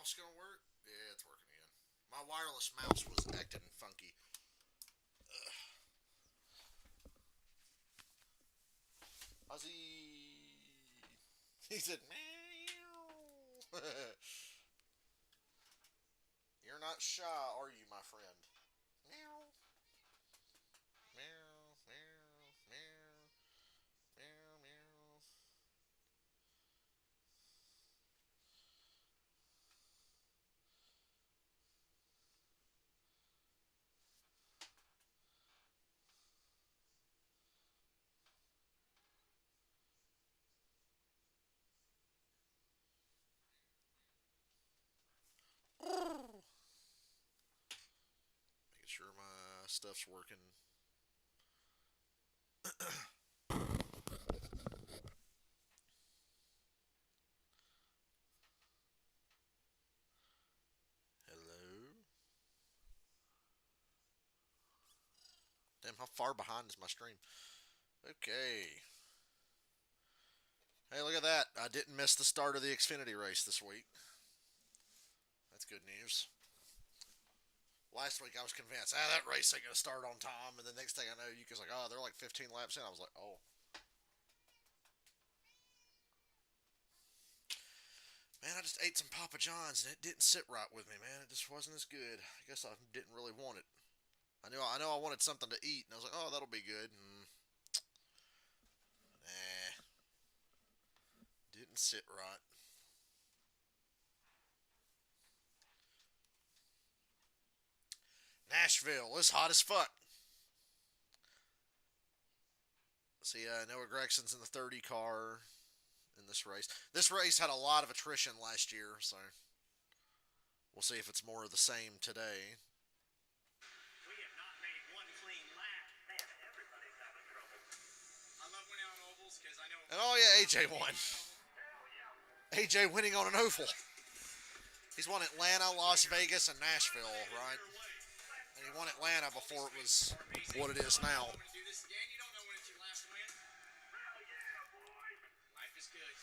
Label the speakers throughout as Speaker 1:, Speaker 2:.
Speaker 1: mouse gonna work? Yeah, it's working again. My wireless mouse was acting funky. Ozzy. He said, meow. You're not shy, are you, my friend? Meow. Meow. Meow. Meow. Meow. Meow. Making sure my stuff's working. Hello? Damn, how far behind is my stream? Okay. Hey, look at that. I didn't miss the start of the Xfinity race this week. That's good news. Last week I was convinced, that race ain't going to start on time. And the next thing I know, you was like, oh, they're like 15 laps in. I was like, oh. Man, I just ate some Papa John's and it didn't sit right with me, man. It just wasn't as good. I guess I didn't really want it. I know I wanted something to eat, and I was like, oh, that'll be good. Nah, didn't sit right. Nashville, it's hot as fuck. See, Noah Gregson's in the 30 car in this race. This race had a lot of attrition last year, so we'll see if it's more of the same today.
Speaker 2: We have not made one clean lap. Man, everybody's having trouble. I love winning on ovals because I know.
Speaker 1: And oh yeah, AJ won. AJ winning on an oval. He's won Atlanta, Las Vegas, and Nashville, right? And he won Atlanta before it was what it is now.
Speaker 2: Life is good.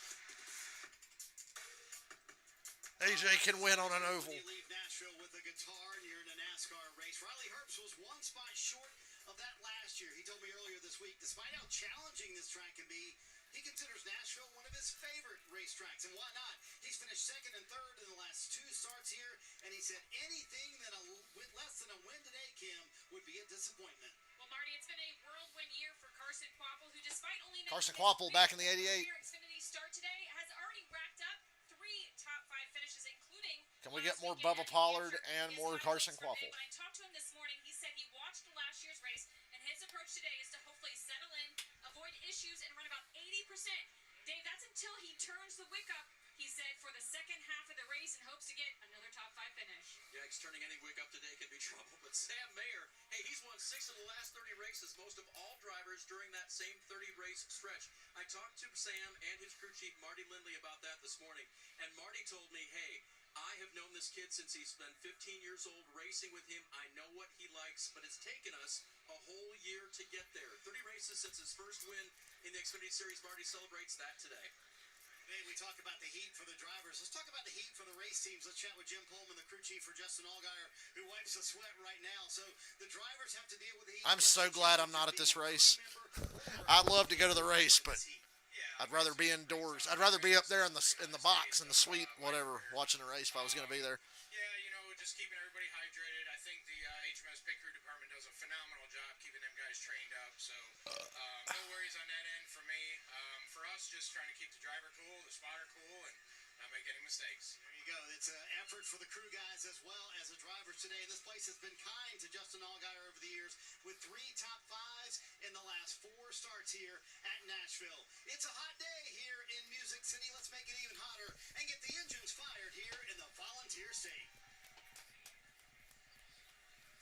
Speaker 1: AJ can win on an oval.
Speaker 2: You leave Nashville with a guitar and you're in a NASCAR race. Riley Herbst was one spot short of that last year. He told me earlier this week, despite how challenging this track can be, he considers Nashville one of his favorite racetracks, and why not? He's finished second and third in the last two starts here, and he said anything that with less than a win today, Kim, would be a disappointment.
Speaker 3: Well, Marty, it's been a whirlwind year for Carson Quapple, who despite only
Speaker 1: Carson Quapple back in the '88.
Speaker 3: Xfinity start today, has already racked up 3 top 5 finishes, including.
Speaker 1: Can we get more Bubba Pollard and more Carson Quapple?
Speaker 3: When I talked to him this morning, he said he watched last year's race, and his approach today is to hopefully settle in, avoid issues, and run about 80%. Dave, that's until he turns the wick up, he said, for the second half of the race and hopes to get another top 5 finish.
Speaker 2: Yeah, he's turning any wick up today can be trouble. But Sam Mayer, hey, he's won 6 of the last 30 races, most of all drivers during that same 30-race stretch. I talked to Sam and his crew chief, Marty Lindley, about that this morning. And Marty told me, hey, I have known this kid since he's been 15 years old, racing with him. I know what he likes, but it's taken us a whole year to get there. 30 races since his first win in the Xfinity Series. Marty celebrates that today. Hey, we talked about the heat for the drivers. Let's talk about the heat for the race teams. Let's chat with Jim Pullman, the crew chief for Justin Allgaier, who wipes the sweat right now. So the drivers have to deal with the heat.
Speaker 1: I'm so glad I'm not at this race. I'd love to go to the race, but I'd rather be indoors. I'd rather be up there in the box, in the suite, whatever, watching the race if I was going to be there.
Speaker 4: Yeah, just keeping everybody hydrated. I think the HMS pit crew department does a phenomenal job keeping them guys trained up. So no worries on that end for me. For us, just trying to keep the driver cool, the spotter cool, and not make any mistakes.
Speaker 2: There you go. It's an effort for the crew guys as well as the drivers today. And this place has been kind to Justin Allgaier over the years with 3 top 5s in the last 4 starts here at Nashville. It's a hot day here in Music City. Let's make it even hotter and get the engines fired here in the Volunteer State.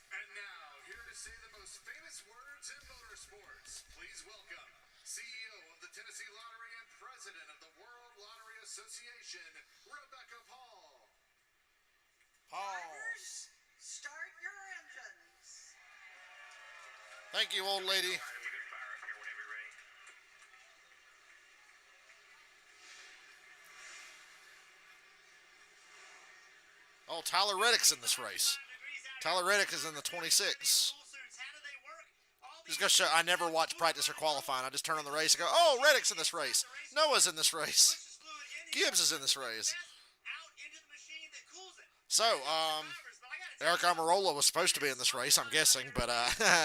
Speaker 5: And now, here to say the most famous words in motorsports, please welcome CEO of the Tennessee Lottery and President of the World Lottery Association, Rebecca Paul.
Speaker 6: Drivers, start your engines.
Speaker 1: Thank you, old lady. Oh, Tyler Reddick's in this race. Tyler Reddick is in the 26. Just gonna show. I never watch practice or qualifying. I just turn on the race and go, "Oh, Reddick's in this race. Noah's in this race. Gibbs is in this race." So, Eric Amarola was supposed to be in this race, I'm guessing, but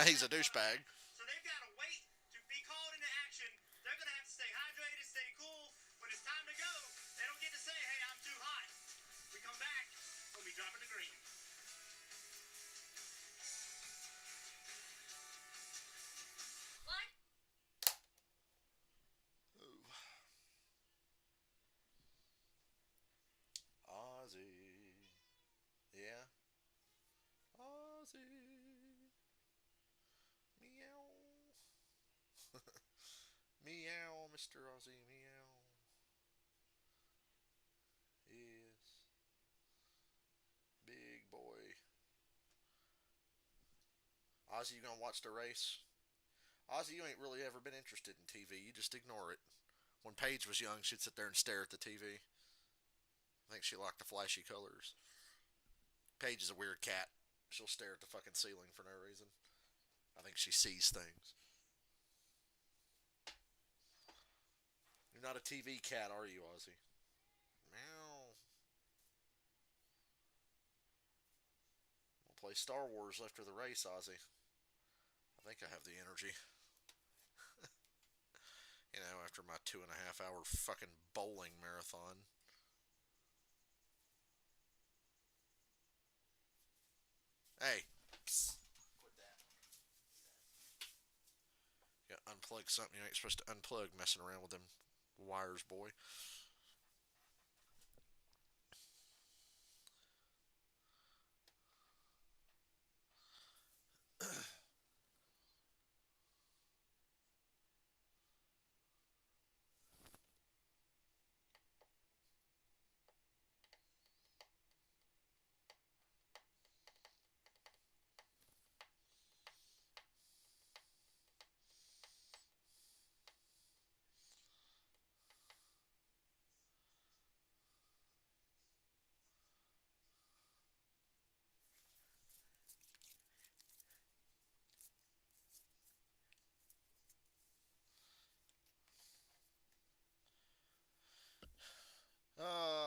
Speaker 1: he's a douchebag.
Speaker 2: So they've got to wait to be called into action. They're going to have to stay hydrated, stay cool. When it's time to go, they don't get to say, "Hey, I'm too hot." We come back, we'll be dropping the green.
Speaker 3: What?
Speaker 1: Ozzy. Yeah. Ozzy. Meow. Meow, Mr. Ozzy. Meow. Yes. Big boy. Ozzy, you gonna watch the race? Ozzy, you ain't really ever been interested in TV. You just ignore it. When Paige was young, she'd sit there and stare at the TV. I think she liked the flashy colors. Paige is a weird cat. She'll stare at the fucking ceiling for no reason. I think she sees things. You're not a TV cat, are you, Ozzy? Meow. We'll play Star Wars after the race, Ozzy. I think I have the energy. You know, after my 2.5 hour fucking bowling marathon. Hey. Psst. Quit that. You gotta unplug something you ain't supposed to unplug messing around with them wires, boy.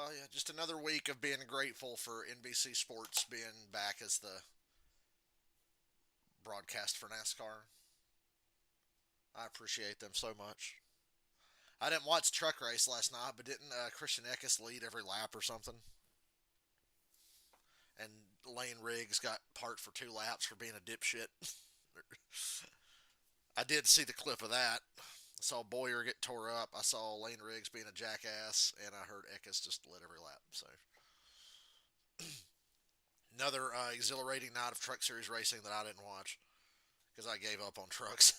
Speaker 1: Yeah, just another week of being grateful for NBC Sports being back as the broadcast for NASCAR. I appreciate them so much. I didn't watch truck race last night, but didn't Christian Eckes lead every lap or something? And Lane Riggs got part for 2 laps for being a dipshit. I did see the clip of that. I saw Boyer get tore up. I saw Lane Riggs being a jackass, and I heard Eckes just led every lap. So another exhilarating night of Truck Series racing that I didn't watch because I gave up on trucks.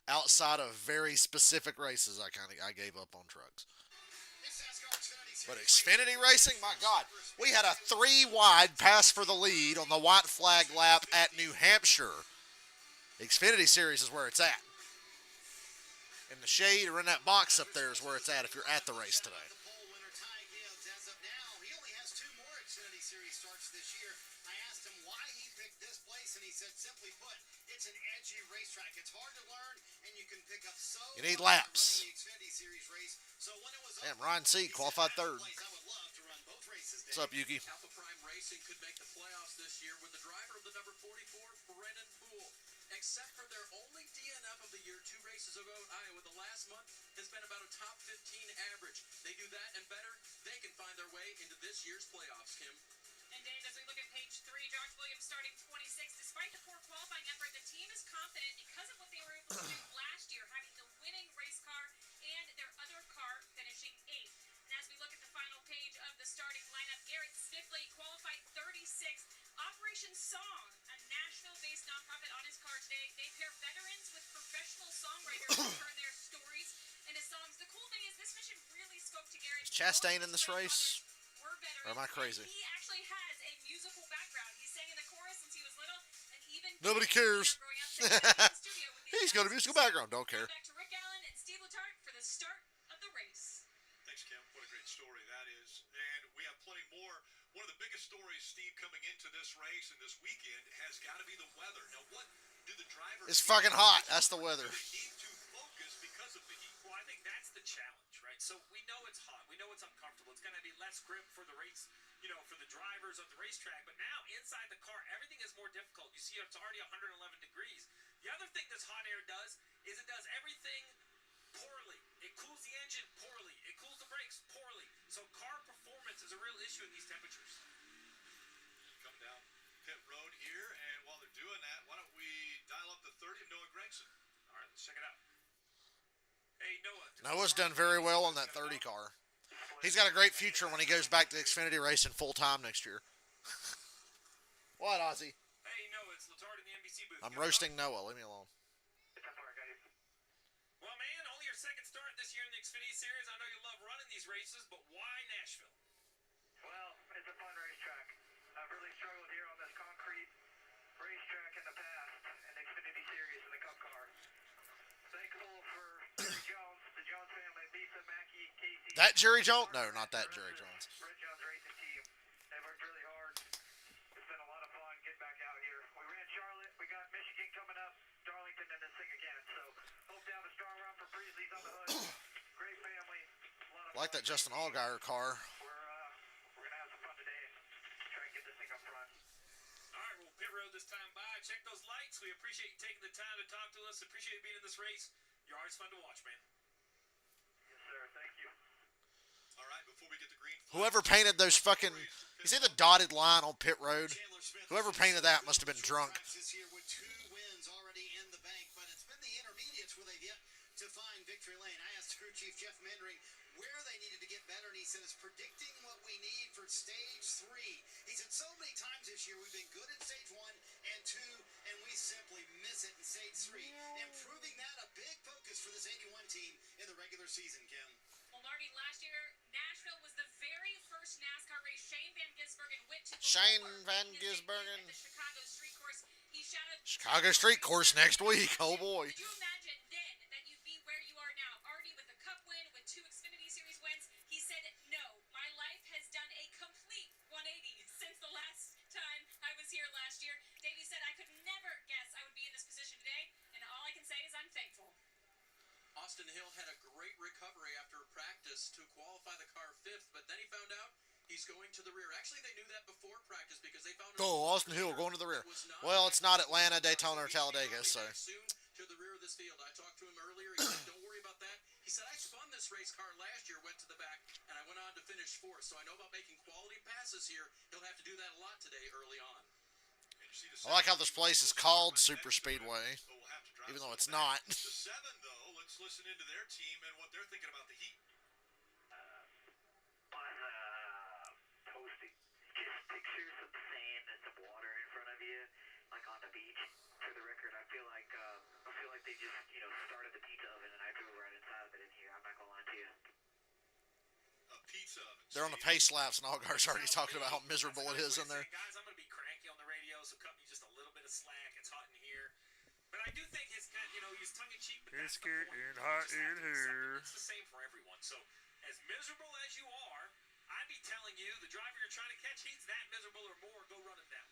Speaker 1: Outside of very specific races, I gave up on trucks. But Xfinity racing, my God, we had a 3-wide pass for the lead on the white flag lap at New Hampshire. Xfinity Series is where it's at. In the shade or in that box up there is where it's at if you're at the race today.
Speaker 2: He only has 2 more Xfinity Series starts this year. I asked him why he picked this place, and he said, simply put, it's an edgy racetrack. It's hard to learn, and you can pick up so
Speaker 1: You need laps.
Speaker 2: the Xfinity Series race. So when it was
Speaker 1: Damn, Ryan Seed qualified third.
Speaker 2: I would love to run both races.
Speaker 1: What's up, Yuki?
Speaker 2: Alpha Prime Racing could make the playoffs this year with the driver of the number 44, Brennan Poole. Except for their only DNF of the year 2 races ago in Iowa, the last month has been about a top 15 average. They do that and better, they can find their way into this year's playoffs, Kim.
Speaker 3: And Dave, as we look at page 3, Josh Williams starting 26. Despite the poor qualifying effort, the team is confident because of what they were able to do last year, having the winning race car and their other car finishing 8th. And as we look at the final page of the starting lineup, Garrett Stifley qualified 36th. Operation Song, a Nashville-based nonprofit on his car today. They pair veterans with professional songwriters who turn their stories into songs. The cool thing is this mission really spoke to Garrett.
Speaker 1: Is Chastain in this race? Or am I crazy?
Speaker 3: He actually has a musical background. He sang in the chorus since he was little, and even
Speaker 1: Nobody cares. He's got a musical background. Don't care.
Speaker 3: Back to Rick Allen and Steve Letarte for the start of the race.
Speaker 7: Thanks, Kim. What a great story that is. And we have plenty more. One of the biggest biggest stories, Steve, coming into this race and this weekend has got to be the weather. Now, what do the drivers?
Speaker 1: It's fucking hot. That's the weather.
Speaker 7: Do they need to focus because of the heat?
Speaker 2: Well, I think that's the challenge, right? So we know it's hot. We know it's uncomfortable. It's going to be less grip for the race, for the drivers of the racetrack. But now inside the car, everything is more difficult. You see, it's already 111 degrees. The other thing this hot air does is it does everything poorly. It cools the engine poorly. It cools the brakes poorly. So car performance is a real issue in these temperatures.
Speaker 7: Come down pit road here, and while they're doing that, why don't we dial up the 30 of Noah Gregson?
Speaker 2: All right, let's check it out. Hey, Noah.
Speaker 1: Noah's done very well on that 30 car. He's got a great future when he goes back to Xfinity racing full time next year. What, Ozzy?
Speaker 2: Hey, Noah, it's Latard in the NBC booth.
Speaker 1: I'm roasting Noah. Leave me alone.
Speaker 2: Well, man, only your second start this year in the Xfinity Series. I know you love running these races, but why Nashville?
Speaker 8: Well, it's a fun racetrack. I've really struggled here on this concrete racetrack in the past, in the Xfinity Series in the Cup car. Thankful for Jerry Jones, the Jones family, Lisa, Mackey, Casey.
Speaker 1: That Jerry Jones? No, not that Jerry Jones.
Speaker 8: Red Jones racing team. They worked really hard. It's been a lot of fun getting back out here. We ran Charlotte. We got Michigan coming up, Darlington, and this thing again. So hope to have a strong run for Priestley's on the hood. Great family. A lot of
Speaker 1: Like that Justin Allgaier car.
Speaker 8: We're gonna have some fun today and try and get this thing up front.
Speaker 2: All right, well, pit road this time by. Check those lights. We appreciate you taking the time to talk to us. Appreciate you being in this race. You're always fun to watch, man.
Speaker 8: Yes, sir. Thank you.
Speaker 7: All right, before we get the green flag,
Speaker 1: Whoever painted those fucking... You see the dotted line on pit road? Whoever painted that must have been drunk.
Speaker 9: This year with 2 wins already in the bank, but it's been the intermediates where they've yet to find victory lane. I asked crew chief Jeff Mendering where they needed to get better, and he said it's predicting what we need for stage 3. He said so many times this year we've been good in stage 1 and 2, and we simply miss it in stage 3. Improving that, a big focus for this 81 team in the regular season, Kim.
Speaker 3: Well, Marty, last year, Nashville was the very first NASCAR race Shane Van Gisbergen went to.
Speaker 1: Shane Van
Speaker 3: His debut
Speaker 1: Gisbergen.
Speaker 3: at the Chicago Street Course. He shouted,
Speaker 1: Chicago Street Course next week. Oh, boy.
Speaker 3: Did you imagine then that you'd be where you are now, already with a Cup win, with 2 Xfinity Series wins? He said, no, my life has done a complete 180 since the last time I was here last year. Davey said, I could never guess I would be in this position today, and all I can say is I'm thankful.
Speaker 2: Austin Hill had a great recovery after practice to qualify the car 5th, but then he found out he's going to the rear. Actually, they knew that before practice because they found
Speaker 1: Oh, Austin Hill going to the rear. Well, it's not Atlanta, Daytona, or Talladega, so...
Speaker 2: Soon to the rear of this field. I talked to him earlier. He said, don't worry about that. He said, I spun this race car last year, went to the back, and I went on to finish 4th. So I know about making quality passes here. He'll have to do that a lot today early on.
Speaker 1: I like how this place is called Super Speedway, even though it's not.
Speaker 7: The 7, though, let's listen into their team and what they're thinking about the heat.
Speaker 8: Toasty. Just picture some sand and some water in front of you, like on the beach. For the record, I feel like they just started the pizza oven and I drove right inside of it in here. I'm not gonna lie to you.
Speaker 7: A pizza oven.
Speaker 1: They're on the pace laps, and Allgaier's already talking about how miserable it is in there.
Speaker 2: Guys, I'm going to be cranky on the radio, so cut me just a little bit of slack. It's hot in here. But I do think he's tongue-in-cheek. But that's the point.
Speaker 10: hot
Speaker 2: You just
Speaker 10: in
Speaker 2: have to accept it.
Speaker 10: here.
Speaker 2: It's the same for everyone. So as miserable as you are, I'd be telling you, the driver you're trying to catch, he's that miserable or more, go run him down.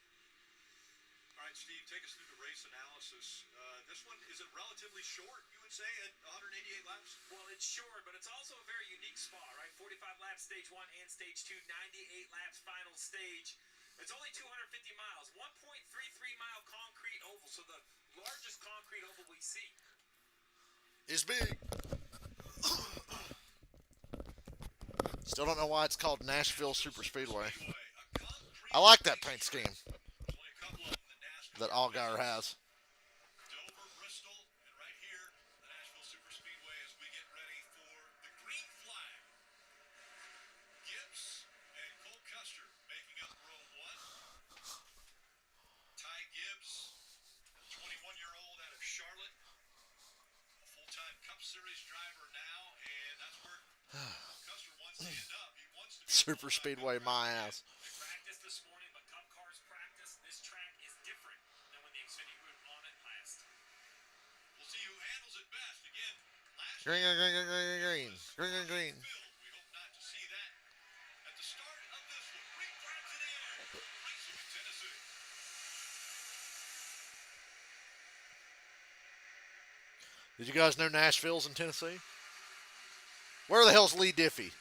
Speaker 7: All right, Steve, take us through the race analysis. This one, is it relatively short, you would say, at 188 laps?
Speaker 2: Well, it's short, but it's also a very unique spot, right? 45 laps stage 1 and stage 2, 98 laps final stage. It's only 250 miles, 1.33-mile concrete oval, so the largest concrete oval we see.
Speaker 1: It's big. Still don't know why it's called Nashville Super Speedway. I like that paint scheme that Allgaier has.
Speaker 7: Dover, Bristol, and right here, the Nashville Super Speedway as we get ready for the green flag. Gibbs and Cole Custer making up row 1. Ty Gibbs, a 21-year-old out of Charlotte, a full-time Cup Series driver now, and that's where Custer wants to end up. He wants to be
Speaker 1: Super Speedway, my ass.
Speaker 2: We practiced this morning, but Cup cars practice. This track is different than when the Xfinity group on it last.
Speaker 7: We'll see who handles it best. Again, last
Speaker 1: Green,
Speaker 7: year,
Speaker 1: green, green, green, green, green, green, green.
Speaker 7: filled. We hope not to see that at the start of this one. Green flags in the air.
Speaker 1: Did you guys know Nashville's in Tennessee? Where the hell's Lee Diffie?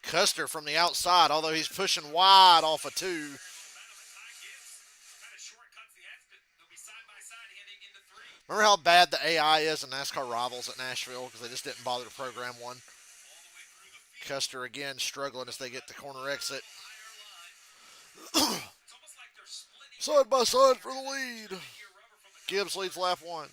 Speaker 1: Custer from the outside, although he's pushing wide off a 2. Remember how bad the AI is in NASCAR Rivals at Nashville because they just didn't bother to program one? Custer again struggling as they get the corner exit. Side by side for the lead. Gibbs leads lap 1.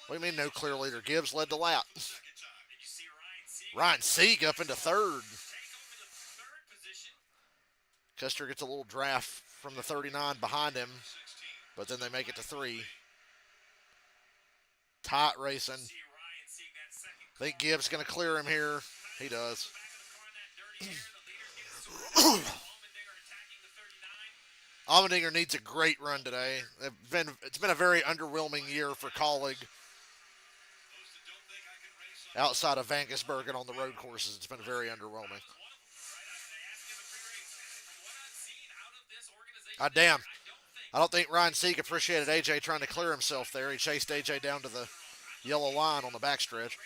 Speaker 1: What do you mean no clear leader? Gibbs led the lap. Ryan Sieg up into 3rd. Custer gets a little draft from the 39 behind him, but then they make it to 3. Tight racing. I think Gibbs going to clear him here. He does. Allmendinger needs a great run today. It's been a very underwhelming year for Colleague. Outside of Vangisberg and on the road courses, it's been very underwhelming. God damn. I don't think Ryan Sieg appreciated AJ trying to clear himself there. He chased AJ down to the yellow line on the backstretch.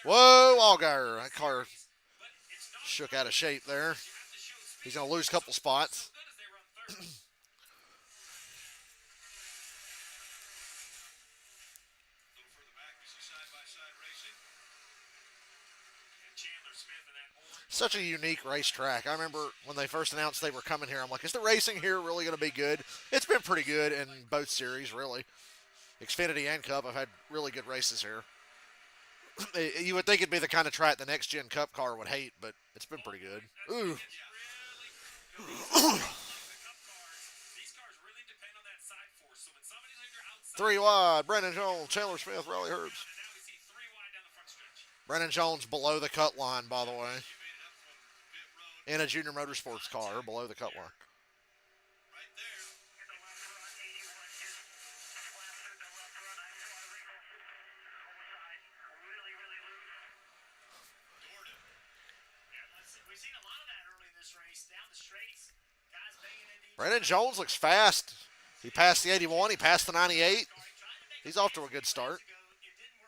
Speaker 1: Whoa, Allgaier. That car shook out of shape there. He's going to lose a couple spots. Such a unique racetrack. I remember when they first announced they were coming here, I'm like, is the racing here really going to be good? It's been pretty good in both series, really. Xfinity and Cup have had really good races here. You would think it'd be the kind of track the next-gen Cup car would hate, but it's been pretty good. Ooh. 3 wide. Brandon Jones, Chandler Smith, Riley Herbst. Brandon Jones below the cut line, by the way. In a Junior Motorsports car, below the cut line. Brandon Jones looks fast. He passed the 81. He passed the 98. He's off to a good start.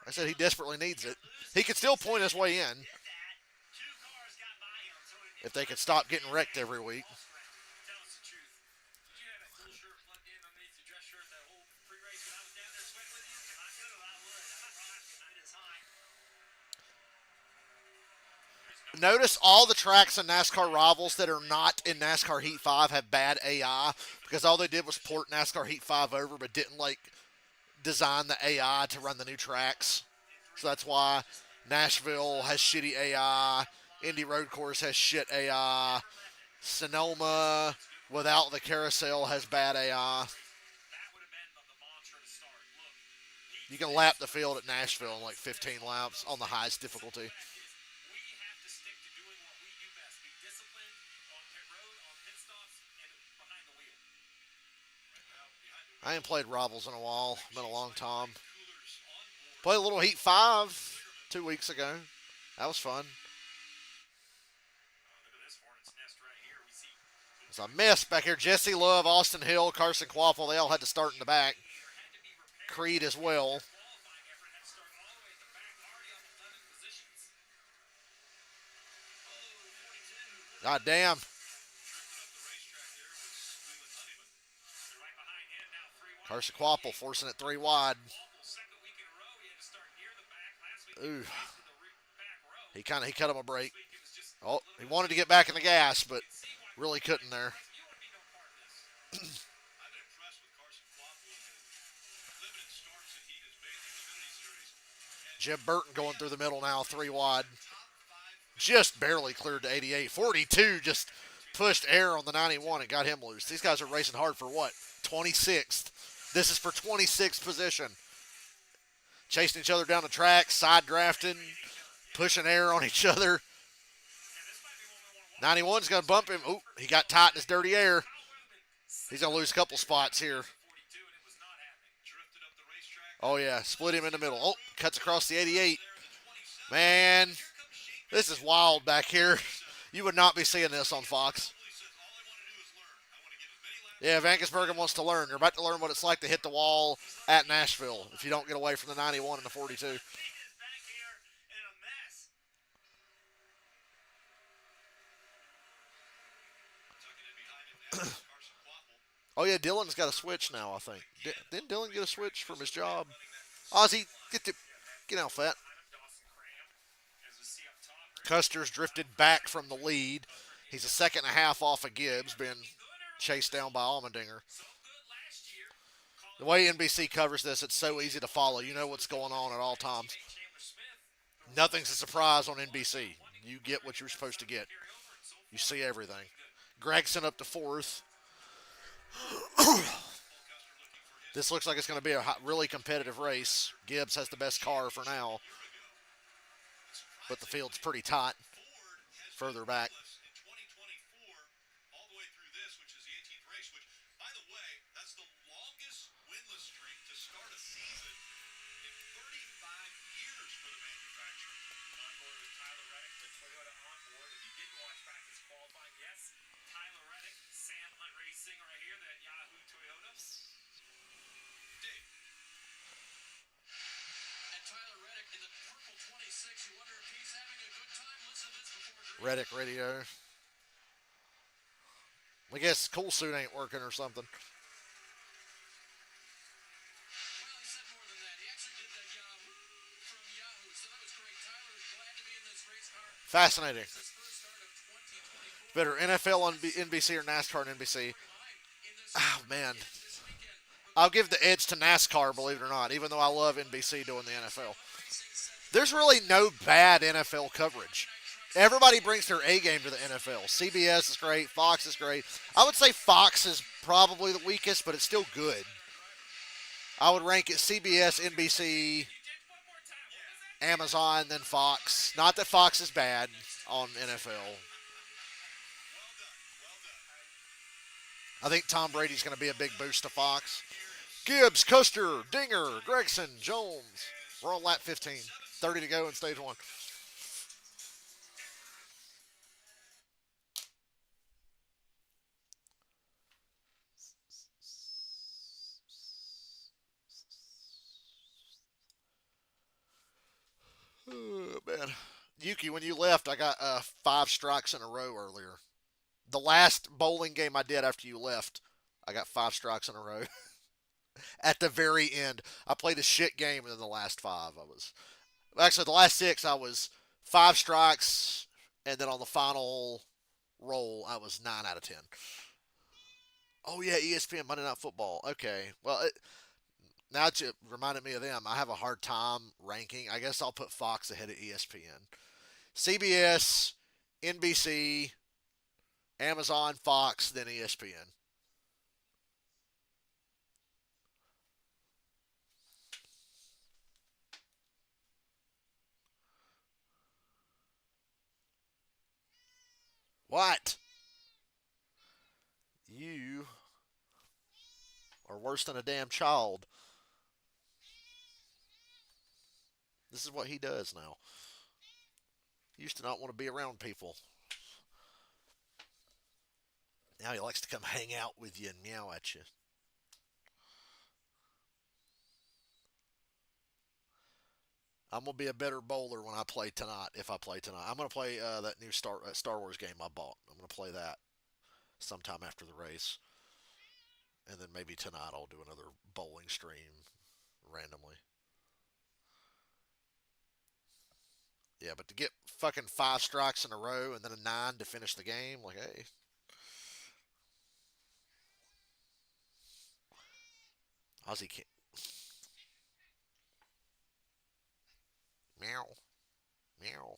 Speaker 1: I said he desperately needs it. He could still point his way in if they could stop getting wrecked every week. Notice all the tracks in NASCAR Rivals that are not in NASCAR Heat 5 have bad AI because all they did was port NASCAR Heat 5 over but didn't design the AI to run the new tracks. So that's why Nashville has shitty AI, Indy Road Course has shit AI, Sonoma without the carousel has bad AI. You can lap the field at Nashville in like 15 laps on the highest difficulty. I ain't played Rivals in a while. Been a long time. Played a little Heat 5 2 weeks ago. That was fun. It's a mess back here. Jesse Love, Austin Hill, Carson Quaffle, they all had to start in the back. Creed as well. God damn. Carson Quaffle forcing it 3 wide. Ooh. He cut him a break. Oh, he wanted to get back in the gas, but really couldn't there. Jim Burton going through the middle now, 3 wide. Just barely cleared to 88. 42 just pushed air on the 91 and got him loose. These guys are racing hard for what? 26th. This is for 26th position. Chasing each other down the track, side drafting, pushing air on each other. 91's going to bump him. Ooh, he got tight in his dirty air. He's going to lose a couple spots here. Oh, yeah, split him in the middle. Oh, cuts across the 88. Man, this is wild back here. You would not be seeing this on Fox. Yeah, Vankesbergen wants to learn. You're about to learn what it's like to hit the wall at Nashville if you don't get away from the 91 and the 42. Oh, yeah, Dylan's got a switch now, I think. Didn't Dylan get a switch from his job? Ozzy, get out, fat. Custer's drifted back from the lead. He's a second and a half off of Gibbs, being chased down by Allmendinger. The way NBC covers this, it's so easy to follow. You know what's going on at all times. Nothing's a surprise on NBC. You get what you're supposed to get. You see everything. Gregson up to fourth. This looks like it's going to be a really competitive race. Gibbs has the best car for now, but the field's pretty tight further back. Reddick radio. I guess Cool Suit ain't working or something. Fascinating. Better NFL on NBC or NASCAR on NBC? Oh, man. I'll give the edge to NASCAR, believe it or not, even though I love NBC doing the NFL. There's really no bad NFL coverage. Everybody brings their A game to the NFL. CBS is great. Fox is great. I would say Fox is probably the weakest, but it's still good. I would rank it CBS, NBC, Amazon, then Fox. Not that Fox is bad on NFL. I think Tom Brady's going to be a big boost to Fox. Gibbs, Custer, Dinger, Gregson, Jones. We're on lap 15. 30 to go in stage one. Oh, man. Yuki, when you left, I got 5 strikes in a row earlier. The last bowling game I did after you left, I got 5 strikes in a row. At the very end, I played a shit game, and then the last 5, actually the last 6, I was 5 strikes, and then on the final roll, I was 9 out of 10. Oh yeah, ESPN Monday Night Football. Okay, well, now that you reminded me of them, I have a hard time ranking. I guess I'll put Fox ahead of ESPN. CBS, NBC, Amazon, Fox, then ESPN. What? You are worse than a damn child. This is what he does now. He used to not want to be around people. Now he likes to come hang out with you and meow at you. I'm going to be a better bowler when I play tonight, if I play tonight. I'm going to play that new Star Wars game I bought. I'm going to play that sometime after the race. And then maybe tonight I'll do another bowling stream randomly. Yeah, but to get fucking 5 strikes in a row and then a 9 to finish the game, like, hey. Ozzy can't. Meow. Meow.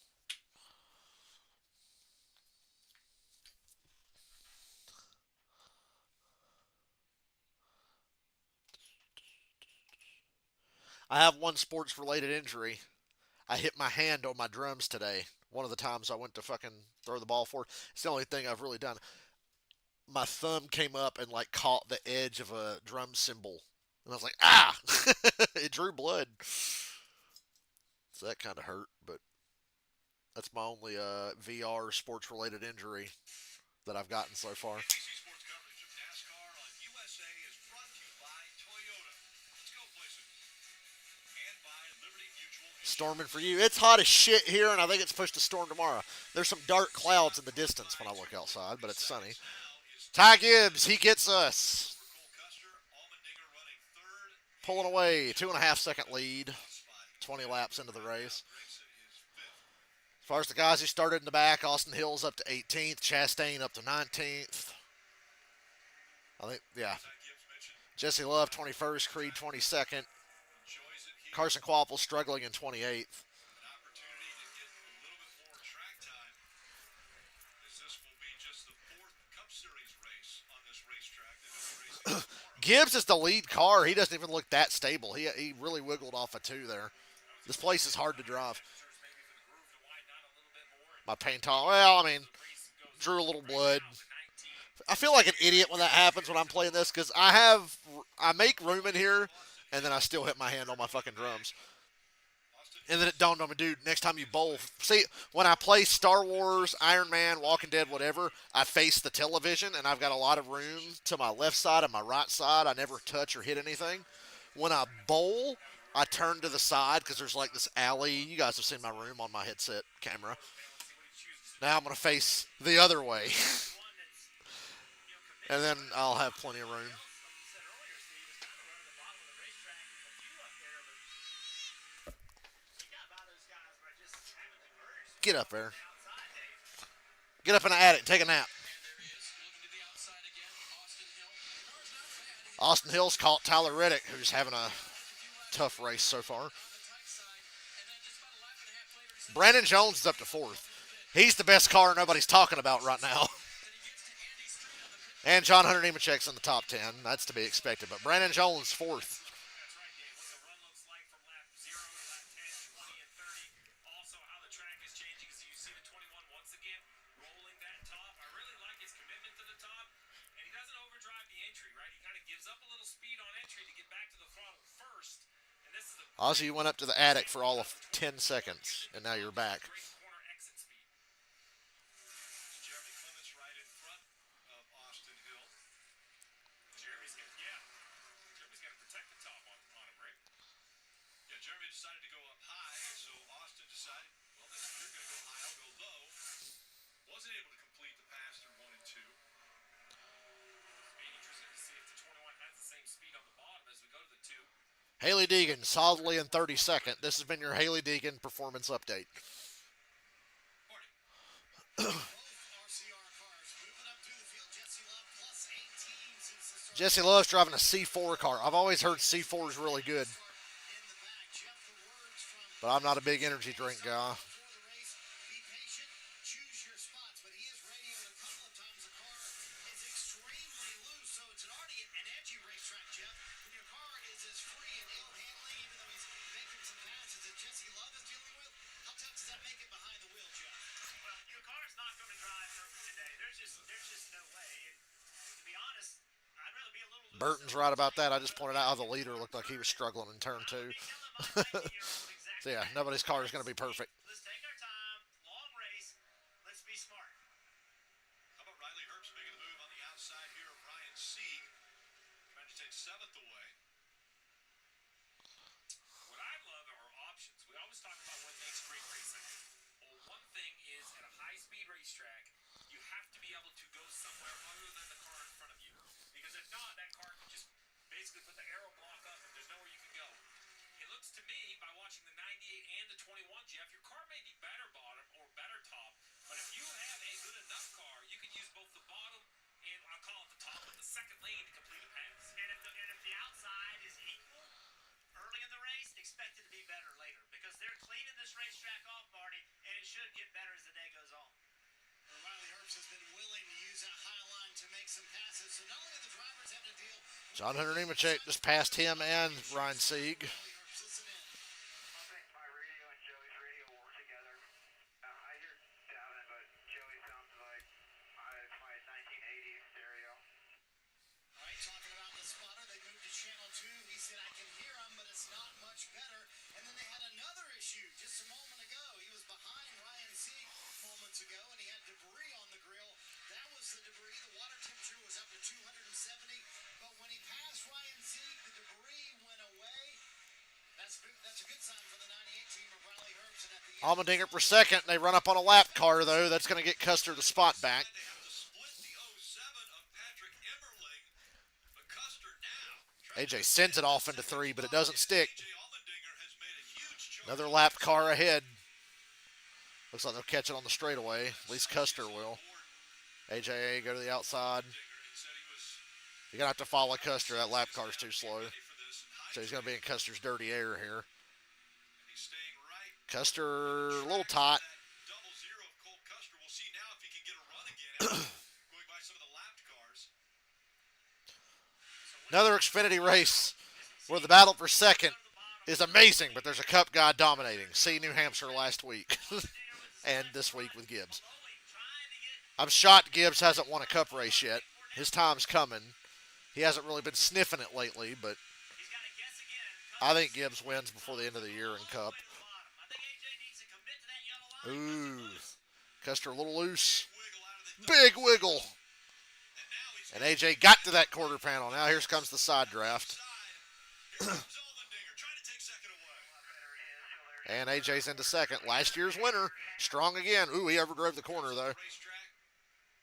Speaker 1: I have one sports related injury. I hit my hand on my drums today. One of the times I went to fucking throw the ball forward. It's the only thing I've really done. My thumb came up and like caught the edge of a drum cymbal. And I was like, ah! It drew blood. So that kind of hurt, but that's my only VR sports related injury that I've gotten so far. storming for you. It's hot as shit here, and I think it's supposed to storm tomorrow. There's some dark clouds in the distance when I look outside, but it's sunny. Ty Gibbs, he gets us. Pulling away, 2.5-second lead. 20 laps into the race. As far as the guys who started in the back, Austin Hill's up to 18th, Chastain up to 19th. I think, yeah. Jesse Love, 21st, Creed, 22nd. Carson Quapple struggling in 28th. Gibbs is the lead car. He doesn't even look that stable. He really wiggled off a 2 there. This place is hard to drive. My paint all. Well, I mean, drew a little blood. I feel like an idiot when that happens when I'm playing this because I make room in here, and then I still hit my hand on my fucking drums. And then it dawned on me, dude, next time you bowl. See, when I play Star Wars, Iron Man, Walking Dead, whatever, I face the television, and I've got a lot of room to my left side and my right side. I never touch or hit anything. When I bowl, I turn to the side because there's like this alley. You guys have seen my room on my headset camera. Now I'm going to face the other way. And then I'll have plenty of room. Get up there. Get up in the attic and take a nap. Austin Hill's caught Tyler Reddick, who's having a tough race so far. Brandon Jones is up to 4th. He's the best car nobody's talking about right now. And John Hunter Nemechek's in the top 10. That's to be expected. But Brandon Jones, 4th. Ozzy, you went up to the attic for all of 10 seconds, and now you're back. Haley Deegan solidly in 32nd. This has been your Haley Deegan performance update. Jesse Love's driving a C4 car. I've always heard C4 is really good. But I'm not a big energy drink guy. Burton's right about that. I just pointed out how the leader looked like he was struggling in turn 2. So yeah, nobody's car is going to be perfect.
Speaker 8: Let's take our time. Long race. Let's be smart.
Speaker 7: How about Riley Herbst making the move on the outside here of Ryan Sieg, trying to take 7th away.
Speaker 2: What I love are options. We always talk about what makes great racing. Well, one thing is at a high-speed racetrack, you have to be able to go somewhere other than the car in front of you. Because if not, that car can just basically put the arrow block up and there's nowhere you can go. It looks to me, by watching the 98 and the 21, Jeff, your car may be better bottom or better top, but if you have a good enough car, you can use both the bottom and I'll call it the top, but the second lane to complete a pass.
Speaker 8: And if the outside is equal early in the race, expect it to be better later. Because they're cleaning this racetrack off, Marty, and it should get better as the day goes on.
Speaker 9: Riley Herbst has been willing to use that high line to make some passes. So not only do the drivers have to deal.
Speaker 1: John Hunter Nemechek just passed him and Ryan Sieg.
Speaker 8: My radio and Joey's radio work together. I hear Davin, but Joey sounds like my 1980 stereo.
Speaker 9: All right, talking about the spotter, they moved to channel 2. He said, I can hear him, but it's not much better. And then they had another issue just a moment ago. He was behind Ryan Sieg moments ago, and he had debris on the grill. That was the debris. The water temperature was up to 270. But when he passed Ryan Sieg, the debris went away. That's a good sign for the 98 team of Riley
Speaker 1: Allmendinger for second. They run up on a lap car, though. That's going to get Custer the spot back.
Speaker 7: They have to split the 07 of Patrick Emmerling, but Custer now.
Speaker 1: AJ sends it off into 3, but it doesn't stick.
Speaker 7: AJ Allmendinger has made a huge charge.
Speaker 1: Another lap car ahead. Looks like they'll catch it on the straightaway. At least Custer will. AJ go to the outside. You're going to have to follow Custer. That lap car's too slow. So he's going to be in Custer's dirty air here. Custer a little tight.
Speaker 7: Double zero of Cole Custer. We'll see now if he can get a run again. Going by some of the lapped cars.
Speaker 1: Another Xfinity race where the battle for second is amazing, but there's a Cup guy dominating. See New Hampshire last week and this week with Gibbs. I'm shocked Gibbs hasn't won a Cup race yet. His time's coming. He hasn't really been sniffing it lately, but I think Gibbs wins before the end of the year in Cup. Ooh, Custer a little loose. Big wiggle. And AJ got to that quarter panel. Now here comes the side draft. And AJ's into second. Last year's winner. Strong again. Ooh, he overdrove the corner, though.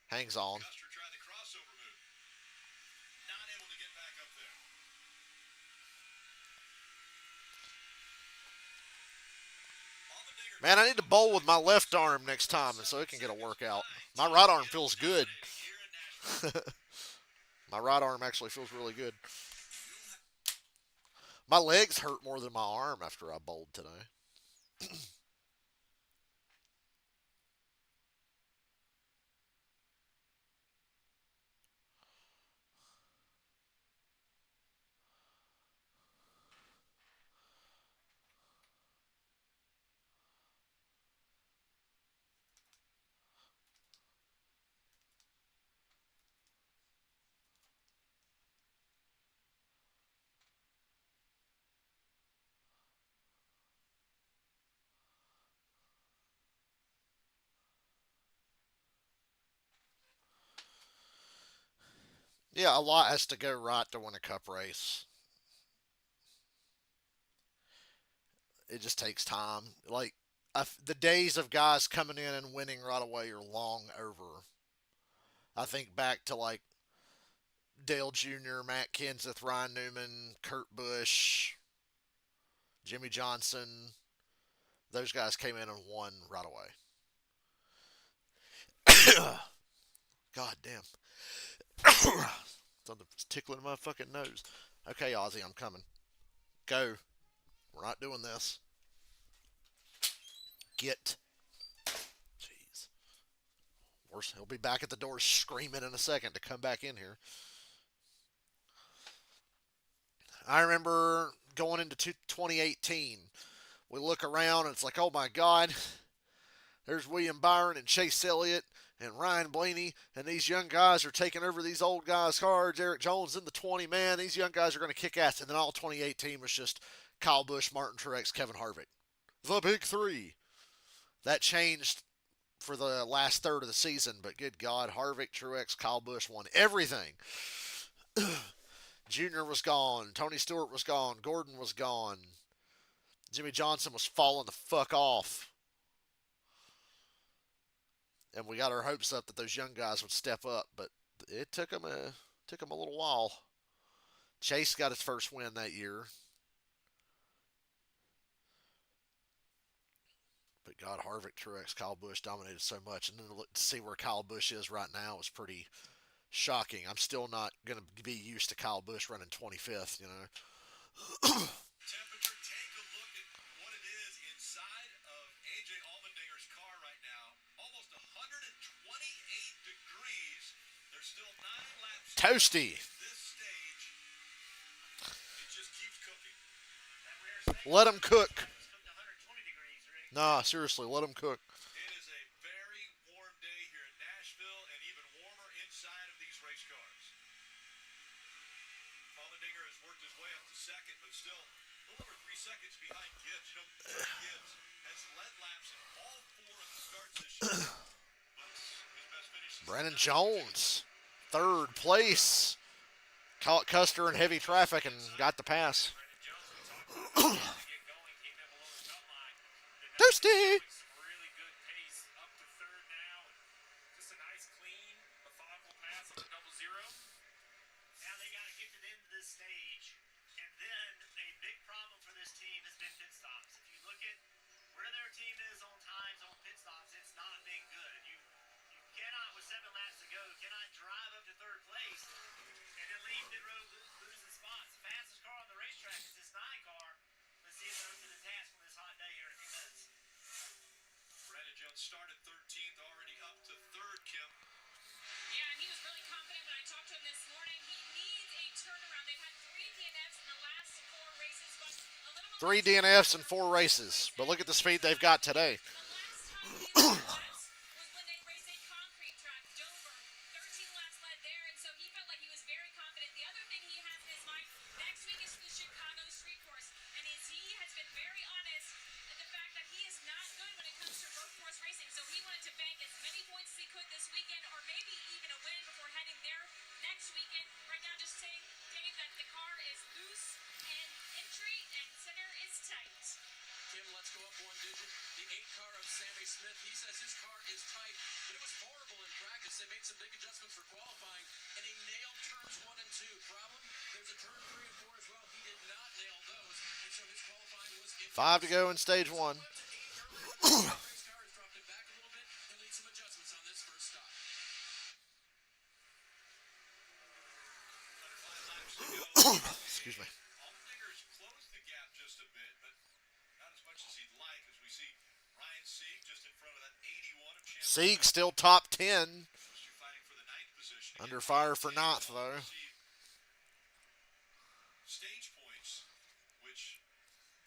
Speaker 1: Hangs on. Man, I need to bowl with my left arm next time so it can get a workout. My right arm feels good. My right arm actually feels really good. My legs hurt more than my arm after I bowled today. Yeah, a lot has to go right to win a Cup race. It just takes time. Like, the days of guys coming in and winning right away are long over. I think back to, like, Dale Jr., Matt Kenseth, Ryan Newman, Kurt Busch, Jimmy Johnson. Those guys came in and won right away. God damn. Something's tickling my fucking nose. Okay, Ozzy, I'm coming. Go. We're not doing this. Get. Jeez. Worse, he'll be back at the door screaming in a second to come back in here. I remember going into 2018. We look around and it's like, oh my God. There's William Byron and Chase Elliott and Ryan Blaney, and these young guys are taking over these old guys' cards. Eric Jones in the 20, man. These young guys are going to kick ass. And then all 2018 was just Kyle Busch, Martin Truex, Kevin Harvick. The big three. That changed for the last third of the season, but good God, Harvick, Truex, Kyle Busch won everything. Junior was gone. Tony Stewart was gone. Gordon was gone. Jimmy Johnson was falling the fuck off. And we got our hopes up that those young guys would step up, but it took them a little while. Chase got his first win that year. But God, Harvick, Truex, Kyle Busch dominated so much. And then to see where Kyle Busch is right now is pretty shocking. I'm still not going to be used to Kyle Busch running 25th, you know.
Speaker 7: Temperature, take a look at what it is inside of AJ Allmendinger's car right now. Almost 128 degrees. There's still 9 laps.
Speaker 1: Toasty.
Speaker 7: This stage, it just keeps cooking.
Speaker 1: Let him cook. Nah, seriously, let him cook.
Speaker 7: It is a very warm day here in Nashville and even warmer inside of these race cars. Allmendinger has worked his way up to second, but still a little over 3 seconds behind Gibbs. You know, Gibbs has led laps in all 4 of the starts this year. But his best finish is
Speaker 1: Brandon Jones, third place. Caught Custer in heavy traffic and got the pass. Toasty. 60.
Speaker 7: Really good pace up to third now. Just a nice, clean, methodical pass on the 0-0.
Speaker 8: Now they got to get to the end of this stage. And then a big problem for this team has been pit stops. If you look at where their team is on times on pit stops, it's not been good. You cannot, with 7 laps to go, cannot drive up to third place and then leave pit road losing spots. The fastest car on the racetrack is this 9 car. Let's see if they're up to the task on this hot day here in a few minutes.
Speaker 7: Brandon Jones started 13th, already up to third, Kim.
Speaker 3: Yeah, and he was really confident when I talked to him this morning. He needs a turnaround. They've had 3 DNFs in the last 4 races, but a little bit
Speaker 1: 3 DNFs in 4 races. But look at the speed they've got today.
Speaker 3: the last time he had was when they raced a concrete track, Dover. 13 laps led there, and so he felt like he was very confident. The other thing he has in his mind, next week is the Chicago street course, and he has been very honest at the fact that he is not good when it comes to road course racing, so he wanted to bank as many points as he could this weekend, or maybe even a win before heading there next weekend. Right now, just saying, Dave, that the car is loose and entry and center is tight.
Speaker 2: Kim, let's go up 1 digit. The 8 car of Sammy Smith. He says his car is tight, but it was horrible in practice. They made some big adjustments for qualifying, and he nailed turns 1 and 2. Problem? There's a turn 3 and 4 as well. He did not nail those, and so his qualifying was
Speaker 1: 5 to go in stage 1.
Speaker 2: race car has dropped him back a little bit. He'll need some adjustments on this first stop.
Speaker 1: Excuse me.
Speaker 7: Allmendinger's closed the gap just a bit, but not as much as he'd like, as we see Ryan Sieg just in front of that 81 of Champions.
Speaker 1: Sieg still top 10.
Speaker 7: Fighting for the 9th position.
Speaker 1: Under fire for 9th, though.
Speaker 7: Stage points, which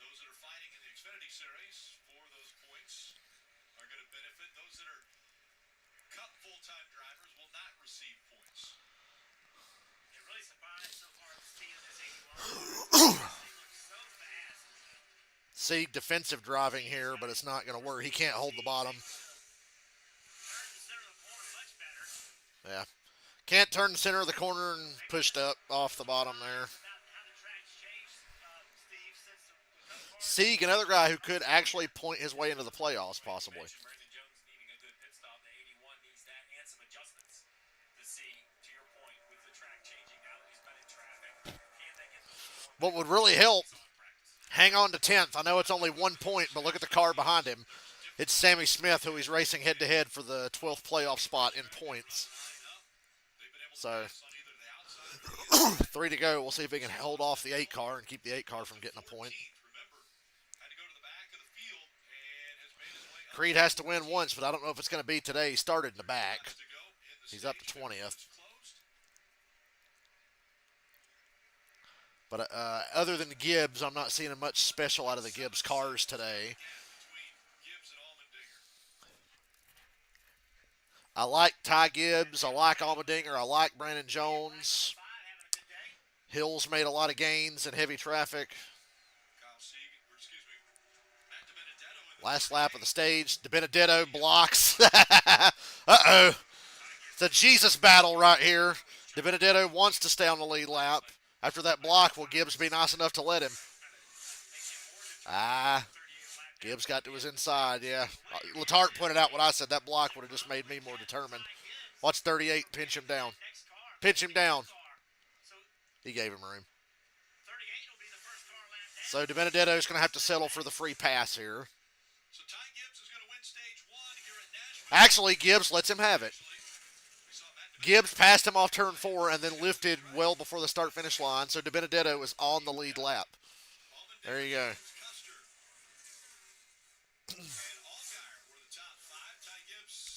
Speaker 7: those that are fighting in the Xfinity Series for those points are going to benefit. Those that are Cup full-time drivers will not receive points.
Speaker 8: You're really surprised so far at the speed of this 81. They look so fast.
Speaker 1: Sieg defensive driving here, but it's not going to work. He can't hold the bottom.
Speaker 8: Turn the center of the corner much better.
Speaker 1: Yeah. Can't turn the center of the corner and pushed up off the bottom there.
Speaker 8: About how the track's changed, Steve, since the Cup car.
Speaker 1: Sieg, another guy who could actually point his way into the playoffs, possibly.
Speaker 7: Brandon Jones needing a good pit stop. The 81 needs that and some adjustments to see, to your point, with the track changing now that he's been in traffic. Can they get those
Speaker 1: What would really help, hang on to 10th. I know it's only 1 point, but look at the car behind him. It's Sammy Smith, who he's racing head-to-head for the 12th playoff spot in points. So, 3 to go. We'll see if he can hold off the 8 car and keep the 8 car from getting a point. Creed has to win once, but I don't know if it's going to be today. He started in the back. He's up to 20th. But other than Gibbs, I'm not seeing much special out of the Gibbs cars today. I like Ty Gibbs. I like Allmendinger. I like Brandon Jones. Hills made a lot of gains in heavy traffic. Last lap of the stage. DiBenedetto blocks. Uh-oh. It's a Jesus battle right here. DiBenedetto wants to stay on the lead lap. After that block, will Gibbs be nice enough to let him? Gibbs got to his inside, yeah. Letarte pointed out what I said. That block would have just made me more determined. Watch 38 pinch him down. Pinch him down. He gave him room. So DiBenedetto's going to have to settle for the free pass here. Actually, Gibbs lets him have it. Gibbs passed him off turn 4 and then lifted well before the start-finish line, so DiBenedetto is on the lead lap. There you go.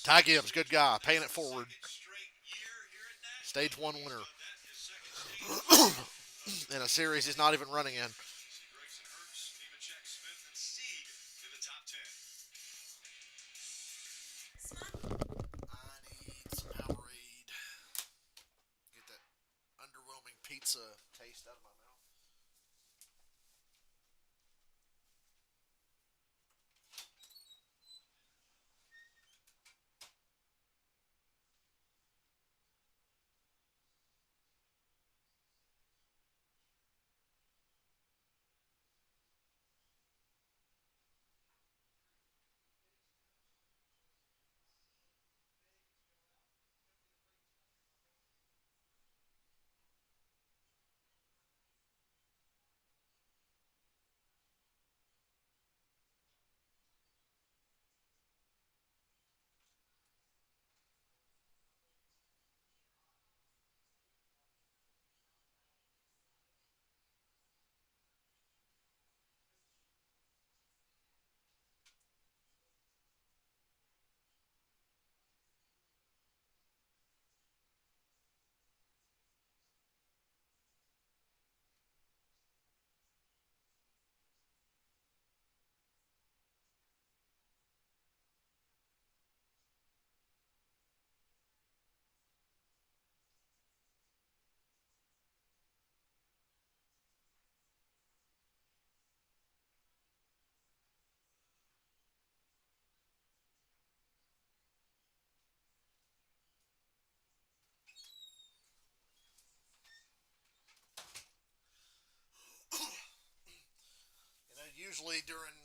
Speaker 1: Ty Gibbs, good guy, paying it forward. Stage 1 winner. In a series he's not even running in. Pizza taste out of my mouth. usually during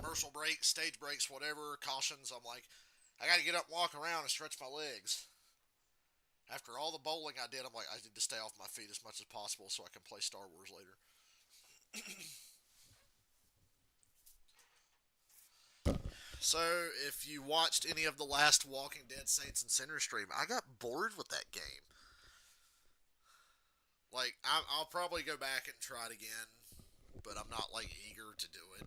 Speaker 1: commercial breaks, stage breaks, whatever, cautions, I'm like, I got to get up and walk around and stretch my legs. After all the bowling I did, I'm like, I need to stay off my feet as much as possible so I can play Star Wars later. So, if you watched any of the last Walking Dead Saints and Sinners stream, I got bored with that game. Like, I'll probably go back and try it again, but I'm not, like, eager to do it.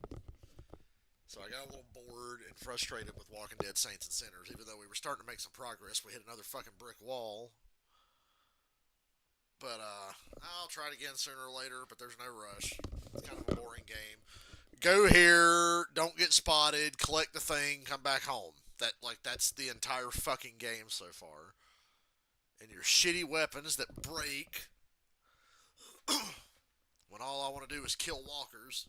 Speaker 1: So I got a little bored and frustrated with Walking Dead Saints and Sinners. Even though we were starting to make some progress, we hit another fucking brick wall. But, I'll try it again sooner or later, but there's no rush. It's kind of a boring game. Go here, don't get spotted, collect the thing, come back home. That's the entire fucking game so far. And your shitty weapons that break when all I want to do is kill walkers.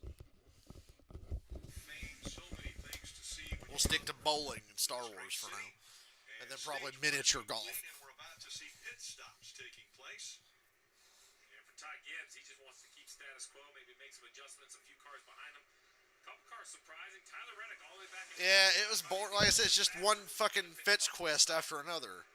Speaker 1: We'll stick to bowling and Star Wars for now. And then probably miniature golf.
Speaker 7: We're about to see pit stops taking place.
Speaker 2: And for Ty Gibbs, he just wants to keep status quo, maybe make some adjustments, a few cars behind him. A couple cars surprising. Tyler Reddick all the way back.
Speaker 1: Yeah, it was boring. Like I said, it's just one fucking fetch quest after another.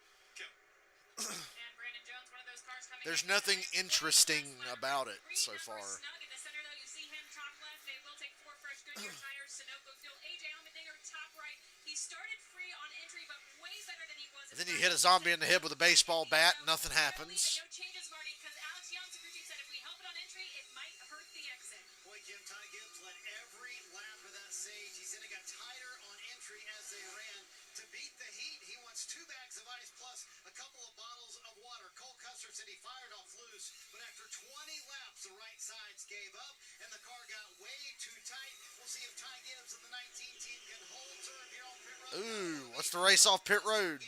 Speaker 3: And Brandon Jones, one of those cars coming.
Speaker 1: There's nothing interesting about it so far.
Speaker 3: Snug in the center, though, you see him top left. They will take 4 fresh Goodyear tires. Sunoco fuel. AJ Allmendinger top right. He started free on entry, but way better than he was.
Speaker 1: And then you hit a zombie in the head with a baseball bat, nothing happens.
Speaker 3: No changes, Marty, because Alex Young said if we help it on entry, it might hurt the exit.
Speaker 9: Boy, Kim, Ty Gibbs led every lap of that stage. He said it got tighter on entry as they ran. To beat the heat, he wants 2 bags of ice plus a couple of bottles of water. Cole Custer said he fired off loose, but after 20 laps, the right sides gave up, and the car got way too tight. We'll see if Ty Gibbs and the 19 team can hold serve here on pit road.
Speaker 1: Ooh, what's the race off pit road?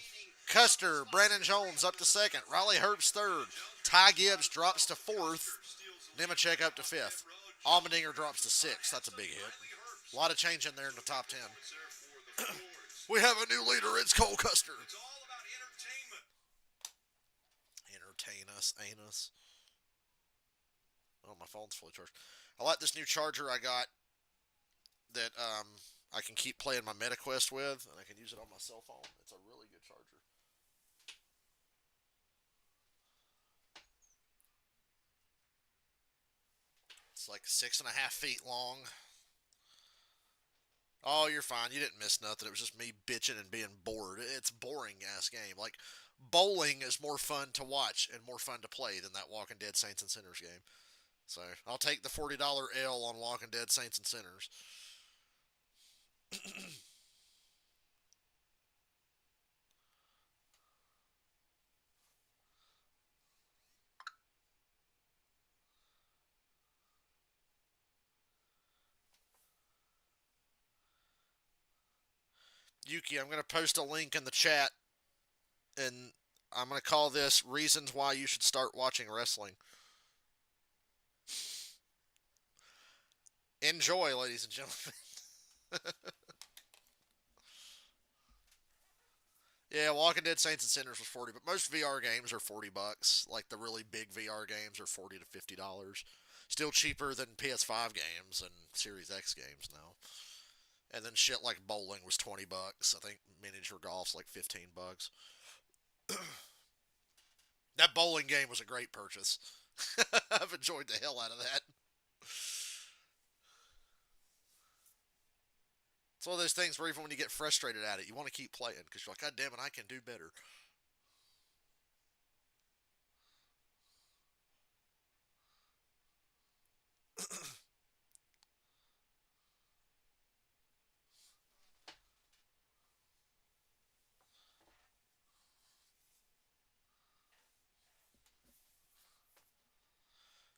Speaker 1: Custer, Brandon Jones up to second. Riley Herbst third. Ty Gibbs drops to fourth. Nemechek up to fifth. Allmendinger drops to sixth. That's a big hit. A lot of change in there in the top 10. We have a new leader. It's Cole Custer.
Speaker 7: It's all about entertainment.
Speaker 1: Entertain us, ain't us? Oh, my phone's fully charged. I like this new charger I got that I can keep playing my MetaQuest with, and I can use it on my cell phone. It's a really good charger. It's like 6.5 feet long. Oh, you're fine. You didn't miss nothing. It was just me bitching and being bored. It's a boring ass game. Like, bowling is more fun to watch and more fun to play than that Walking Dead Saints and Sinners game. So, I'll take the $40 L on Walking Dead Saints and Sinners. Yuki, I'm going to post a link in the chat, and I'm going to call this Reasons Why You Should Start Watching Wrestling. Enjoy, ladies and gentlemen. Yeah, Walking Dead Saints and Sinners was 40, but most VR games are $40. Like the really big VR games are $40 to $50. Still cheaper than PS5 games and Series X games now. And then shit like bowling was $20. I think miniature golf's like $15. That bowling game was a great purchase. I've enjoyed the hell out of that. It's one of those things where even when you get frustrated at it, you want to keep playing because you're like, God damn it, I can do better.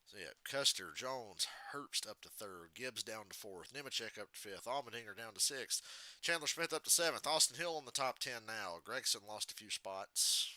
Speaker 1: So yeah, Custer, Jones, Herbst up to third, Gibbs down to fourth, Nemechek up to fifth, Allmendinger down to sixth, Chandler Smith up to seventh, Austin Hill in the top 10 now. Gregson lost a few spots.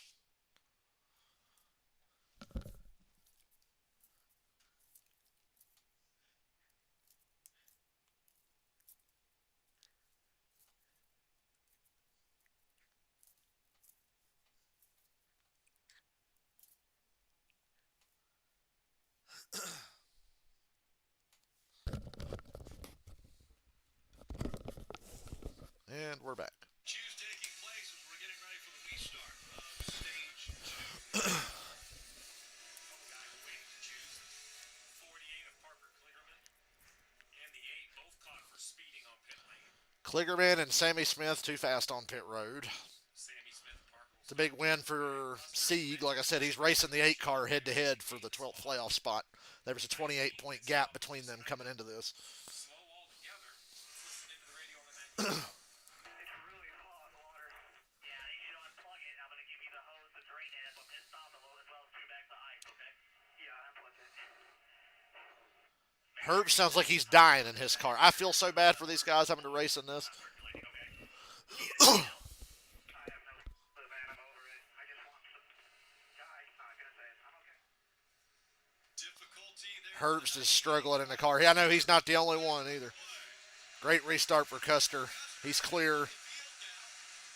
Speaker 1: And we're back.
Speaker 7: Choose taking place as we're getting ready for the restart of stage 2. Couple guys waiting to choose. 48 of Parker Kligerman and the 8 both caught for speeding on pit lane.
Speaker 1: Kligerman and Sammy Smith too fast on pit road.
Speaker 7: Sammy Smith and Parker will
Speaker 1: It's a big win for Sieg. Like I said, he's racing the 8 car head to head for the 12th playoff spot. There was a 28-point gap between them coming into this.
Speaker 7: slow all together. Let's listen into the radio on the 19.
Speaker 8: It's really hot water. Yeah, you should unplug it. I'm going to give you the hose to drain it from this nozzle as well as 2 bags of ice, okay? Yeah, unplug it.
Speaker 1: Herb sounds like he's dying in his car. I feel so bad for these guys having to race in this.
Speaker 8: I have no clue, man. I'm over it. I just want some. Yeah, I'm not going to say it. I'm okay.
Speaker 7: Difficulty there.
Speaker 1: Herb's just struggling in the car. I know he's not the only one either. Great restart for Custer. He's clear.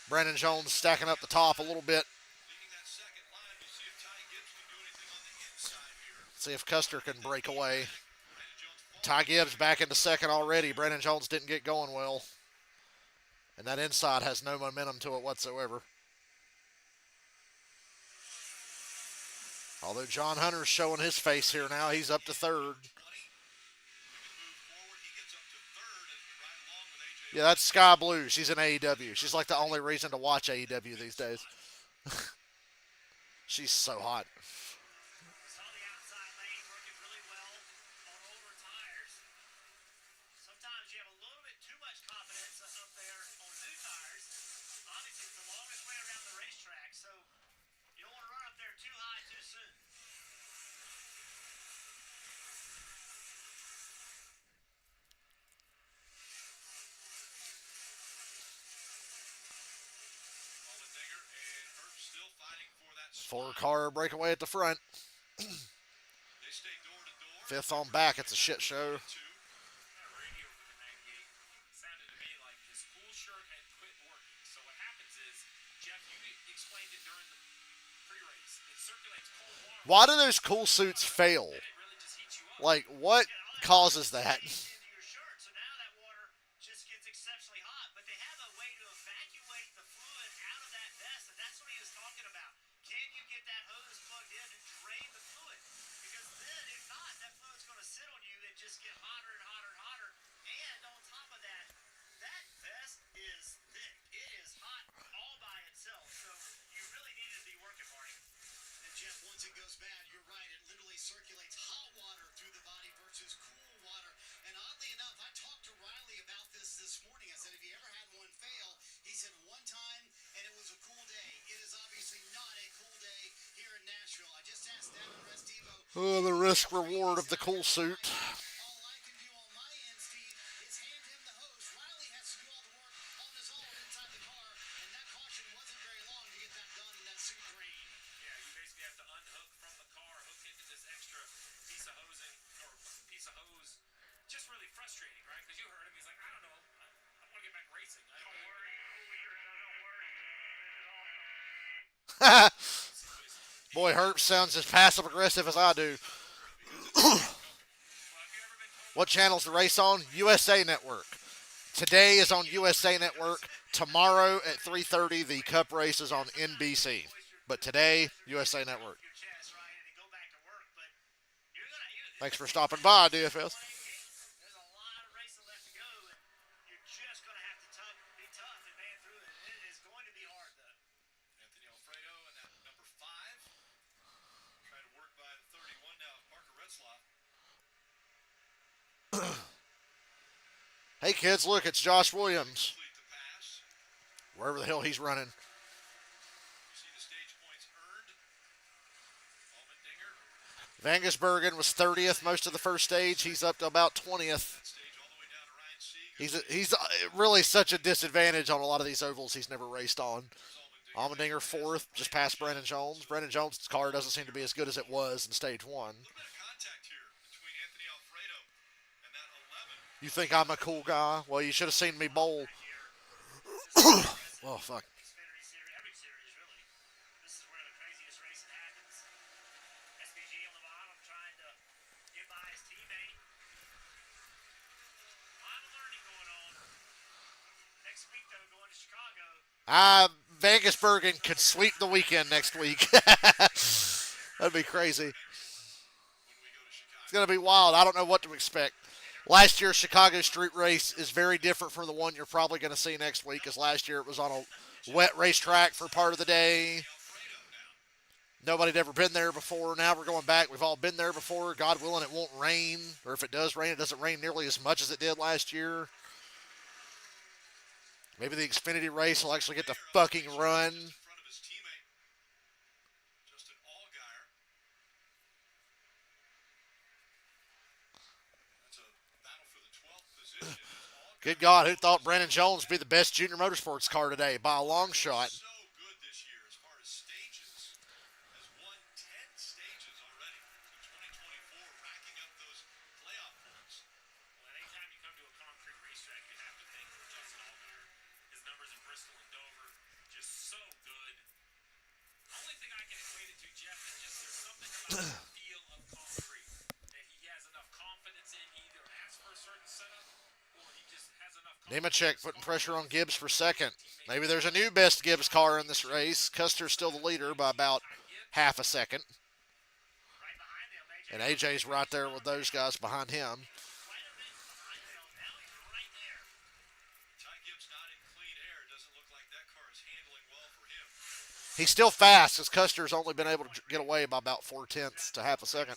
Speaker 1: Brandon Jones stacking up the top a little bit.
Speaker 7: Leading that second line, we'll see if Ty Gibbs can do anything on the inside here.
Speaker 1: See if Custer can break away.
Speaker 7: Brandon Jones
Speaker 1: Ty Gibbs back into second already. Brandon Jones didn't get going well. And that inside has no momentum to it whatsoever. Although John Hunter's showing his face here now. He's up to third. Yeah, that's Sky Blue. She's in AEW. She's like the only reason to watch AEW these days. She's so hot.
Speaker 8: Saw the outside lane working really well on older tires. Sometimes you have a little bit too much confidence up there on new tires. Obviously, it's the longest way around the racetrack, so you don't want to run up there too high too soon.
Speaker 7: Allmendinger and Herb still fighting for that spot.
Speaker 1: 4-car breakaway at the front.
Speaker 7: They stay door to door.
Speaker 1: Fifth on back. It's a shit show.
Speaker 2: That radio for the 98 sounded to me like his cool shirt had quit working. So what happens is, Jeff, you explained it during the pre-race. It circulates cold water.
Speaker 1: Why do those cool suits fail?
Speaker 2: And it really just heats you up.
Speaker 1: Like, what causes that?
Speaker 8: Into your shirt, so now that water just gets exceptionally hot. But they have a way to evacuate the fluid out of that vest, and that's what he was talking about. Can you get that hose plugged in and drain the fluid? Because then, if not, that fluid's going to sit on you and just get hotter and hotter and hotter. And on top of that, that vest is thick. It is hot all by itself. So you really need to be working, Marty.
Speaker 9: And Jeff, once it goes bad, you're right, it literally circulates hot water through the body versus cool water. And oddly enough, I talked to Riley about this morning. I said, have you ever had one fail? He said one time, and it was a cool day. It is obviously not a cool day here in Nashville. I just asked Devin Restivo.
Speaker 1: Oh, the risk reward of the cool suit.
Speaker 9: All I can do on my end, Steve, is hand him the hose. Riley has to do all the work on his own inside the car, and that caution wasn't very long to get that done in that suit green.
Speaker 2: Yeah, you basically have to unhook from the car, hook into this extra piece of hosing or piece of hose. Just really frustrating, right? Because you heard him. He's like, I don't know. I want to get back racing. I don't worry.
Speaker 1: Boy, Herb sounds as passive aggressive as I do. What channel's the race on? USA Network. Today is on USA Network. Tomorrow at 3:30, the Cup race is on NBC. But today, USA Network.
Speaker 8: Your chest, right, and then go back to work. But you're going to.
Speaker 1: Thanks for stopping by, DFS.
Speaker 8: There's a lot of racing left to go, and you're just going to have to be tough and man through it. It is going to be hard, though.
Speaker 7: Anthony Alfredo and that number 5. Trying to work by the 31 now, Parker Retzlaff.
Speaker 1: Hey, kids, look, it's Josh Williams.
Speaker 7: Complete the pass.
Speaker 1: Wherever the hell he's running.
Speaker 7: You see the stage points earned. Allmendinger.
Speaker 1: Vangersbergen was 30th most of the first stage. He's up to about 20th.
Speaker 7: That stage all the way down to Ryan Seeger.
Speaker 1: He's really such a disadvantage on a lot of these ovals he's never raced on. Allmendinger 4th, just past Brandon Jones. Brandon Jones' car doesn't seem to be as good as it was in stage 1.
Speaker 7: A little bit of contact here between Anthony Alfredo and that 11.
Speaker 1: You think I'm a cool guy? Well, you should have seen me bowl. Oh, fuck.
Speaker 8: Xfinity Series, every series, really. This is where the craziest racing happens. SPG on the bottom trying to get by his teammate. A lot of learning going on. Next
Speaker 1: Vegasbergen could sweep the weekend next week. That'd be crazy. It's going to be wild. I don't know what to expect. Last year's Chicago street race is very different from the one you're probably going to see next week, because last year it was on a wet racetrack for part of the day. Nobody had ever been there before. Now we're going back. We've all been there before. God willing, it won't rain. Or if it does rain, it doesn't rain nearly as much as it did last year. Maybe the Xfinity race will actually get to fucking run. Good God, who thought Brandon Jones would be the best junior motorsports car today by a long shot? Nemechek putting pressure on Gibbs for second. Maybe there's a new best Gibbs car in this race. Custer's still the leader by about half a second. And AJ's right there with those guys behind him. He's still fast, because Custer's only been able to get away by about 4/10 to half a second.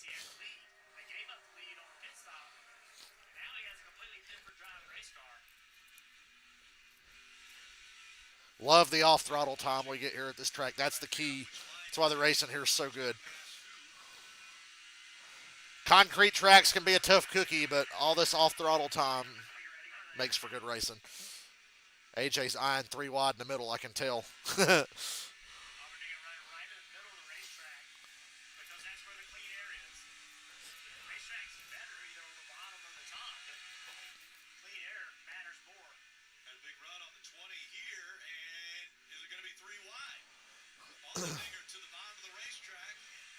Speaker 1: Love the off-throttle time we get here at this track. That's the key. That's why the racing here is so good. Concrete tracks can be a tough cookie, but all this off-throttle time makes for good racing. AJ's eyeing 3 wide in the middle, I can tell.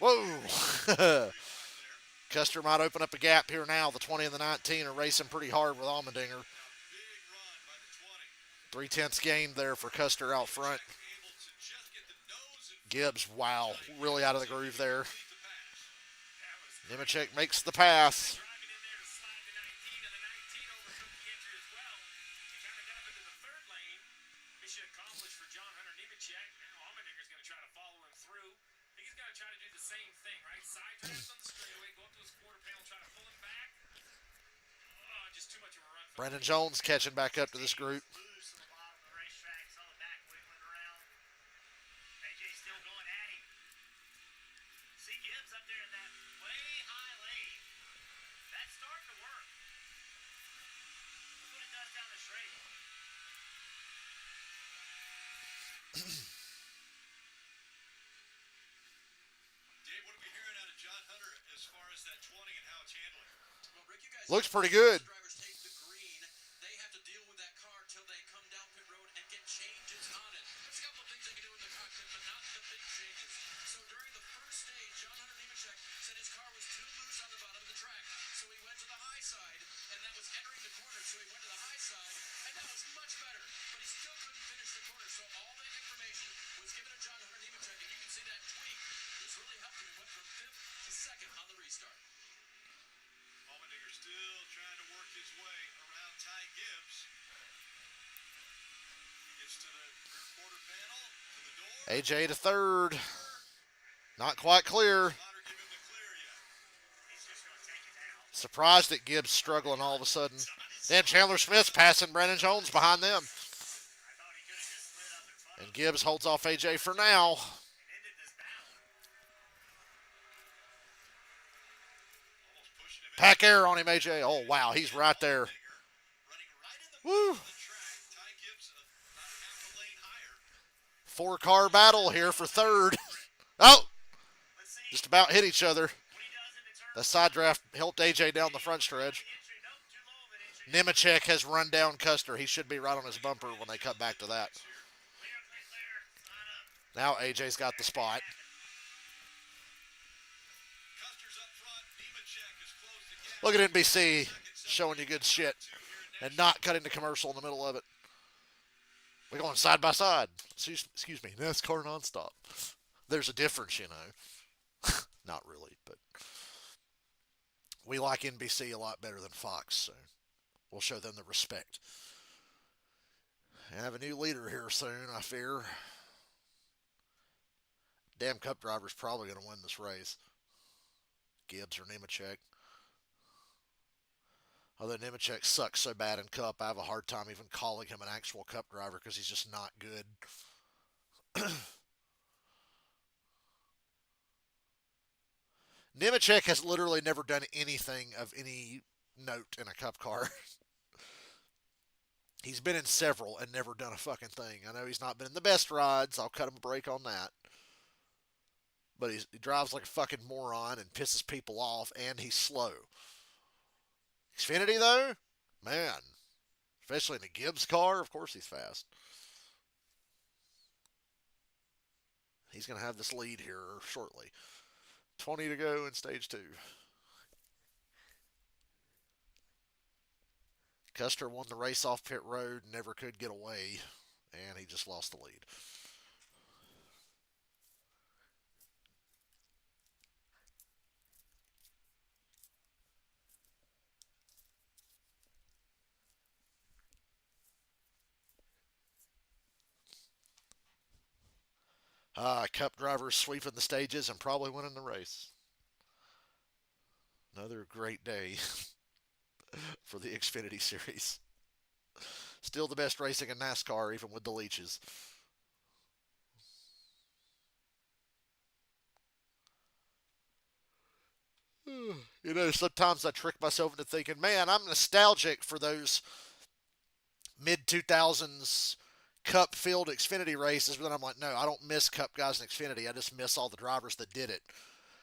Speaker 1: Whoa! Custer might open up a gap here now. The 20 and the 19 are racing pretty hard with Allmendinger. 3/10 gain there for Custer out front. Gibbs, wow, really out of the groove there. Nemechek makes the pass. Brandon Jones catching back up to this group. Looks pretty good. AJ to third. Not quite clear. Surprised that Gibbs struggling all of a sudden. Then Chandler Smith's passing Brandon Jones behind them. And Gibbs holds off AJ for now. Pack air on him, AJ. Oh, wow, he's right there. Woo! 4-car battle here for third. Oh! Just about hit each other. The side draft helped AJ down the front stretch. Nemechek has run down Custer. He should be right on his bumper when they cut back to that. Now AJ's got the spot. Look at NBC showing you good shit and not cutting the commercial in the middle of it. We're going side by side. Excuse me, NASCAR nonstop. There's a difference, you know. Not really, but we like NBC a lot better than Fox, so we'll show them the respect. And have a new leader here soon, I fear. Damn Cup driver's probably going to win this race. Gibbs or Nemechek. Although Nemechek sucks so bad in Cup, I have a hard time even calling him an actual Cup driver because he's just not good. Nemechek has literally never done anything of any note in a Cup car. He's been in several and never done a fucking thing. I know he's not been in the best rides. I'll cut him a break on that. But he drives like a fucking moron and pisses people off, and he's slow. Xfinity, though, man, especially in a Gibbs car, of course he's fast. He's going to have this lead here shortly. 20 to go in stage 2. Custer won the race off pit road, never could get away, and he just lost the lead. Cup drivers sweeping the stages and probably winning the race. Another great day for the Xfinity Series. Still the best racing in NASCAR, even with the leeches. You know, sometimes I trick myself into thinking, man, I'm nostalgic for those mid-2000s Cup field Xfinity races, but then I'm like, no, I don't miss Cup guys in Xfinity. I just miss all the drivers that did it.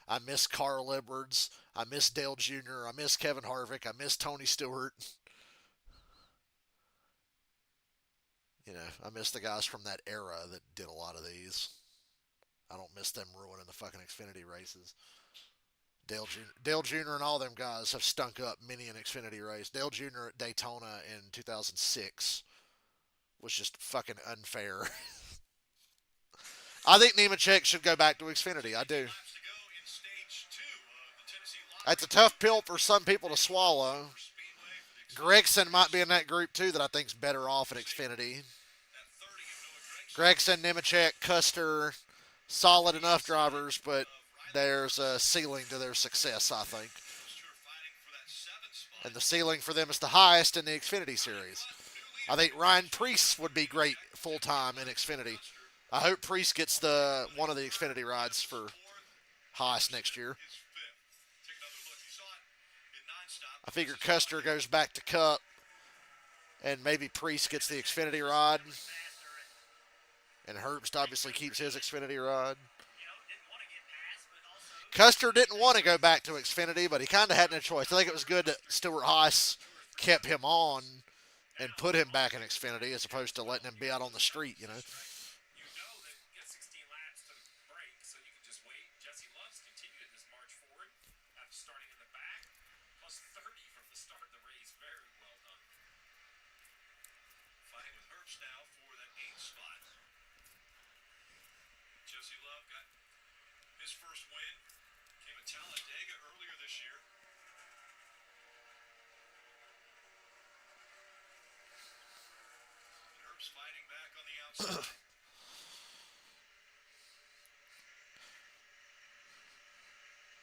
Speaker 1: I miss Carl Edwards. I miss Dale Jr. I miss Kevin Harvick. I miss Tony Stewart. You know, I miss the guys from that era that did a lot of these. I don't miss them ruining the fucking Xfinity races. Dale Jr. and all them guys have stunk up many an Xfinity race. Dale Jr. at Daytona in 2006 was just fucking unfair. I think Nemechek should go back to Xfinity. I do. That's a tough pill for some people to swallow. Gregson might be in that group too that I think's better off at Xfinity. Gregson, Nemechek, Custer, solid enough drivers, but there's a ceiling to their success, I think. And the ceiling for them is the highest in the Xfinity Series. I think Ryan Preece would be great full-time in Xfinity. I hope Preece gets one of the Xfinity rides for Haas next year. I figure Custer goes back to Cup, and maybe Preece gets the Xfinity ride. And Herbst obviously keeps his Xfinity ride. Custer didn't want to go back to Xfinity, but he kind of had no choice. I think it was good that Stuart Haas kept him on and put him back in Xfinity as opposed to letting him be out on the street, you know.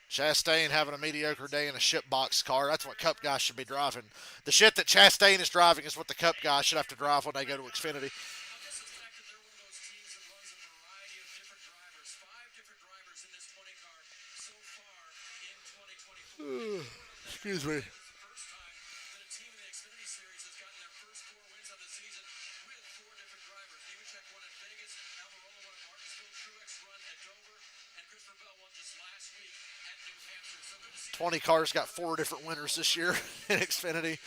Speaker 1: Chastain having a mediocre day in a shipbox car. That's what Cup guys should be driving. The shit that Chastain is driving is what the Cup guys should have to drive when they go to Xfinity. Excuse me.
Speaker 2: Hampshire.
Speaker 1: 20 cars got 4 different winners this year in Xfinity.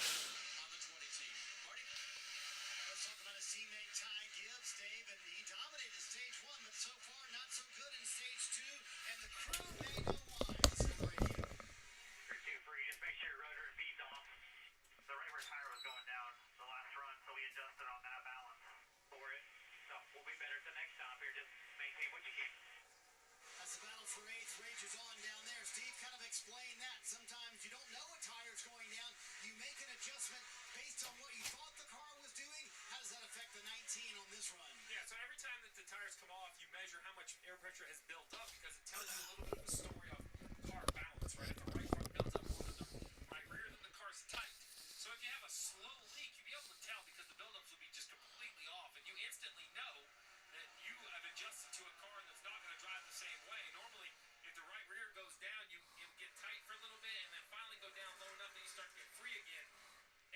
Speaker 9: for 8th rages on down there. Steve, kind of explain that. Sometimes you don't know a tire's going down. You make an adjustment based on what you thought the car was doing. How does that affect the 19 on this run?
Speaker 10: Yeah, so every time that the tires come off, you measure how much air pressure has built up because it tells you a little bit of the story of car balance, right? If the right front builds up more than the right rear, then the car's tight. So if you have a slow leak, you'll be able to tell because the buildups will be just completely off, and you instantly know that you have adjusted to a car that's not going to drive the same way. Normally, if the right rear goes down, you'll get tight for a little bit, and then finally go down low enough that you start to get free again.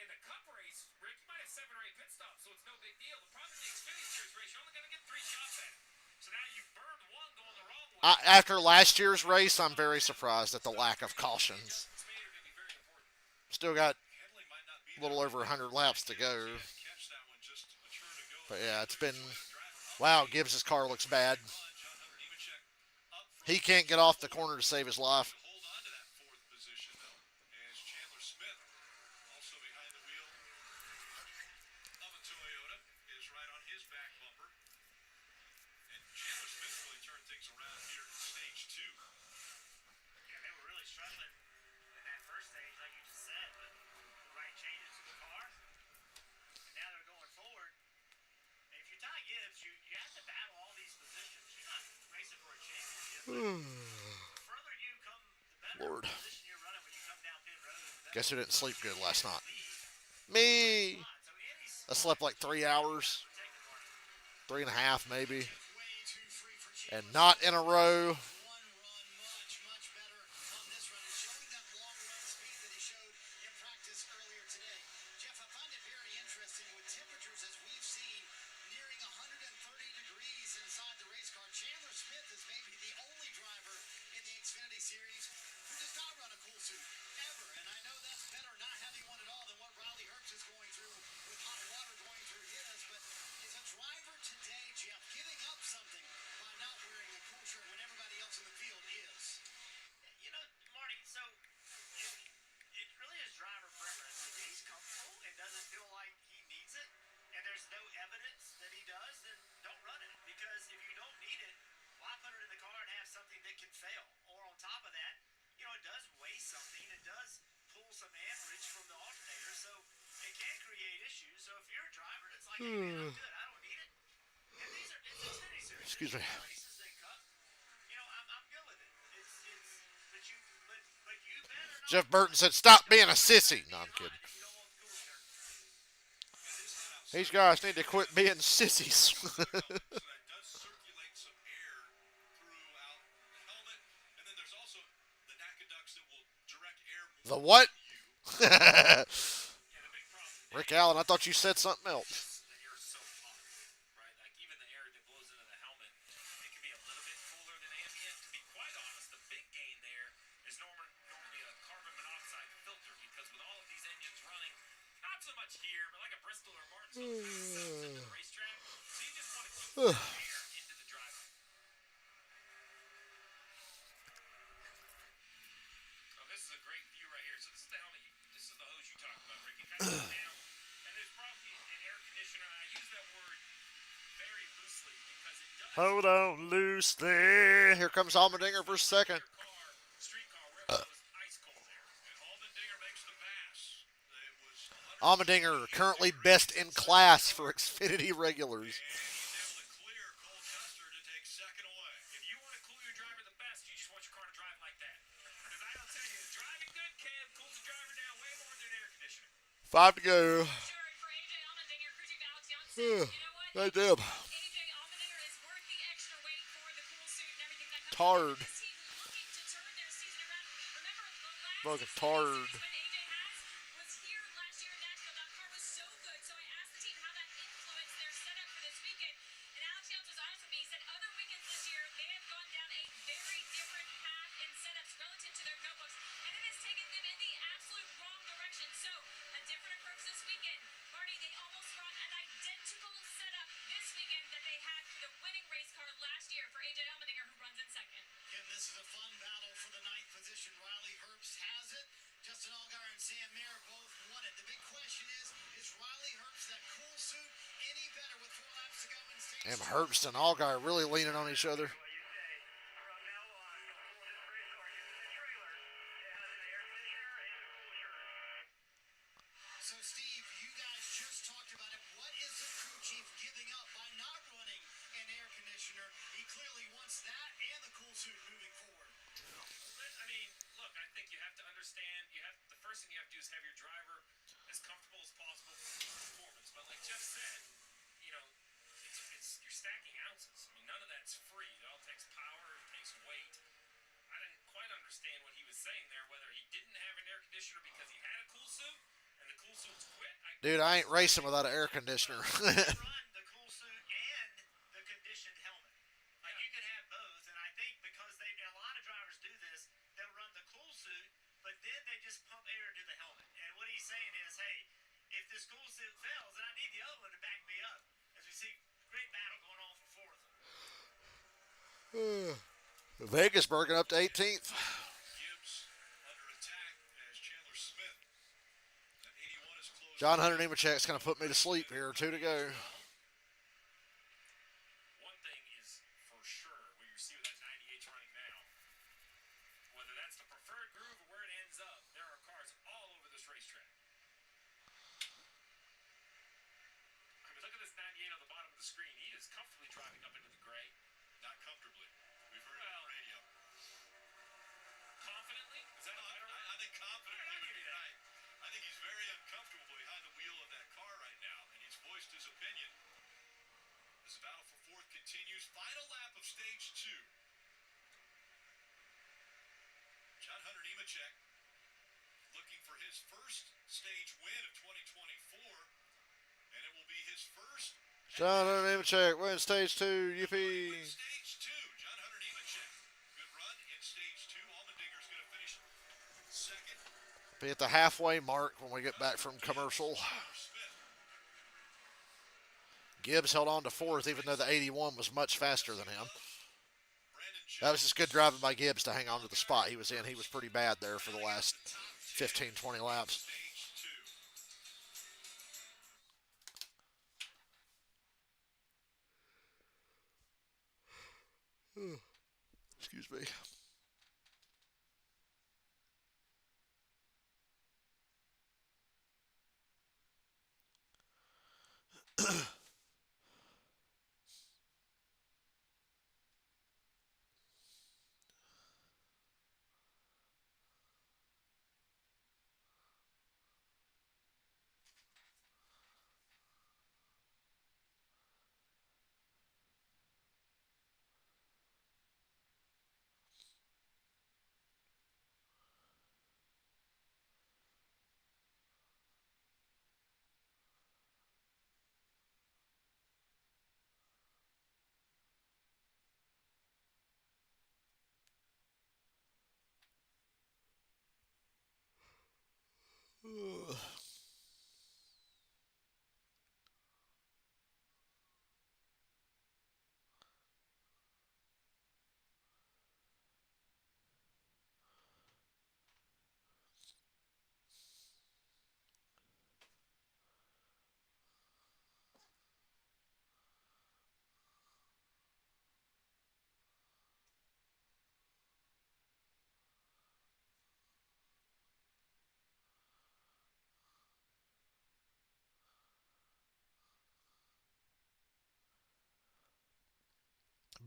Speaker 10: In the Cup race, Rick, you might have 7 or 8 pit stops, so it's no big deal. The problem in the Xfinity Series race, you're only going to get 3 shots at it. So now you've burned one going the wrong way.
Speaker 1: After last year's race, I'm very surprised at the lack of cautions. Still got a little over 100 laps to go. But yeah, it's been... Wow, Gibbs' car looks bad. He can't get off the corner to save his life. Lord. Guess who didn't sleep good last night? Me. I slept like 3 hours. 3.5 maybe. And not in a row.
Speaker 9: Xfinity Series who does not run a cool suit ever. And I know that's better not having one at all than what Riley Herbst is going through with hot water going through his. But is a driver today, Jeff, giving up something by not wearing a cool shirt when everybody else in the field is?
Speaker 11: You know, Marty, so it really is driver preference. If he's comfortable and doesn't feel like he needs it, and there's no evidence that he does, then don't run it. Because if you don't need it, why put it in the car and have something that can fail? Or on top of that, you know, it does weigh something. It does pull some amperage from the alternator, so it can create issues. So if you're a driver that's like, hey, man, I'm good, I don't need it. And these are, it's Xfinity Series.
Speaker 1: Excuse me.
Speaker 11: Races and Cup. You know, I'm good with it. But you better not.
Speaker 1: Jeff Burton said, "Stop being a sissy." No, I'm kidding. These guys need to quit being sissies. The what? Rick Allen, I thought you said something else.
Speaker 10: The air is so hot, right? Like even the air that blows into the helmet, it can be a little bit cooler than ambient. To be quite honest, the big gain there is normally a carbon monoxide filter because with all of these engines running, not so much here, but like a Bristol or Martinsville, into the racetrack. So you just want to keep the air into the driver. Oh, this is a great view right here. So this is the helmet. This is the hose you talked about, Rick. It kind of goes down, and there's probably an air conditioner. I use that word very loosely because it does.
Speaker 1: Hold on loosely. Here comes Allmendinger for a second.
Speaker 10: Street car, wherever it was ice cold there.
Speaker 7: And Allmendinger makes the pass. It was
Speaker 1: Allmendinger currently best in class for Xfinity regulars.
Speaker 7: and he's able to clear Cole Custer to take second away.
Speaker 10: If you want to cool your driver the best, you just want your car to drive like that. Because I don't tell you, driving good, Cam, cools the driver down way more than air conditioning.
Speaker 1: 5 to go.
Speaker 3: Sure, for AJ Allmendinger, crew chief Alex Young said, you know what?
Speaker 1: Hey, Deb.
Speaker 3: AJ Allmendinger is worth the extra weight for the cool suit and everything that comes
Speaker 1: Tard.
Speaker 3: with this team looking to turn their season around. Remember the last
Speaker 1: Fucking
Speaker 3: Xfinity
Speaker 1: tard.
Speaker 3: Series when AJ was here last year in Nashville. That car was so good. So I asked the team how that influenced their setup for this weekend. And Alex Young was honest with me. He said other weekends this year, they have gone down a very different path in setups relative to their notebooks. And it has taken them in the absolute wrong direction. So a different approach this weekend. Marty, they almost brought an identical setup this weekend that they had for the winning race car last year for AJ Allmendinger, who runs in second.
Speaker 9: Again, this is a fun battle for the 9th position. Riley Herbst has it. Justin Allgaier and Sam Mayer both won it. The big question is Riley Herbst that cool suit any better with 4 laps to go in stage?
Speaker 1: Damn, Herbst and Allgaier really leaning on each other.
Speaker 8: What you say. From now on,
Speaker 1: Dude, I ain't racing without an air conditioner.
Speaker 11: Run the cool suit and the conditioned helmet. Like you could have both, and I think because a lot of drivers do this, they'll run the cool suit, but then they just pump air into the helmet. And what he's saying is, hey, if this cool suit fails, then I need the other one to back me up. As we see, great battle going on for fourth.
Speaker 1: Vegas working up to 18th.
Speaker 7: Gibbs under attack as Chandler Smith. That 81 is closed.
Speaker 1: John Hunter Nemechek's going to put me to sleep here. 2 to go.
Speaker 10: One thing is for sure, what you see with that 98's running now, whether that's the preferred groove or where it ends up, there are cars all over this racetrack. I mean, look at this 98 on the bottom of the screen. He is comfortably driving up into the gray.
Speaker 7: Not comfortably. We've heard it on the radio.
Speaker 10: Confidently? Is that a better word?
Speaker 7: I think confidently
Speaker 10: I'll
Speaker 7: would
Speaker 10: give
Speaker 7: be
Speaker 10: you that.
Speaker 7: right. I think he's very uncomfortable behind the wheel of that car right now, and he's voiced his opinion. As the battle for fourth continues, final lap of stage 2. John Hunter Nemechek looking for his first stage win of 2024, and it will be his first.
Speaker 1: John Hunter Nemechek wins stage 2. Yippee.
Speaker 7: Stage 2, John Hunter Nemechek. Good run in stage 2. Allmendinger's going to finish second.
Speaker 1: Be at the halfway mark when we get back from commercial. Gibbs held on to 4th, even though the 81 was much faster than him. That was just good driving by Gibbs to hang on to the spot he was in. He was pretty bad there for the last 15, 20 laps. Excuse me.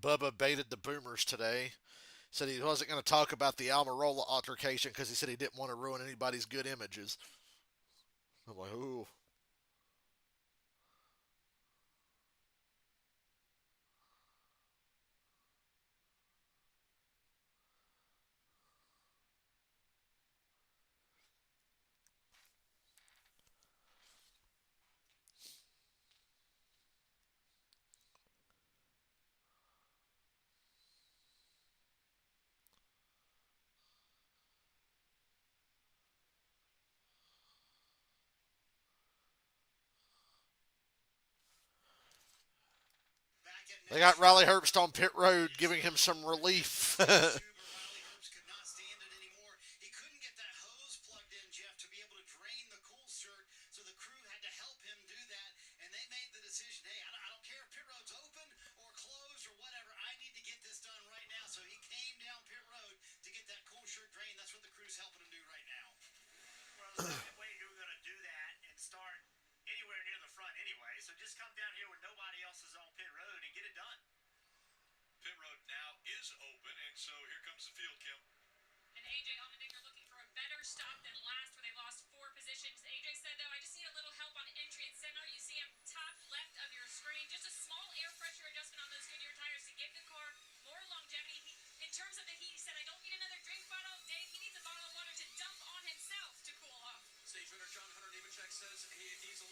Speaker 1: Bubba baited the boomers today. Said he wasn't going to talk about the Almirola altercation because he said he didn't want to ruin anybody's good images. I'm like, ooh. They got Riley Herbst on pit road giving him some relief.
Speaker 9: Riley Herbst could not stand it anymore. He couldn't get that hose plugged in, Jeff, to be able to drain the cool cert, so the crew had to help him do that, and they made the decision, hey, I don't care if pit road's open or closed or whatever, I need to get this done right now. So he came down pit road to get that cool shirt drained. That's what the crew's helping him do right now.
Speaker 11: Well, there's no way you were going to do that and start anywhere near the front anyway. So just come down here when nobody else is on pit road and get it done.
Speaker 7: Pit road now is open, and so here comes the field, Kim.
Speaker 3: And AJ Allmendinger looking for a better stop than last, where they lost 4 positions. AJ said, though, I just need a little help on entry and center. You see him top left of your screen. Just a small air pressure adjustment on those Goodyear tires to give the car more longevity. In terms of the heat, he said, I don't need another drink bottle. Dave, he needs a bottle of water to dump on himself to cool off.
Speaker 2: Stage winner John Hunter Nemechek says he's a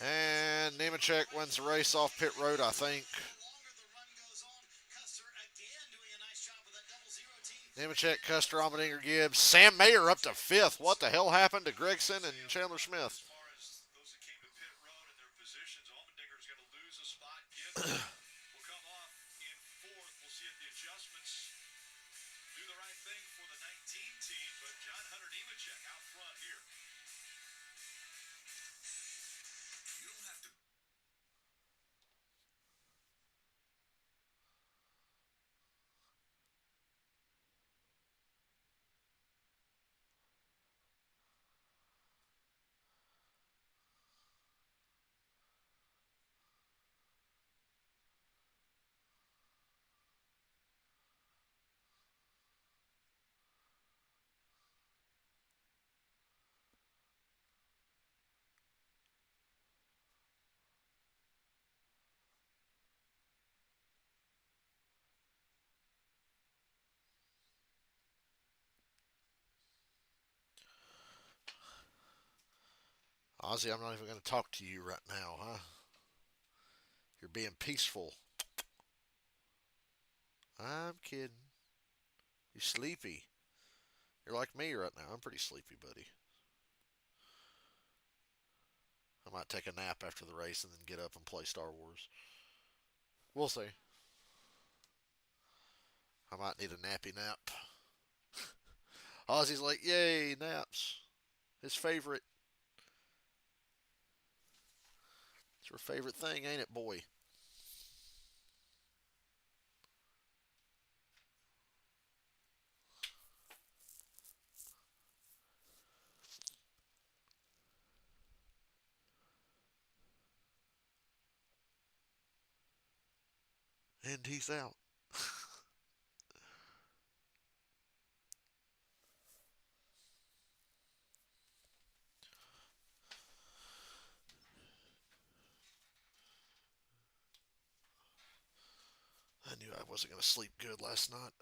Speaker 1: And Nemechek wins the race off pit road, I think. Nemechek, Custer, Allmendinger, Gibbs. Sam Mayer up to 5th. What the hell happened to Gregson and Chandler Smith?
Speaker 7: As far as those that came to pit road and their positions, Allmendinger's going to lose a spot. Gibbs will come off in 4th. We'll see if the adjustments do the right thing for the 19 team, but John Hunter Nemechek out front here.
Speaker 5: You don't have to.
Speaker 1: Ozzy, I'm not even going to talk to you right now, huh? You're being peaceful. I'm kidding. You're sleepy. You're like me right now. I'm pretty sleepy, buddy. I might take a nap after the race and then get up and play Star Wars. We'll see. I might need a nappy nap. Ozzy's like, yay, naps. His favorite. It's your favorite thing, ain't it, boy? And he's out. I knew I wasn't going to sleep good last night.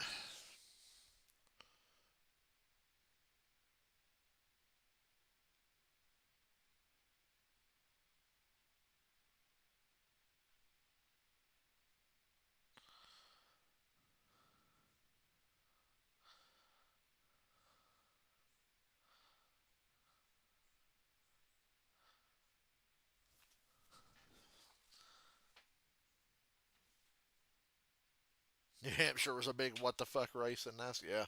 Speaker 1: New Hampshire was a big what the fuck race in NASCAR. Yeah.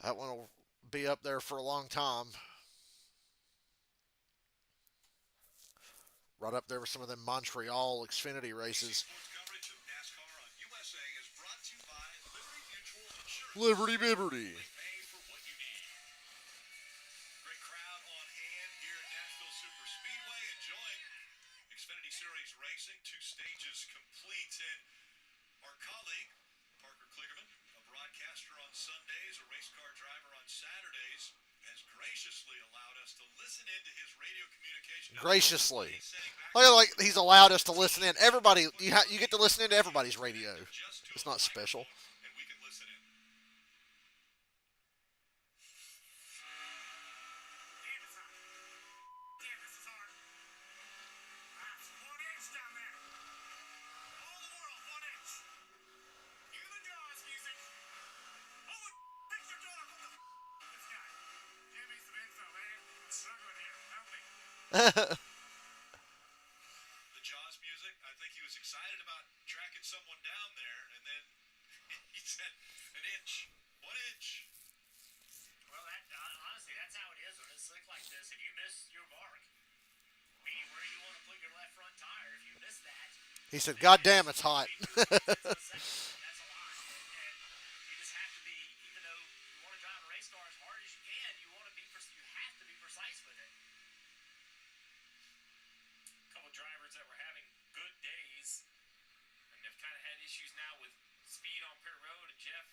Speaker 1: That one will be up there for a long time. Right up there with some of them Montreal Xfinity races.
Speaker 7: Coverage of NASCAR on USA is brought to you by Liberty Mutual Insurance.
Speaker 1: Liberty Bibberty.
Speaker 7: Pay for what you need. Great crowd on hand here at Nashville Super Speedway, enjoying Xfinity Series racing. 2 stages complete, and our colleague Parker Kligerman, a broadcaster on Sundays, a race car driver on Saturdays, has graciously allowed us to listen into his radio communication.
Speaker 1: Graciously. Like he's allowed us to listen in. Everybody, you get to listen into everybody's radio. It's not special.
Speaker 7: And we can listen in.
Speaker 11: Damn, it's hot. Damn, this is hard. That's 1 inch down there. All the world, 1 inch. Hear the Jaws music. Oh, picture door. What the this guy? Give me some info, man. I'm struggling here. Help me.
Speaker 7: The Jaws music, I think he was excited about tracking someone down there, and then he said an inch. 1 inch.
Speaker 11: Well, honestly, that's how it is when it's slick like this. If you miss your mark, meaning where you want to put your left front tire, if you miss that,
Speaker 1: He said, God damn, it's hot.
Speaker 11: that's a lot. And you just have to be, even though you want to drive a race car as hard as you can, you have to be precise with it. A couple drivers that were having good days and have kind of had issues now with speed on pit road. And Jeff,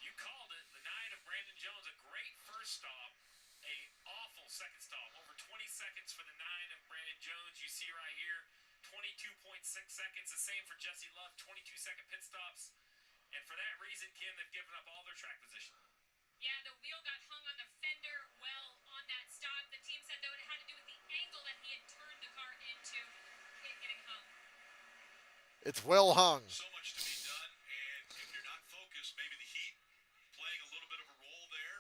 Speaker 11: you called it the night of Brandon Jones, a great first stop, a awful second stop. Over 20 seconds for the 9 of Brandon Jones. You see right here, 22.6 seconds. The same for Jesse Love, 22-second pit stops. And for that reason, Kim, they've given up all their track position.
Speaker 3: Yeah, the wheel got hung on the fender well on that stop. The team said, though, it had to do with the angle that he had turned the car into, it getting hung.
Speaker 1: It's well hung.
Speaker 7: So much to be done, and if you're not focused, maybe the heat playing a little bit of a role there.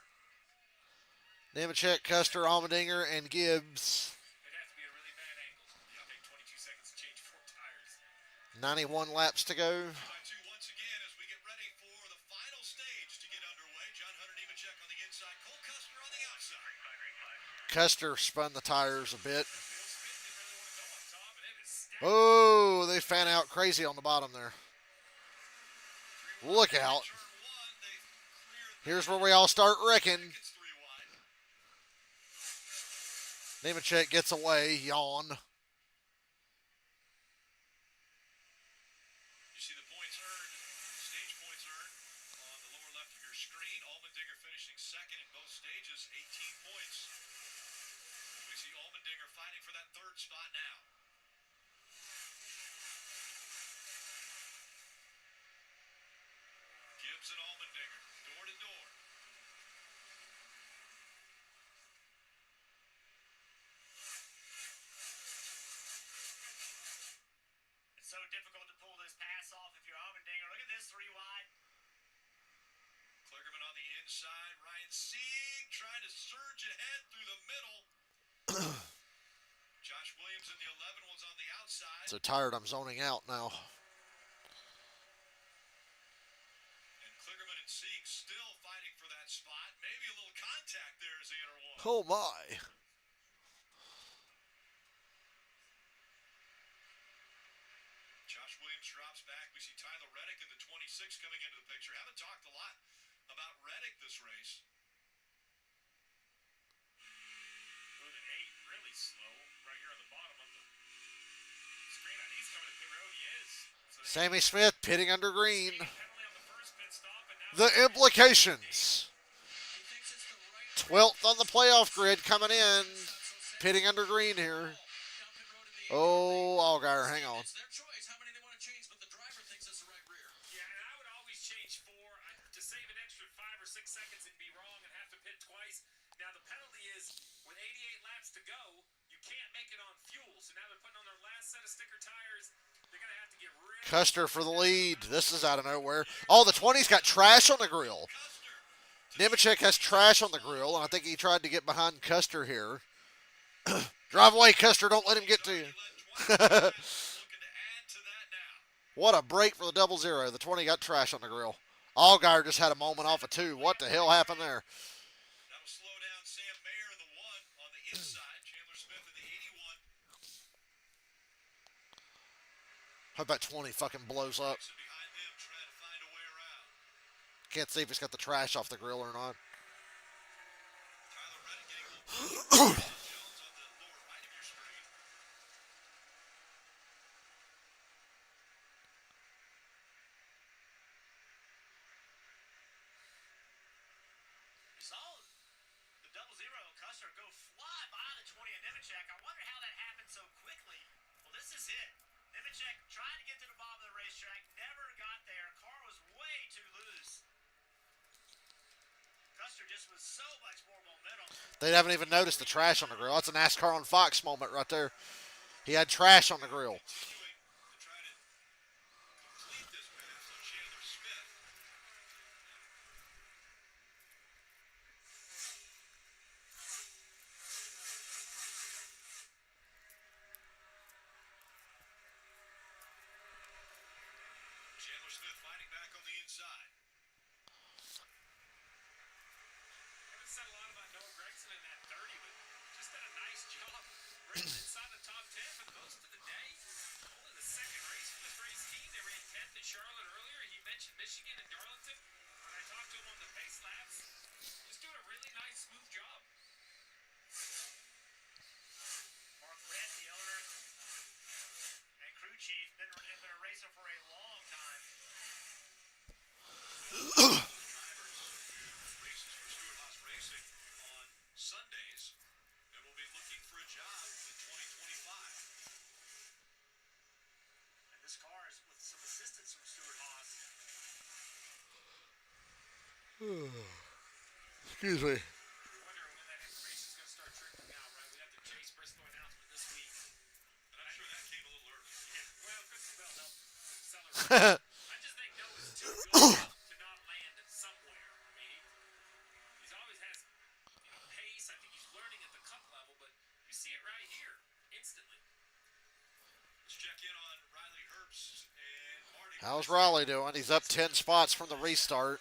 Speaker 1: Nemechek, Custer, Allmendinger, and Gibbs.
Speaker 10: It'd have to be a really bad angle. It'd take 22 seconds to change 4 tires.
Speaker 1: 91 laps to go.
Speaker 7: By 2 once again as we get ready for the final stage to get underway. John Hunter Nemechek on the inside, Cole Custer on the outside.
Speaker 1: Custer spun the tires a bit.
Speaker 10: Bill Smith didn't really want to go on top, and it was stacked.
Speaker 1: Oh, they fan out crazy on the bottom there. Look out. Here's where we all start wrecking. Nemechek gets away. Yawn.
Speaker 7: You see the points earned, stage points earned on the lower left of your screen. Allmendinger finishing second in both stages, 18 points. We see Allmendinger fighting for that third spot now. Gibbs and Allmendinger, door to door.
Speaker 11: It's so difficult to pull this pass off if you're Allmendinger. Look at this 3 wide.
Speaker 7: Kligerman on the inside. Ryan Sieg trying to surge ahead through the middle. Josh Williams in the 11 was on the outside.
Speaker 1: So tired I'm zoning out now.
Speaker 7: And Kligerman and Sieg still fighting for that spot. Maybe a little contact there as they enter one.
Speaker 1: Oh my.
Speaker 7: Josh Williams drops back. We see Tyler Reddick in the 26 coming into the picture. Haven't talked a lot about Reddick this race.
Speaker 10: Moving 8 really slow right here on the bottom of the screen. I think he's coming to pit road. He is. So
Speaker 1: Sammy Smith pitting under green.
Speaker 10: penalty on the first pit stop, and now
Speaker 1: The implications. 12th on the playoff grid coming in. Pitting under green here. Oh, Allgaier, hang on.
Speaker 2: It's their choice how many they want to change, but the driver thinks it's the right rear.
Speaker 10: Yeah, and I would always change 4 to save an extra 5 or 6 seconds and be wrong and have to pit twice. Now the penalty is with 88 laps to go, you can't make it on fuel. So now they're putting on their last set of sticker tires. They're gonna have to get rid of
Speaker 1: Custer for the lead. This is out of nowhere. Oh, the 20's got trash on the grill. Nemechek has trash on the grill, and I think he tried to get behind Custer here. Drive away, Custer. Don't let him get to you. What a break for the 00. The 20 got trash on the grill. Allgaier just had a moment off of 2. What the hell happened there?
Speaker 7: That'll slow down Sam Mayer in the 1 on the inside. Chandler Smith in the 81.
Speaker 1: How about 20 fucking blows up?
Speaker 7: Behind them trying to find a way around.
Speaker 1: Can't see if it's got the trash off the grill or not.
Speaker 7: Tyler Reddick getting a little Jones on the lower right of your screen.
Speaker 11: You saw the 00 Custer go fly by the 20 of Nemechek. I wonder how that happened so quickly. Well, this is it. Nemechek trying to get to the bottom of the racetrack, never got there. Car was way too loose. Custer just was so much more momentum.
Speaker 1: They haven't even noticed the trash on the grill. That's a NASCAR on Fox moment right there. He had trash on the grill.
Speaker 7: Continuing to try to complete this pass on Chandler Smith. Chandler Smith fighting back on the inside.
Speaker 10: haven't said a lot about Noah Gregson in that 30, but just did a nice job bringing inside the top 10 for most of the day. Only the second race for this race team. They ran 10th in Charlotte earlier. He mentioned Michigan and Darlington. When I talked to him on the pace laps, just doing a really nice, smooth job.
Speaker 11: Mark Rett, the owner and crew chief, been a racer for a long time.
Speaker 7: Races for Stewart Haas Racing on Sundays, and will be looking for a job in 2025.
Speaker 11: And this car is with some assistance from Stewart Haas.
Speaker 1: Excuse me.
Speaker 10: Wondering when that information's going to start trickling out, right? We got the Chase Briscoe announcement this week.
Speaker 7: And I'm sure that came a little early.
Speaker 10: Yeah, well, Christian Bell helped accelerate. I just think Noah's too good to not land somewhere. I mean, he's always has, pace. I think he's learning at the cup level, but you see it right here, instantly.
Speaker 7: Let's check in on Riley Herbst and Marty.
Speaker 1: How's Riley doing? He's up 10 spots from the restart.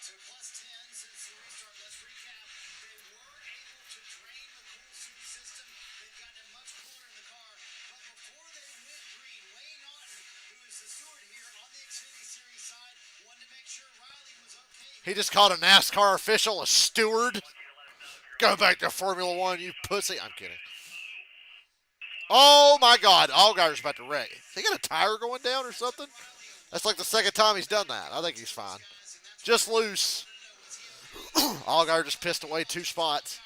Speaker 9: So plus 10 since the restart. Let's recap. They were able to drain the cool suit system. They've gotten it much cooler in the car. But before they went green, Wayne Naughton, who is the steward here on the Xfinity Series side, wanted to make sure Riley was okay.
Speaker 1: He just called a NASCAR official a steward. Go back to Formula One, you pussy. I'm kidding. Oh my God, Allgaier's about to wreck. He got a tire going down or something? That's like the second time he's done that. I think he's fine. Just loose. Allgaier just pissed away 2 spots.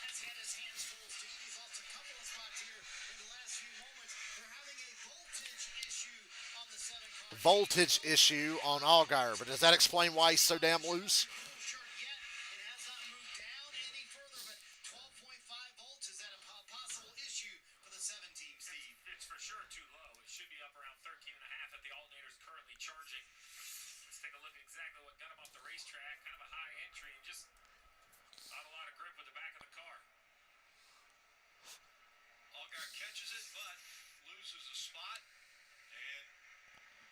Speaker 9: Has had his hands full, Steve. He's lost a couple of spots here in the last few moments. They're having a voltage issue on the 7 car.
Speaker 1: Voltage issue on Allgaier, but does that explain why he's so damn loose?
Speaker 9: No sure yet. It has not moved down any further, but 12.5 volts is that a possible issue for the 7 team, Steve?
Speaker 10: It's for sure too low. It should be up around 13 and a half at the alternator's currently charging. Let's take a look at exactly what got him off the racetrack. Kind of a high entry and just not a lot of grip with the back of the car.
Speaker 7: Allgaier catches it, but loses a spot. And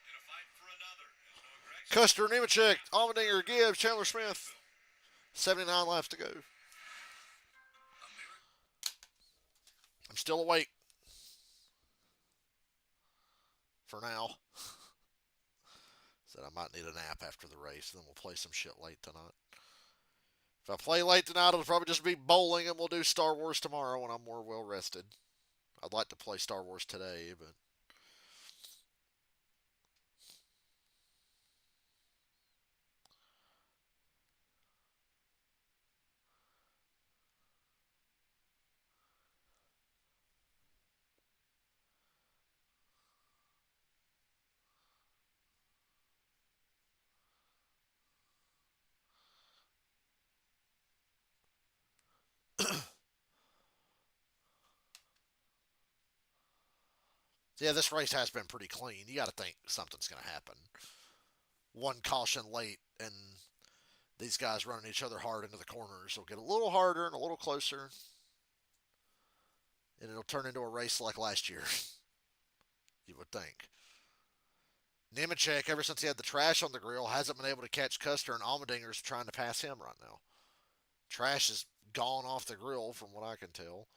Speaker 7: in a fight for another. As Noah Gragson
Speaker 1: Custer, Nemechek, Allmendinger, Gibbs, Chandler Smith. 79 laps to go. I'm still awake. For now. Said I might need a nap after the race, then we'll play some shit late tonight. If I play late tonight, it'll probably just be bowling, and we'll do Star Wars tomorrow when I'm more well rested. I'd like to play Star Wars today, but yeah, this race has been pretty clean. You got to think something's going to happen. One caution late, and these guys running each other hard into the corners will get a little harder and a little closer, and it'll turn into a race like last year. You would think. Nemechek, ever since he had the trash on the grill, hasn't been able to catch Custer, and Allmendinger's trying to pass him right now. Trash is gone off the grill, from what I can tell.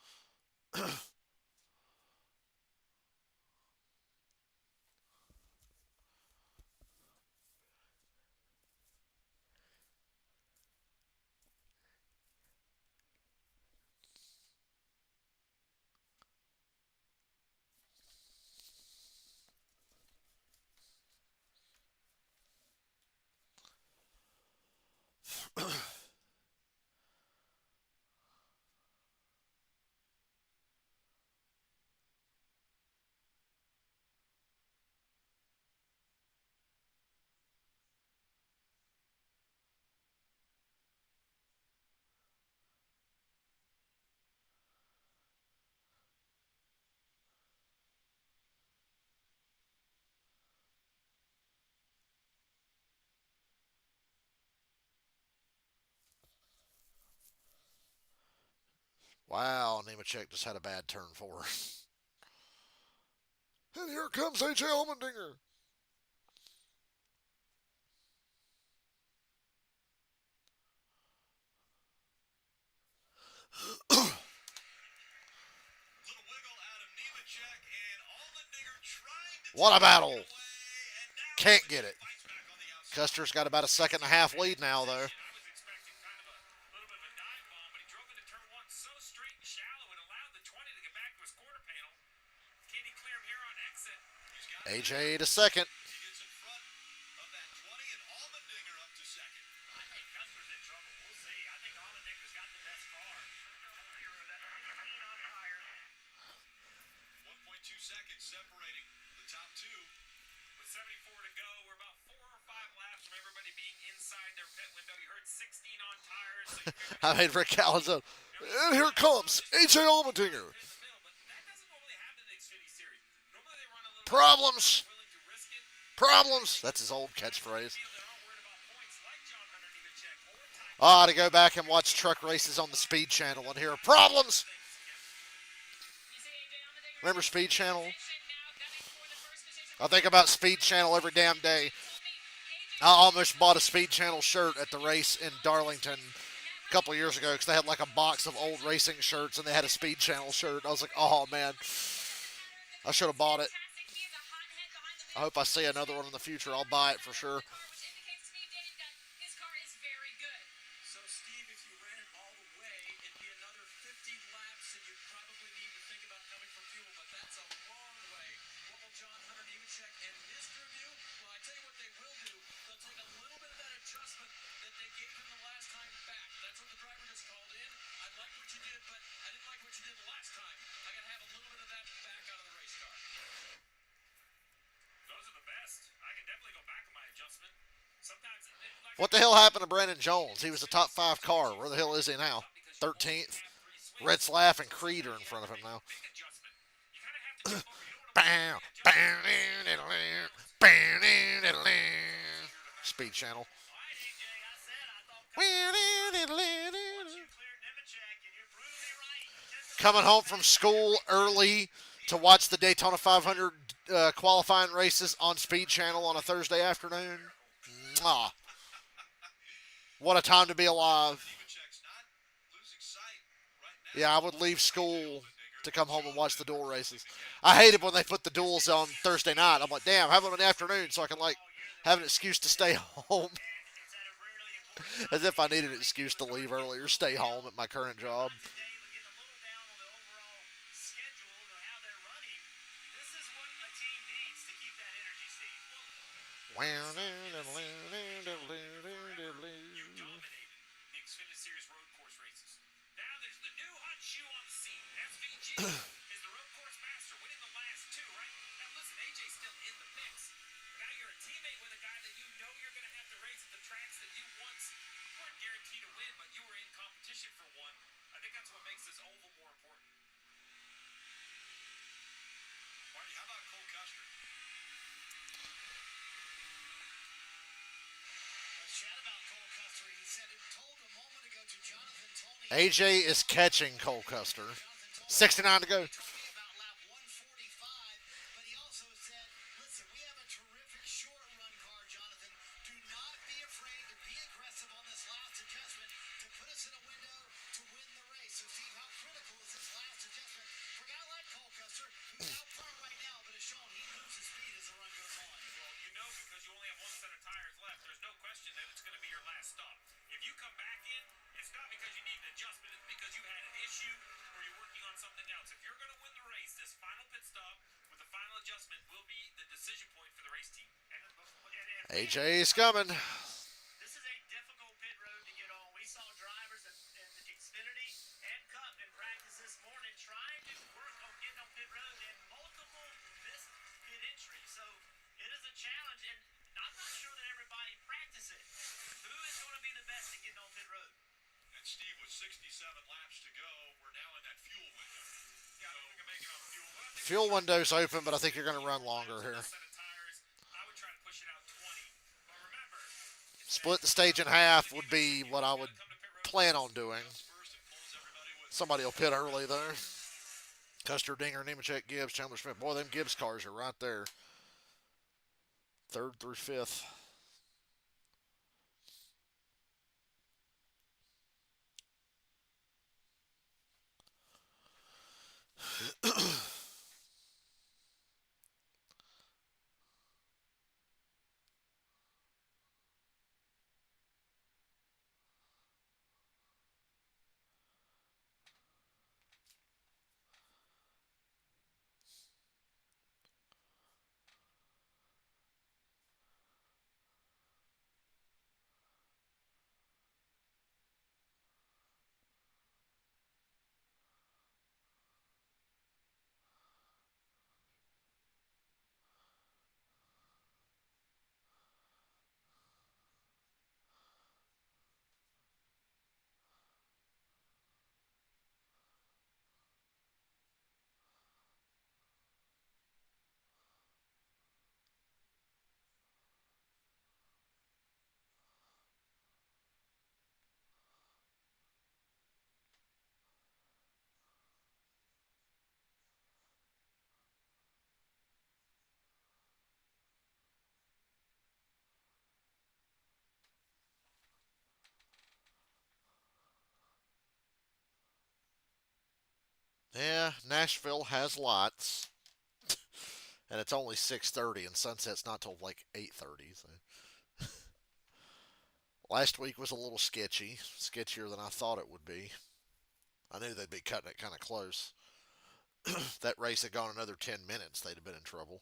Speaker 1: Wow, Nemechek just had a bad turn 4. And here comes A.J. Allmendinger.
Speaker 7: little wiggle out of Nemechek, and Allmendinger trying to
Speaker 1: What a
Speaker 7: take
Speaker 1: battle.
Speaker 7: it away, and now
Speaker 1: Can't get it.
Speaker 7: fights back on the outside.
Speaker 1: Custer's got about a second and a half lead now, though.
Speaker 10: I was expecting kind of a little bit of a dive bomb, but he drove into turn 1 so straight and shallow and allowed the 20 to get back to his quarter panel. Can he clear him here on exit?
Speaker 7: He's got
Speaker 1: A.J. to second.
Speaker 7: He gets in front of that 20, and Allmendinger up to second.
Speaker 11: I think Custer's in trouble. We'll see. I think Allmendinger's got the best car. That's 16 on tires.
Speaker 7: 1.2 seconds separating the top two.
Speaker 10: With 74 to go, we're about 4 or 5 laps from everybody being inside their pit window. You heard 16 on tires, so
Speaker 1: I made Rick Callinan. And here comes AJ Allmendinger.
Speaker 10: In the middle, but that doesn't normally happen in the Xfinity Series. Normally they run a little
Speaker 1: Problems.
Speaker 10: willing to risk it.
Speaker 1: Problems. That's his old catchphrase.
Speaker 10: Feel they're not worried about points like John Hunter Nemechek or Ty.
Speaker 1: Ah, to go back and watch truck races on the Speed Channel and hear problems. Remember Speed Channel? I think about Speed Channel every damn day. I almost bought a Speed Channel shirt at the race in Darlington a couple of years ago because they had like a box of old racing shirts and they had a Speed Channel shirt. I was like, oh man, I should have bought it. I hope I see another one in the future. I'll buy it for sure.
Speaker 2: So, Steve, if you ran it all the way, it'd be another 50 laps, and you'd probably need to think about coming for fuel, but that's a long way. What will John Hunter Nemechek and his crew do? Well, I tell you what they will do. They'll take a little bit of that adjustment that they gave him the last time back. That's what the driver just called in. I like what you did, but I didn't like what you did the last time. I got to have a little bit of that back out of the race car.
Speaker 10: Those are the best. I can definitely go back on my adjustment. Sometimes like
Speaker 1: What the hell happened to Brandon Jones? He was a top 5 car. Where the hell is he now? 13th. Retzlaff and Creed are in front of him now.
Speaker 10: big adjustment. You kind of have to jump over. You don't want to
Speaker 1: Speed Channel.
Speaker 11: All right, AJ, I said I thought once you cleared Nemechek, and you're proving me right.
Speaker 1: Coming home from school early to watch the Daytona 500 qualifying races on Speed Channel on a Thursday afternoon. Mwah. What a time to be alive.
Speaker 7: Nemechek's not losing sight right now.
Speaker 1: Yeah, I would leave school to come home and watch the dual races. I hate it when they put the duels on Thursday night. I'm like, damn, have them in the afternoon so I can like have an excuse to stay home.
Speaker 11: It's at a really important
Speaker 1: As if I need an excuse to leave early or stay home at my current job.
Speaker 11: today, but getting a little down on the overall schedule and how they're running. This is what a team needs to keep that energy, Steve.
Speaker 10: You dominated the Xfinity Series road course races. Now there's the new hot shoe on the scene. SVG is the road course master, winning the last two, right? Now listen, AJ's still in the mix. Now you're a teammate with a guy that you know you're going to have to race at the tracks that you once weren't guaranteed to win, but you were in competition for one. I think that's what makes this oval more important.
Speaker 7: Marty, how about Cole Custer?
Speaker 9: Let's chat about Cole Custer. He said it told a moment ago to Jonathan Tony.
Speaker 1: AJ is catching Cole Custer. 69 to go.
Speaker 9: Told me about lap 145, but he also said, listen, we have a terrific short run car, Jonathan. Do not be afraid to be aggressive on this last adjustment to put us in a window to win the race. So, Steve, how critical is this last adjustment for a guy like Cole Custer, who's out front right now, but has shown he loses speed as the run goes on?
Speaker 10: Well, you know because you only have one set of tires left, there's no question that it's going to be your last stop. If you come back in, it's not because you need an adjustment, it's because you had an issue or you're working on something else. If you're going to win the race, this final pit stop with the final adjustment will be the decision point for the race team.
Speaker 1: AJ is coming.
Speaker 11: This is a difficult pit road to get on. We saw drivers in Xfinity and Cup in practice this morning trying to work on getting on pit road and multiple missed pit entries. So it is a challenge, and I'm not sure that everybody practices it. Who is going to be the best at getting on pit road?
Speaker 7: And Steve, with 67 laps to go, we're now in that fuel window.
Speaker 10: Yeah, I think we can make it on fuel. But I think
Speaker 1: Fuel window's open, but I think you're going to run longer here.
Speaker 10: set of tires, I would try to push it out 20. But remember,
Speaker 1: Split the stage in half would be what I would plan on doing.
Speaker 7: First and pulls everybody with
Speaker 1: Somebody will pit early there. Custer, Dinger, Nemechek, Gibbs, Chandler Smith. Boy, them Gibbs cars are right there. 3rd through 5th. Yeah, Nashville has lots, and it's only 6:30, and sunset's not till like 8:30. So. Last week was a little sketchy, sketchier than I thought it would be. I knew they'd be cutting it kind of close. That race had gone another 10 minutes, they'd have been in trouble.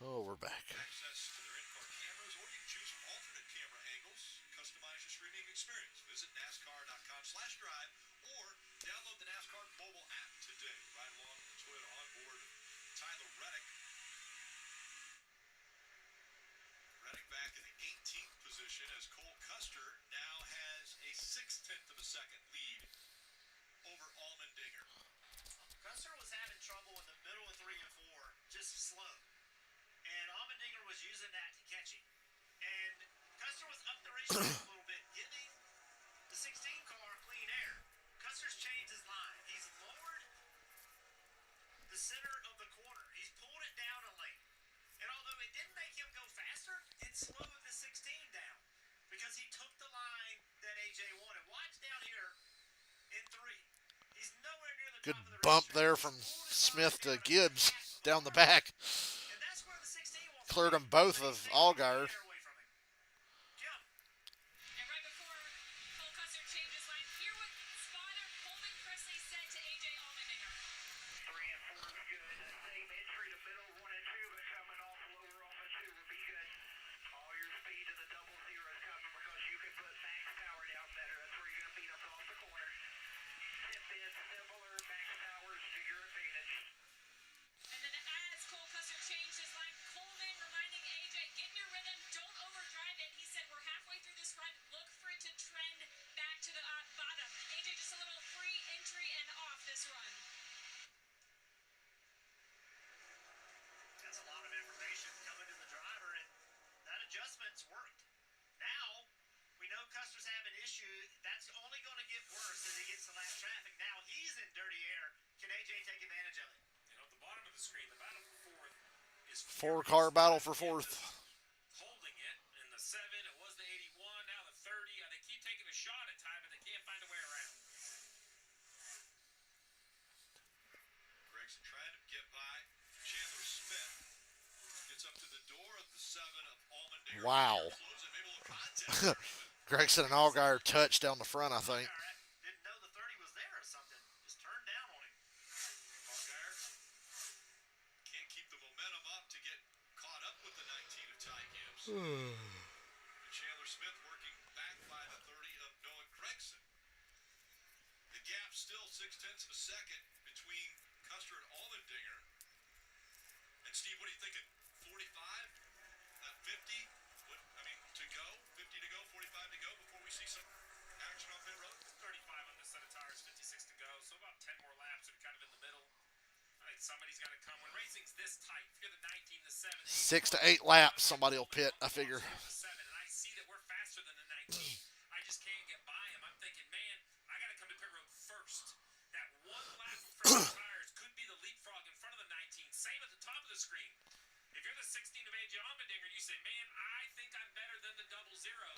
Speaker 1: Oh, we're back.
Speaker 7: Access to their in-car cameras, or you can choose from alternate camera angles. Customize your streaming experience. Visit NASCAR.com/drive or download the NASCAR mobile app today. Ride along with the Toyota onboard Tyler Reddick. Reddick back in the 18th position as Cole Custer now has a 6/10 of a second lead over Allmendinger.
Speaker 11: Custer was having trouble in the middle of 3 and 4, just slow. And Allmendinger was using that to catch him. And Custer was up the racetrack a little bit, giving the 16 car clean air. Custer's changed his line. He's lowered the center of the corner. He's pulled it down a lane. And although it didn't make him go faster, it slowed the 16 down because he took the line that AJ wanted. Watch down here in 3. He's nowhere near the
Speaker 1: Good
Speaker 11: top of the
Speaker 1: bump
Speaker 11: racetrack.
Speaker 1: there from Smith to Gibbs down the back.
Speaker 11: And that's where the 16 will
Speaker 1: Cleared them both of Allgaier.
Speaker 3: And right before Cole Custer changes line, hear what spotter Coleman Presley said to AJ Allmendinger.
Speaker 8: 3 and 4 is good. Same entry to middle 1 and 2, but coming off lower off of 2 would be good. All your speed to the double zero is coming because you can put max power down better. That's where you're going to beat us off the corner. Tip is similar max powers to your advantage.
Speaker 3: And then as Cole Custer changed his line, Coleman reminding AJ, get in your rhythm, don't overdrive it. He said, we're halfway through this run, look for it to trend back to the bottom. AJ, just a little free entry and off this run.
Speaker 11: That's a lot of information coming to the driver, and that adjustment's worked. Now, we know Custer's having issues. That's only going to get worse as he gets to lap traffic. Now he's in dirty air. Can AJ take advantage of it?
Speaker 10: You know, at the bottom of the screen, the battle for fourth is
Speaker 1: 4-car battle for fourth.
Speaker 10: holding it. In the 7, it was the 81, now the 30. They keep taking a shot at time, but they can't find a way around.
Speaker 7: Gregson trying to get by. Chandler Smith gets up to the door of the 7 of Allmendinger.
Speaker 1: Wow.
Speaker 7: Close it, maybe a little contact.
Speaker 1: Gregson and Allgaier touched down the front, I think.
Speaker 11: Didn't know the 30 was there or something. Just turned down on him.
Speaker 7: Allgaier can't keep the momentum up to get caught up with the 19 of Ty Gibbs. And Chandler Smith working back by the 30 of Noah Gregson. The gap still 6/10 of a second between Custer and Allmendinger. And Steve, what are you thinking? 45? 50? To go? 50 to go, 45 to go before we see some action on pit road?
Speaker 10: 35 on this set of tires, 56 to go. So about 10 more laps and kind of in the middle. I think somebody's got to come. When racing's this tight, if you're the 19, the 7,
Speaker 1: 6 to 8 laps, somebody will pit, I figure.
Speaker 10: And I see that we're faster than the 19. I just can't get by him. I'm thinking, man, I got to come to pit road first. That one lap from the tires could be the leapfrog in front of the 19. Same at the top of the screen. If you're the 16 of AJ Allmendinger, you say, man, I think I'm better than the double zero.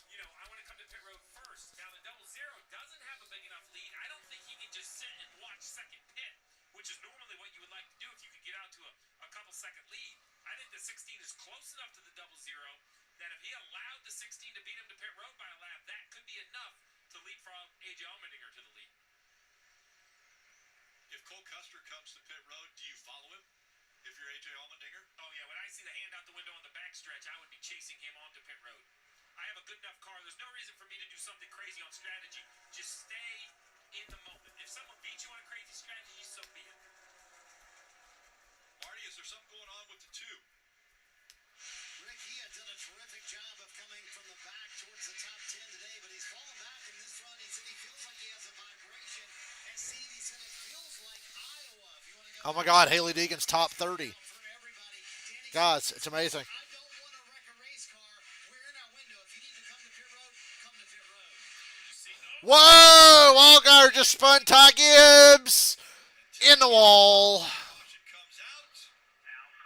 Speaker 10: You know, I want to come to pit road first. Now, the double zero doesn't have a big enough lead. I don't think he can just sit and watch second pit, which is normally what you would like to do if you could get out to a couple second lead. I think the 16 is close enough to the double zero that if he allowed the 16 to beat him to pit road by a lap, that could be enough to leapfrog AJ Allmendinger to the lead.
Speaker 7: If Cole Custer comes to pit road, do you follow him? If you're AJ Allmendinger?
Speaker 10: Oh, yeah, when I see the hand out the window on the backstretch, I would be chasing him onto pit road. I have a good enough car. There's no reason for me to do something crazy on strategy. Just stay in the moment. If someone beats you on a crazy strategy, so be it.
Speaker 7: Marty, is there something going on with the two?
Speaker 9: Rick, he had done a terrific job of coming from the back towards the top 10 today, but he's fallen back in this run. He said he feels like he has a vibration. And Steve, he said it feels like Iowa. If you want to go
Speaker 1: Oh my God, Haley Deegan's top 30.
Speaker 9: for everybody. Danny,
Speaker 1: Guys, it's amazing.
Speaker 9: I don't want to wreck a race car. We're in our window. If you need to come to pit road, come to pit road.
Speaker 1: Whoa! Allgaier just spun Ty Gibbs in the wall.
Speaker 7: Caution comes out.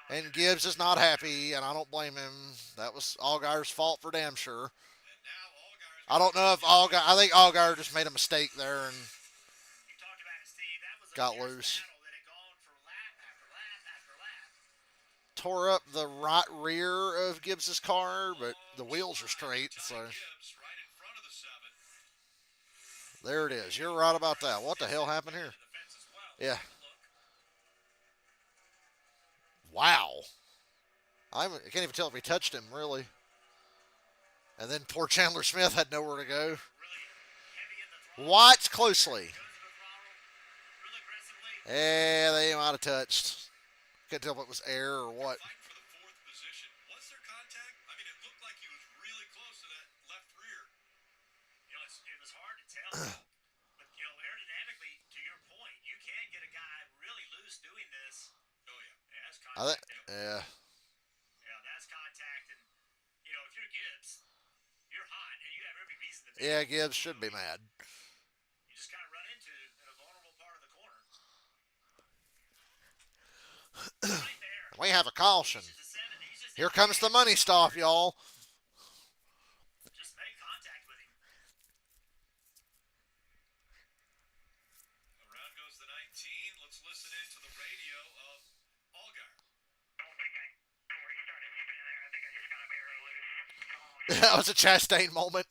Speaker 1: And Gibbs is not happy, and I don't blame him. That was Allgaier's fault for damn sure.
Speaker 7: And now Allgaier's
Speaker 1: I don't know if Allgaier, I think Allgaier just made a mistake there and
Speaker 11: You talked about it, Steve. That was a
Speaker 1: got
Speaker 11: fierce
Speaker 1: loose.
Speaker 11: battle that had gone for lap after lap after lap.
Speaker 1: Tore up the right rear of Gibbs's car, but the wheels are straight, so
Speaker 7: Ty Gibbs right in front of the 7.
Speaker 1: there it is. You're right about that. What the hell happened here?
Speaker 10: The fence as well.
Speaker 1: Yeah.
Speaker 10: Look.
Speaker 1: Wow. I can't even tell if he touched him, really. And then poor Chandler Smith had nowhere to go.
Speaker 11: Really heavy in the throttle.
Speaker 1: Watch closely.
Speaker 11: Goes to the throttle. Real aggressively.
Speaker 1: Yeah, they might have touched. Couldn't tell if it was air or what.
Speaker 7: Fight for the 4th position. Was there contact? I mean, it looked like he was really close to that left rear.
Speaker 11: You know, it was hard to tell. But, you know, aerodynamically, to your point, you can get a guy really loose doing this.
Speaker 7: Oh, yeah.
Speaker 11: Yeah, that's
Speaker 1: I
Speaker 11: contact.
Speaker 1: think, yeah.
Speaker 11: Yeah, that's contact. And, you know, if you're Gibbs, you're hot, and you have every reason to be.
Speaker 1: Yeah, Gibbs should be mad.
Speaker 11: You just kind of run into in a vulnerable part of the corner. Right there.
Speaker 1: We have a caution.
Speaker 11: He's just a 7. He's just
Speaker 1: Here comes the money stop, y'all.
Speaker 11: Just make contact with him.
Speaker 7: Around goes the 19. Let's listen in to the radio of Allgaier.
Speaker 8: Don't think before he started spinning there, I think I just got a mirror loose.
Speaker 1: That was a Chastain moment.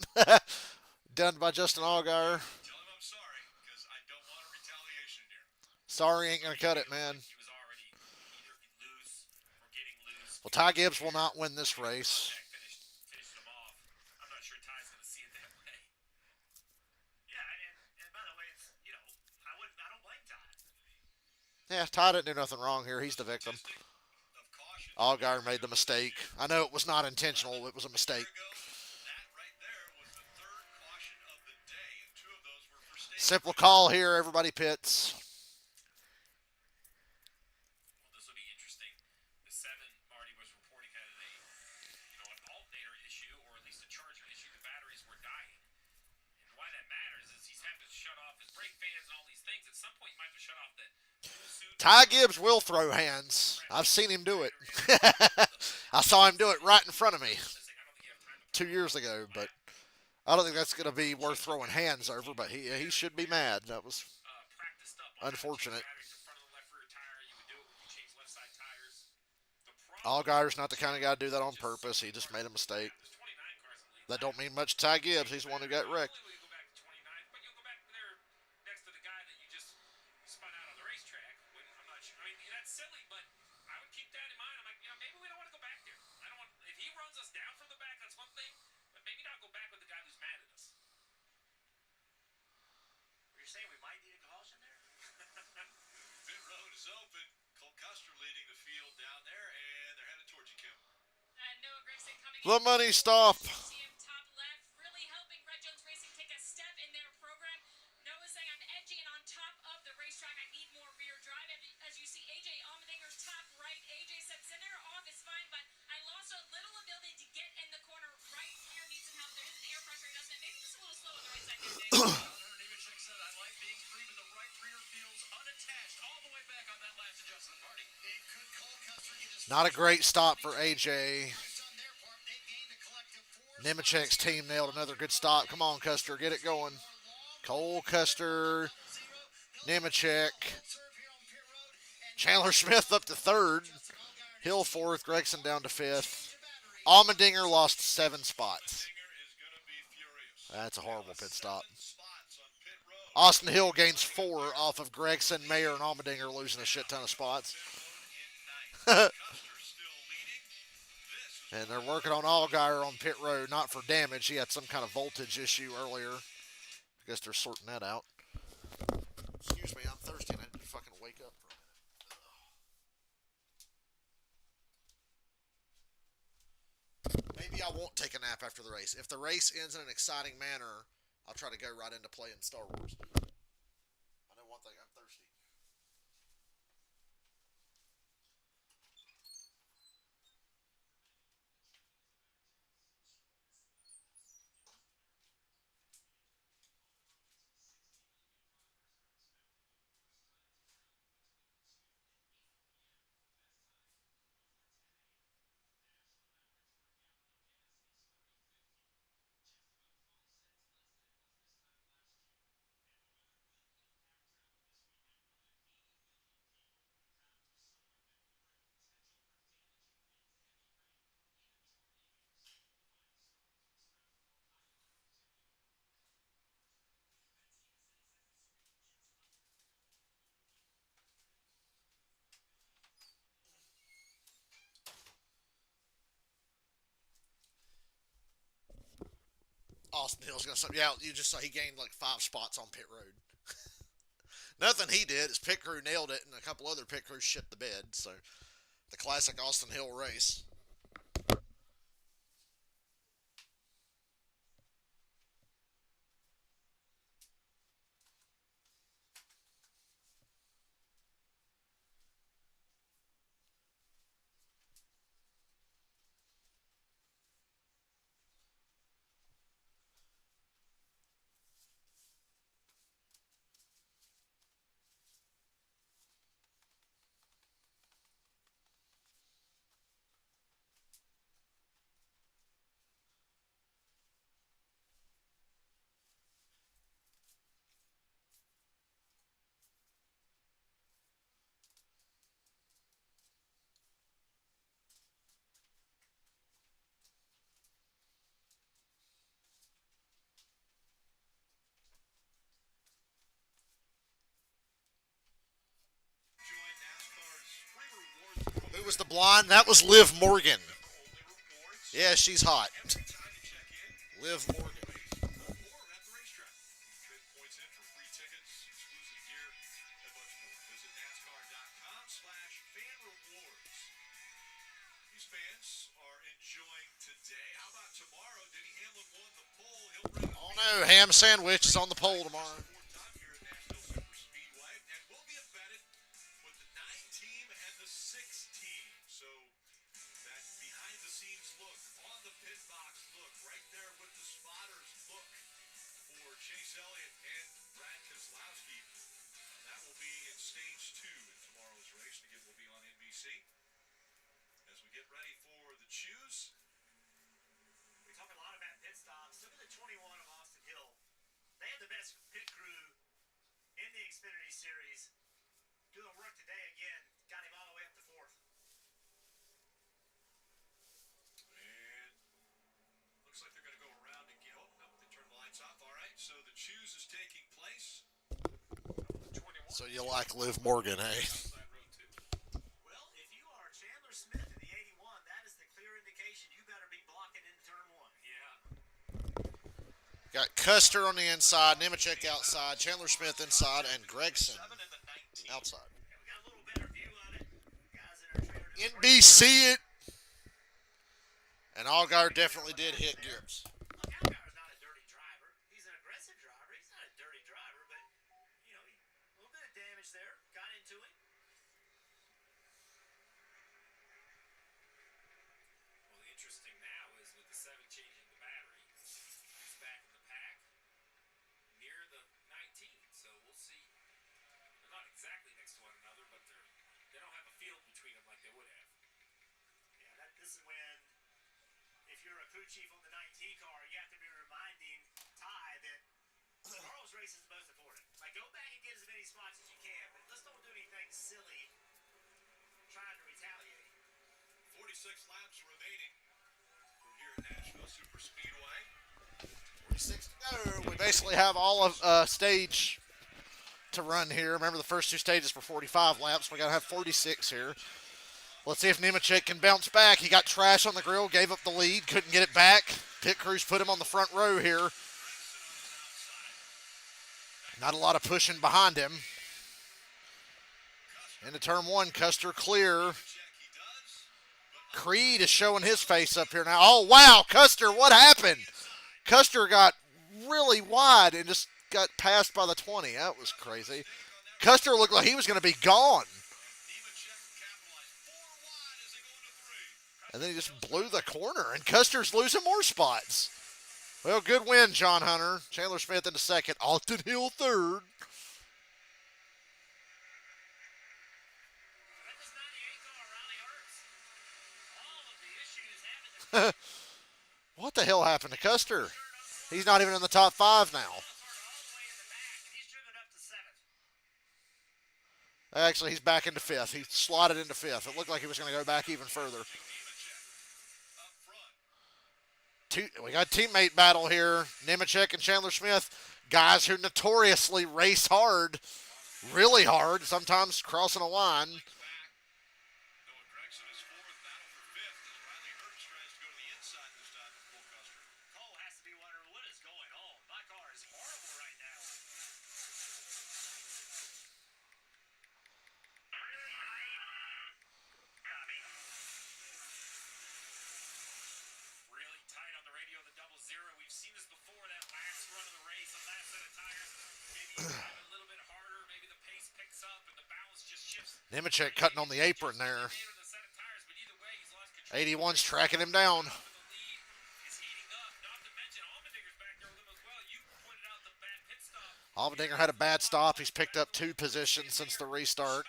Speaker 1: Done by Justin Allgaier.
Speaker 7: Tell him I'm sorry, because I don't want a retaliation here.
Speaker 1: Sorry ain't going to cut it, man.
Speaker 10: He was already either loose or getting loose.
Speaker 1: Well, Ty Gibbs will not win this race.
Speaker 10: Finished him off. I'm not sure Ty's going to see it that way.
Speaker 11: Yeah, and by the way, it's, you know, I don't blame Ty.
Speaker 1: Yeah, Ty didn't do nothing wrong here. He's the victim.
Speaker 7: Statistic of caution.
Speaker 1: Allgaier made the mistake. I know it was not intentional. It was a mistake.
Speaker 7: That right there was the 3rd caution of the day, and 2 of those were for safety.
Speaker 1: Simple call here. Everybody pits.
Speaker 10: Well, this will be interesting. The 7, Marty was reporting had an alternator issue, or at least a charging issue. The batteries were dying. And why that matters is he's having to shut off his brake fans and all these things. At some point, you might have to shut off the fuel suit.
Speaker 1: Ty Gibbs will throw hands. I've seen him do it. I saw him do it right in front of me
Speaker 10: I don't think you have time to
Speaker 1: 2 years ago, but I don't think that's going to be worth throwing hands over, but he should be mad. That was
Speaker 10: practiced up on
Speaker 1: unfortunate.
Speaker 10: batteries in front of the left rear tire. You would do it when you change left side tires. The problem
Speaker 1: Allgaier's not the kind of guy to do that on purpose. He just made a mistake.
Speaker 10: is 29 cars in the lead.
Speaker 1: That don't mean much to Ty Gibbs. He's the one who got wrecked.
Speaker 10: Normally we go back to 29, but you'll go back there next to the guy that you just spun out on the racetrack. When I'm not sure. I mean, that's silly, but I would keep that in mind. I'm like, maybe we don't want to go back there. I don't want. If he runs us down from the back, that's one thing. But maybe not go back with the guy who's mad at us.
Speaker 11: You're saying we might need a caution there?
Speaker 7: Pit road is open. Cole Custer leading the field down there, and they're headed towards you, Kim.
Speaker 3: Noah Gragson coming
Speaker 1: The
Speaker 3: in.
Speaker 1: money stop.
Speaker 3: CM top left, really helping Red Jones Racing take a step in their program. Noah saying I'm edgy and on top of the racetrack. I need more rear drive. As you see, AJ Allmendinger top right. AJ said center off is fine, but I lost a little ability to get in the corner right here. Need some help. There is an air pressure adjustment. Maybe just a little slow on the right side there, Dave.
Speaker 2: Nemechek said, I like being free, but the right rear feels unattached all the way back on that last adjustment, Marty.
Speaker 9: And could Cole Custer get his
Speaker 1: Not a great stop for AJ.
Speaker 9: first on their part? They've gained a collective 4
Speaker 1: Nemechek's team nailed another good stop. Come on, Custer. Get it going. Cole Custer. Nemechek. Chandler Smith up to 3rd. Hill 4th. Gregson down to 5th. Allmendinger lost 7 spots.
Speaker 7: Dinger is going to be furious.
Speaker 1: That's a horrible pit stop.
Speaker 7: 7 spots on pit road.
Speaker 1: Austin Hill gains 4 off of Gregson, Mayer, and Allmendinger losing a shit ton of spots.
Speaker 7: In 9th. Custer still leading. This is
Speaker 1: And they're working on Allgaier on pit road, not for damage. He had some kind of voltage issue earlier. I guess they're sorting that out. Excuse me, I'm thirsty and I need to fucking wake up for a minute. Maybe I won't take a nap after the race. If the race ends in an exciting manner, I'll try to go right into playing Star Wars. I know one thing, I'm thirsty. Austin Hill's gonna. Yeah, you just saw he gained like 5 spots on pit road. Nothing he did. His pit crew nailed it, and a couple other pit crews shit the bed. So the classic Austin Hill race. Who was the blonde? That was Liv Morgan. Yeah, she's hot. Liv Morgan. Oh no, ham sandwich is on the pole tomorrow.
Speaker 11: We talk a lot about pit stops. Look at the 21 of Austin Hill. They had the best pit crew in the Xfinity Series. Doing work today again. Got him all the way up to 4th.
Speaker 7: And looks like they're going to go around and get. Oh, no, they turned the lights off. All right, so the choose is taking place.
Speaker 1: So you like Liv Morgan, hey?
Speaker 11: Well, if you are Chandler Smith in the 81, that is the clear indication you better be blocking into turn 1.
Speaker 1: Got Custer on the inside, Nemechek outside, Chandler Smith inside, and Gregson outside.
Speaker 11: We got a little better view of it. Guys that are training
Speaker 1: NBC it. And Allgaier definitely did hit Gibbs.
Speaker 11: Look, Allgaier's not a dirty driver. He's an aggressive driver. He's not a dirty driver, but, you know, a little bit of damage there. Got into him.
Speaker 10: Well, the interesting now is with the 7 changing the battery, who's back in the pack near the 19. So we'll see. They're not exactly next to one another, but they don't have a field between them like they would have.
Speaker 11: Yeah, this is when, if you're a crew chief on the 19 car, you have to be reminding Ty that tomorrow's race is the most important. Like, go back and get as many spots as you can, but let's don't do anything silly trying to retaliate.
Speaker 7: 46 laps remaining from here at Nashville Super Speedway.
Speaker 1: 46 to go. We basically have all of stage to run here. Remember, the first 2 stages for 45 laps. We got to have 46 here. Let's see if Nemechek can bounce back. He got trash on the grill, gave up the lead, couldn't get it back. Pit crews put him on the front row here. Not a lot of pushing behind him. Into turn one, Custer clear. Creed is showing his face up here now. Oh, wow, Custer, what happened? Custer got really wide and just got passed by the 20. That was crazy. Custer looked like he was going to be gone. And then he just blew the corner, and Custer's losing more spots. Well, good win, John Hunter. Chandler Smith into second. Alton Hill third. What the hell happened to Custer? He's not even in the top 5 now. Actually, he's back into 5th. He slotted into 5th. It looked like he was going to go back even further. We got teammate battle here. Nemechek and Chandler Smith, guys who notoriously race hard, really hard, sometimes crossing a line. Nemechek cutting on the apron there. 81's tracking him down. Allmendinger had a bad stop. He's picked up 2 positions since the restart.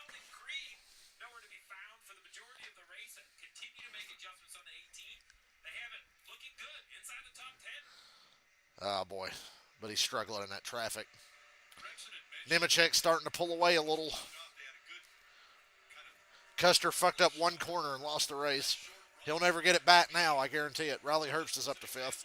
Speaker 1: Oh, boy. But he's struggling in that traffic. Nemechek starting to pull away a little. Custer fucked up one corner and lost the race. He'll never get it back now, I guarantee it. Riley Herbst is up to 5th.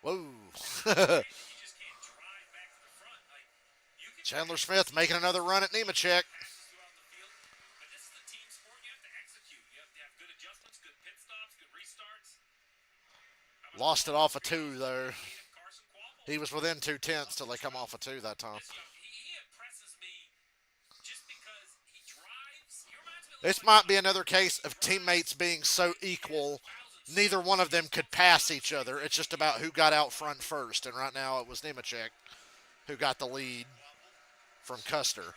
Speaker 1: Whoa. Chandler Smith making another run at Nemechek. Lost it off of 2, though. He was within 2/10 till they come off of 2 that time. This might be another case of teammates being so equal, neither one of them could pass each other. It's just about who got out front first. And right now it was Nemechek who got the lead from Custer.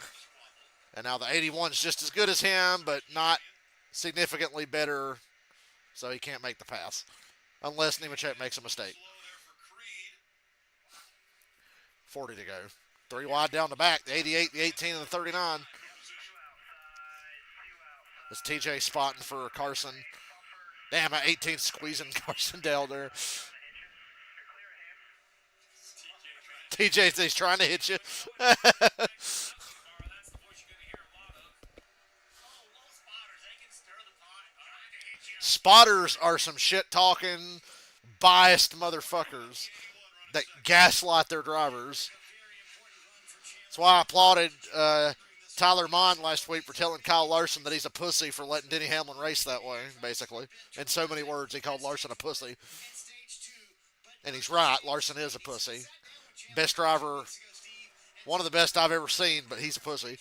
Speaker 1: And now the 81's just as good as him, but not significantly better, so he can't make the pass. Unless Nemechek makes a mistake. 40 to go. 3 wide down the back. The 88, the 18, and the 39. It's TJ spotting for Carson. Damn, that 18 squeezing Carson down there. TJ's trying to hit you. Spotters are some shit-talking, biased motherfuckers that gaslight their drivers. That's why I applauded Tyler Mond last week for telling Kyle Larson that he's a pussy for letting Denny Hamlin race that way, basically. In so many words, he called Larson a pussy. And he's right. Larson is a pussy. Best driver, one of the best I've ever seen, but he's a pussy.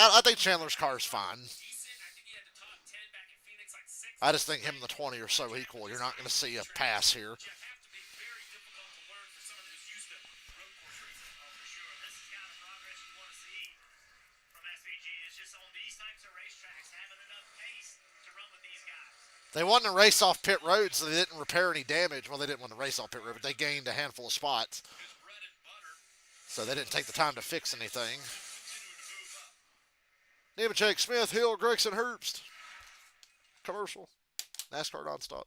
Speaker 1: I think Chandler's car is fine.
Speaker 10: Decent. I think he had the top 10 back in Phoenix, like 6.
Speaker 1: I just think him and the 20 are so equal. You're not going to see a pass here.
Speaker 10: You have to be very difficult to learn for someone who's used to road course racing.
Speaker 11: Oh, for sure. This is kind of progress you want to see from SVG. Is just on these types of racetracks having enough pace to run with these guys.
Speaker 1: They won the race off pit road, so they didn't repair any damage. Well, they didn't win the race off pit road, but they gained a handful of spots. So they didn't take the time to fix anything. Nemechek, Smith, Hill, Gregson, Herbst. Commercial. NASCAR nonstop.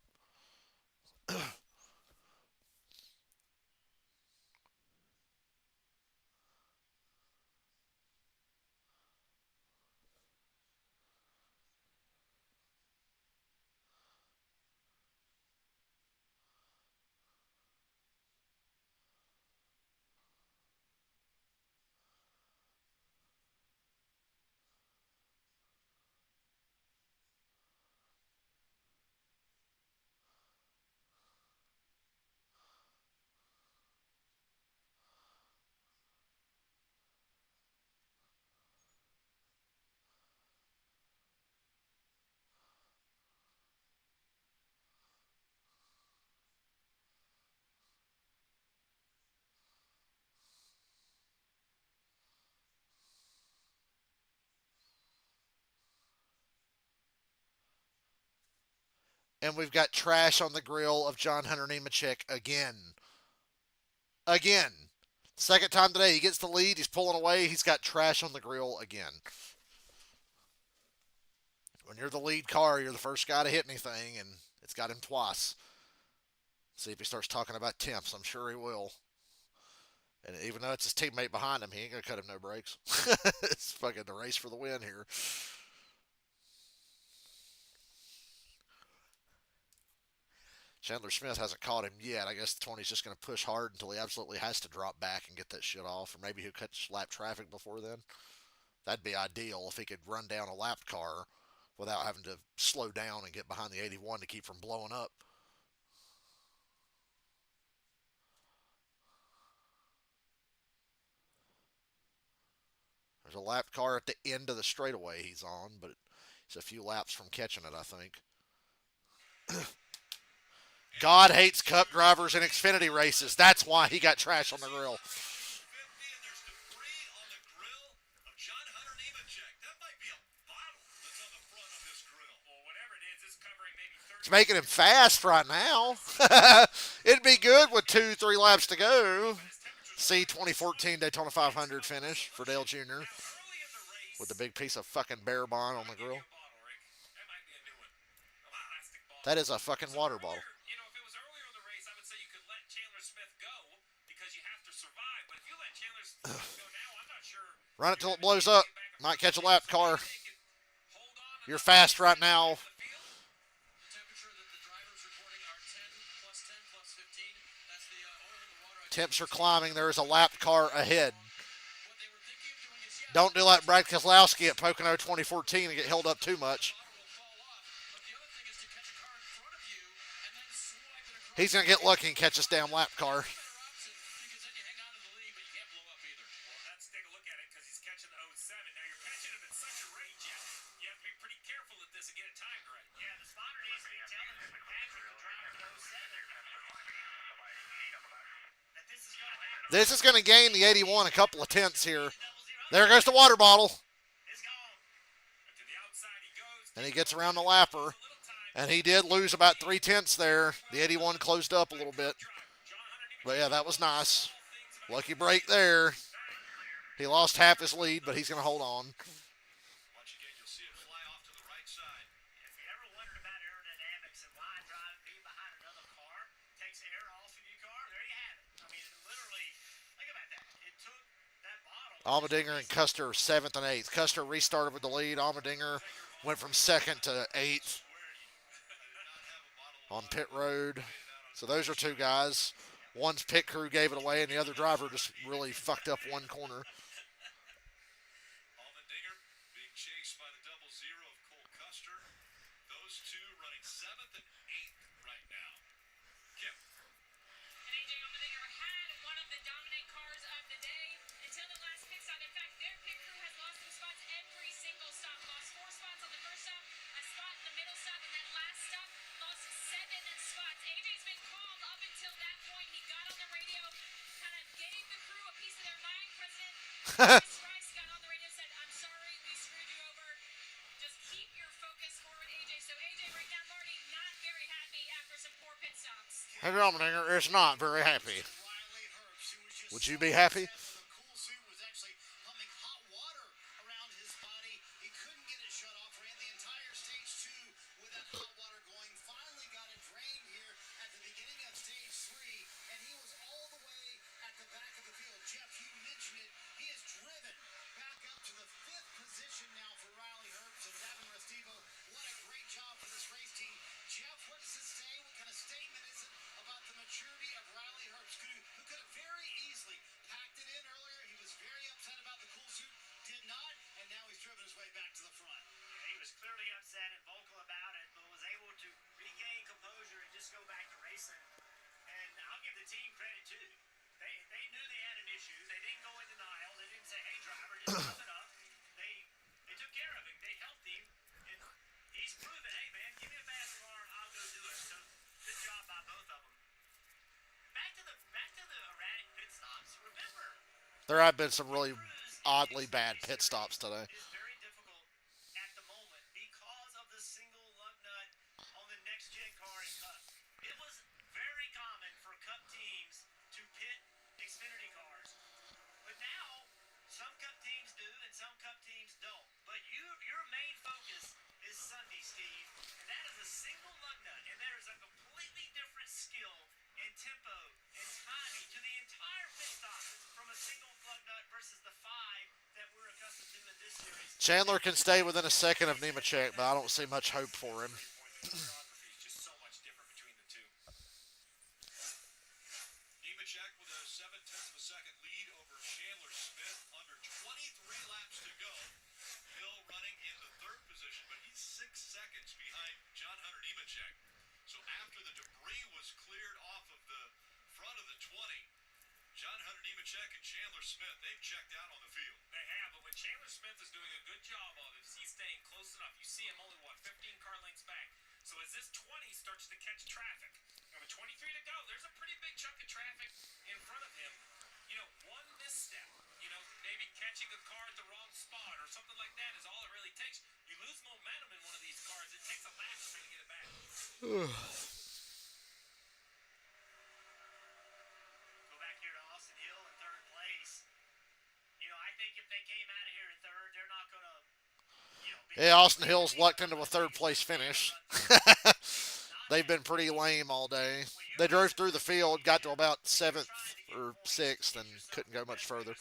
Speaker 1: And we've got trash on the grill of John Hunter Nemechek again. Again. Second time today. He gets the lead. He's pulling away. He's got trash on the grill again. When you're the lead car, you're the first guy to hit anything, and it's got him twice. See if he starts talking about temps. I'm sure he will. And even though it's his teammate behind him, he ain't going to cut him no breaks. It's fucking the race for the win here. Chandler Smith hasn't caught him yet. I guess the 20's just going to push hard until he absolutely has to drop back and get that shit off. Or maybe he'll catch lap traffic before then. That'd be ideal if he could run down a lap car without having to slow down and get behind the 81 to keep from blowing up. There's a lap car at the end of the straightaway he's on, but he's a few laps from catching it, I think. God hates Cup drivers in Xfinity races. That's why he got trash on the grill. It's making him fast right now. It'd be good with 2-3 laps to go. See 2014 Daytona 500 finish for Dale Jr. with the big piece of fucking bear bond on the grill. That is a fucking water bottle. Run it till it blows up. Might catch a lap car. You're fast right now. Temps are climbing. There is a lap car ahead. Don't do like Brad Keselowski at Pocono 2014 and get held up too much. He's going to get lucky and catch this damn lap car. This is going to gain the 81 a couple of tenths here. There goes the water bottle. And he gets around the lapper. And he did lose about 3 tenths there. The 81 closed up a little bit. But yeah, that was nice. Lucky break there. He lost half his lead, but he's going to hold on. Allmendinger and Custer 7th and 8th. Custer restarted with the lead. Allmendinger went from 2nd to 8th on pit road. So those are two guys. One's pit crew gave it away, and the other driver just really fucked up one corner.
Speaker 7: Allmendinger being chased by the 00 of Cole Custer. Those two running 7th and 8th right now. Kim.
Speaker 3: And AJ Allmendinger had one of the dominant cars of the day until the last pit stop. In fact, their pit crew has lost some spots every Rice got on the radio and said, "I'm sorry, we screwed you over. Just keep your focus forward, AJ." So AJ right now, Marty, not very happy after some poor pit stops.
Speaker 1: Henry Allmendinger is not very happy.
Speaker 9: Riley Herbst, who was just
Speaker 1: Would you
Speaker 9: so
Speaker 1: be happy?
Speaker 9: upset when the cool suit was actually pumping hot water around his body. He couldn't get it shut off. Ran the entire stage 2 with that hot water going. Finally got it drained here at the beginning of stage 3, and he was all the way at the back of the field. Jeff, you mentioned it. He is driven back up to the 5th position now for Riley Herbst and Davin Restivo. What a great job for this race team. Jeff, what does it say? What kind of statement is it about the maturity of Riley Herbst, who could have very easily packed it in earlier? He was very upset about the cool suit, did not, and now he's driven his way back to the front.
Speaker 11: He was clearly upset and vocal about it, but was able to regain composure and just go back to racing. And I'll give the team credit too. They knew they had an issue. They didn't go in denial. They didn't say, "Hey, driver, just tough it up." They took care of him. They helped him. And he's proven, "Hey, man, give me a fast car, I'll go do it." So good job by both of them. Back to the erratic pit stops. Remember,
Speaker 1: There have been some really oddly bad pit stops today.
Speaker 11: is very difficult at the moment because of the single lug nut on the next gen car in Cup. It was very common for Cup teams to pit Xfinity cars, but now some Cup teams do and some Cup teams don't. But your main focus is Sunday, Steve, and that is a single lug nut, and there is a completely different skill and tempo and timing to the entire pit stop from a single lug nut versus the 5 that we're accustomed to in this series.
Speaker 1: Chandler can stay within a second of Nemechek, but I don't see much hope for him.
Speaker 10: Choreography is just so much different between the two.
Speaker 7: Nemechek with a 0.7 of a second lead over Chandler Smith. Under 23 laps to go. Hill running in the 3rd position, but he's 6 seconds behind John Hunter Nemechek. So after the debris was cleared off of the front of the 20, John Hunter Nemechek and Chandler Smith, they've checked out on the field.
Speaker 10: They have, but when Chandler Smith is doing a good job of it, he's staying close enough. You see him only, 15 car lengths back. So as this 20 starts to catch traffic, and with 23 to go, there's a pretty big chunk of traffic in front of him. One misstep, maybe catching a car at the wrong spot or something like that is all it really takes. You lose momentum in one of these cars, it takes a lap to try to get it back.
Speaker 11: Go back here to Austin Hill in 3rd place. I think if they came out of here in 3rd, they're not going to,
Speaker 1: Yeah, Austin Hill's lucked into a 3rd place finish. They've been pretty lame all day. They drove through the field, got to about 7th or 6th, and couldn't go much further.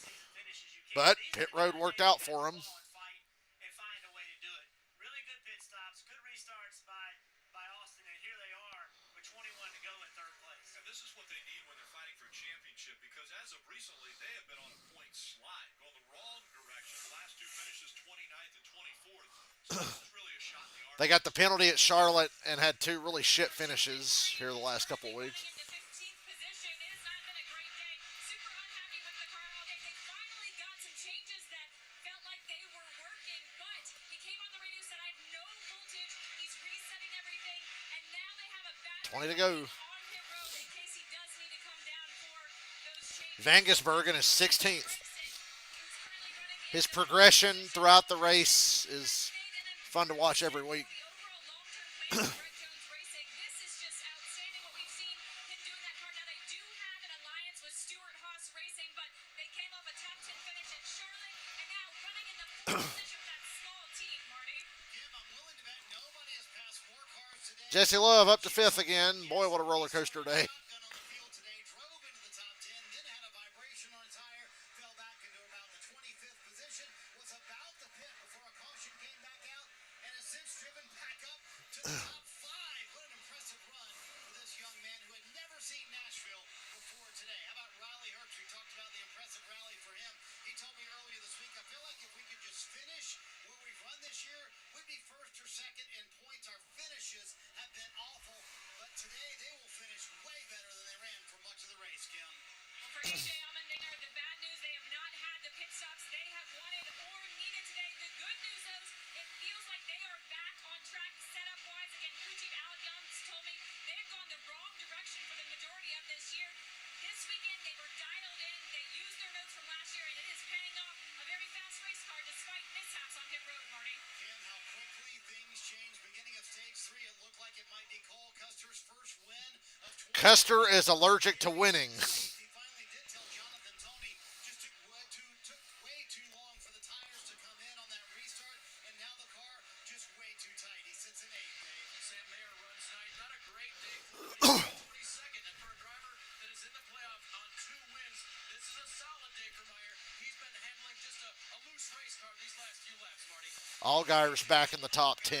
Speaker 1: But pit road worked out for them.
Speaker 11: and find a way to do it. Really good pit stops, good restarts by Austin, and here they are with 21 to go in 3rd place.
Speaker 7: And this is what they need when they're fighting for a championship, because as of recently, they have been on a point slide, going the wrong direction. The last 2 finishes, 29th and 24th. So this is really a shot in the arm.
Speaker 1: They got the penalty at Charlotte and had 2 really shit finishes here the last couple of weeks.
Speaker 3: Into 15th position. It has not been a great day. Super unhappy with the car all day. They finally got some changes that felt like they were working, but he came on the radio and said, "I have no voltage." He's resetting everything, and now they have a battery
Speaker 1: 20 to go.
Speaker 3: on pit road in case he does need to come down for those changes.
Speaker 1: Vangisbergen is 16th.
Speaker 3: Who's currently running
Speaker 1: His progression throughout the race is fun to watch every week.
Speaker 3: the overall long-term plan for Greg Jones Racing. This is just outstanding what we've seen him doing that car. Now they do have an alliance with Stewart Haas Racing, but they came off a top 10 finish in Charlotte, and now running in the 4th position with that small team, Marty.
Speaker 9: Kim, I'm willing to bet nobody has passed 4 cars today.
Speaker 1: Jesse Love up to 5th again. Boy, what a roller coaster day.
Speaker 9: Shotgun on the field today, drove into the top 10, then had a vibration on a tire, fell back into about the 25th position, was about to pit before a caution came back out, and has since driven back up to the top 5. What an impressive run for this young man who had never seen Nashville before today. How about Riley Herbst? We talked about the impressive rally for him. He told me earlier this week, I feel like if we could just finish where we've run this year, we'd be 1st or 2nd in points. Our finishes have been awful, but today they will finish way better
Speaker 1: Custer is allergic to winning.
Speaker 9: He finally did tell Jonathan Tony just took way too long for the tires to come in on that restart, and now the car just way too tight. He sits in 8th, Dave.
Speaker 2: Sam Mayer runs tonight. Not a great day for him. 22nd, and for a driver that is in the playoff on 2 wins, this is a solid day for Mayer. He's been handling just a loose race car these last few laps, Marty.
Speaker 1: Allgaier's back in the top 10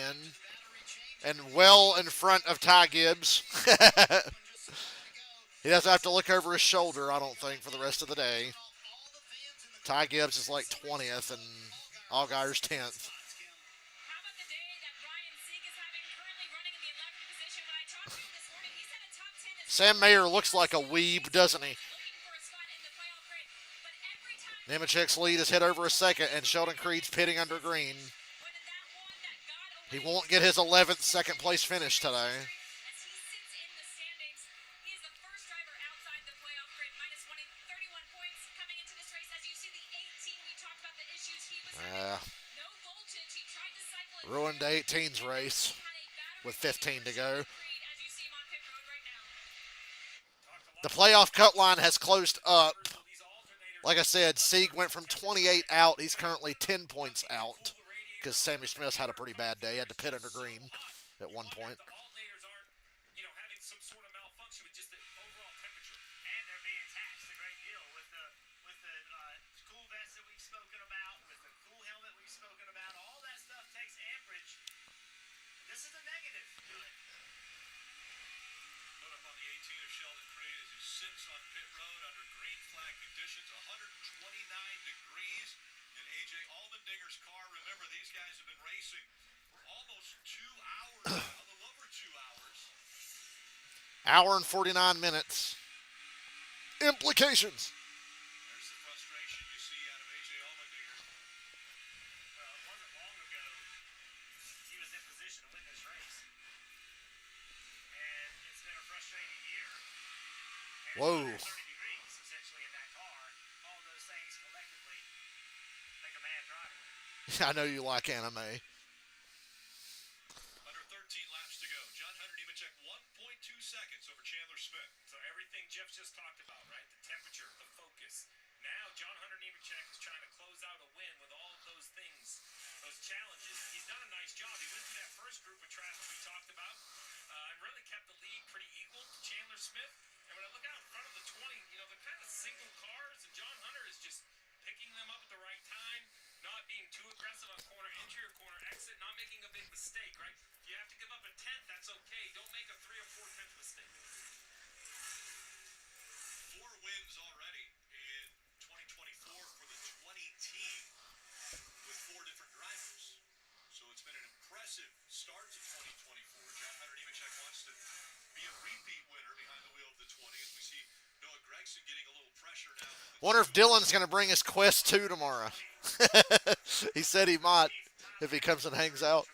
Speaker 1: and well in front of Ty Gibbs. He doesn't have to look over his shoulder, I don't think, for the rest of the day. Ty Gibbs is like 20th and Allgaier's 10th.
Speaker 3: How about the day that Ryan Sieg is having, currently running in the 11th position? When I talked to him this morning, he said a top 10 is
Speaker 1: Sam Mayer looks like a weeb, doesn't he?
Speaker 3: looking for a spot in the playoff grid. But every time
Speaker 1: Nemechek's lead is hit over a second, and Sheldon Creed's pitting under green. He won't get his 11th second place finish today.
Speaker 3: as he sits in the standings, he is the first driver outside the playoff grid, minus 31 points coming into this race. As you see the 18, we talked about the issues he was having. No voltage. He tried to cycle it.
Speaker 1: Ruined 18's race with 15 to go.
Speaker 3: As you see him on pit road right now.
Speaker 1: The playoff cut line has closed up. Like I said, Sieg went from 28 out. He's currently 10 points out because Sammy Smith had a pretty bad day. He had to pit under green at one point.
Speaker 10: The alternators aren't, having some sort of malfunction with just the overall temperature.
Speaker 11: And they're being taxed a great deal with the cool vest that we've spoken about, with the cool helmet we've spoken about. All that stuff takes amperage. This is a negative to it.
Speaker 7: Put up on the 18 of Sheldon Creed as he sits on pit road under green flag conditions, 129 degrees in A.J. Allmendinger's car. Remember, these guys have been racing for almost 2 hours, a little over 2 hours.
Speaker 1: Hour and 49 minutes. Implications.
Speaker 7: There's the frustration you see out of A.J. Allmendinger.
Speaker 11: Well, it wasn't long ago he was in position to win this race. And it's been a frustrating year. And
Speaker 1: Whoa.
Speaker 11: it's 130 degrees essentially in that car. All of those things collectively make a mad driver.
Speaker 1: I know you like anime.
Speaker 7: Under 13 laps to go. John Hunter Nemechek 1.2 seconds over Chandler Smith.
Speaker 10: So everything Jeff just talked about, right? The temperature, the focus. Now John Hunter Nemechek is trying to close out a win with all of those things, those challenges. He's done a nice job. He went through that first group of traffic we talked about and really kept the lead pretty equal to Chandler Smith. And when I look out in front of the 20, they're kind of single cars, and John Hunter is just picking them up at the right time, not being too aggressive on corner entry or corner exit, not making a big mistake, right? If you have to give up a tenth, that's okay. Don't make a 3 or 4 tenth mistake.
Speaker 7: 4 wins already in 2024 for the 20 team with 4 different drivers. So it's been an impressive start to 2024. John Hunter Nemechek wants to be a repeat winner behind the wheel of the 20 as we see Noah Gragson getting a little pressure now.
Speaker 1: Wonder if Dylan's going to bring his Quest 2 tomorrow. He said he might if he comes and hangs out.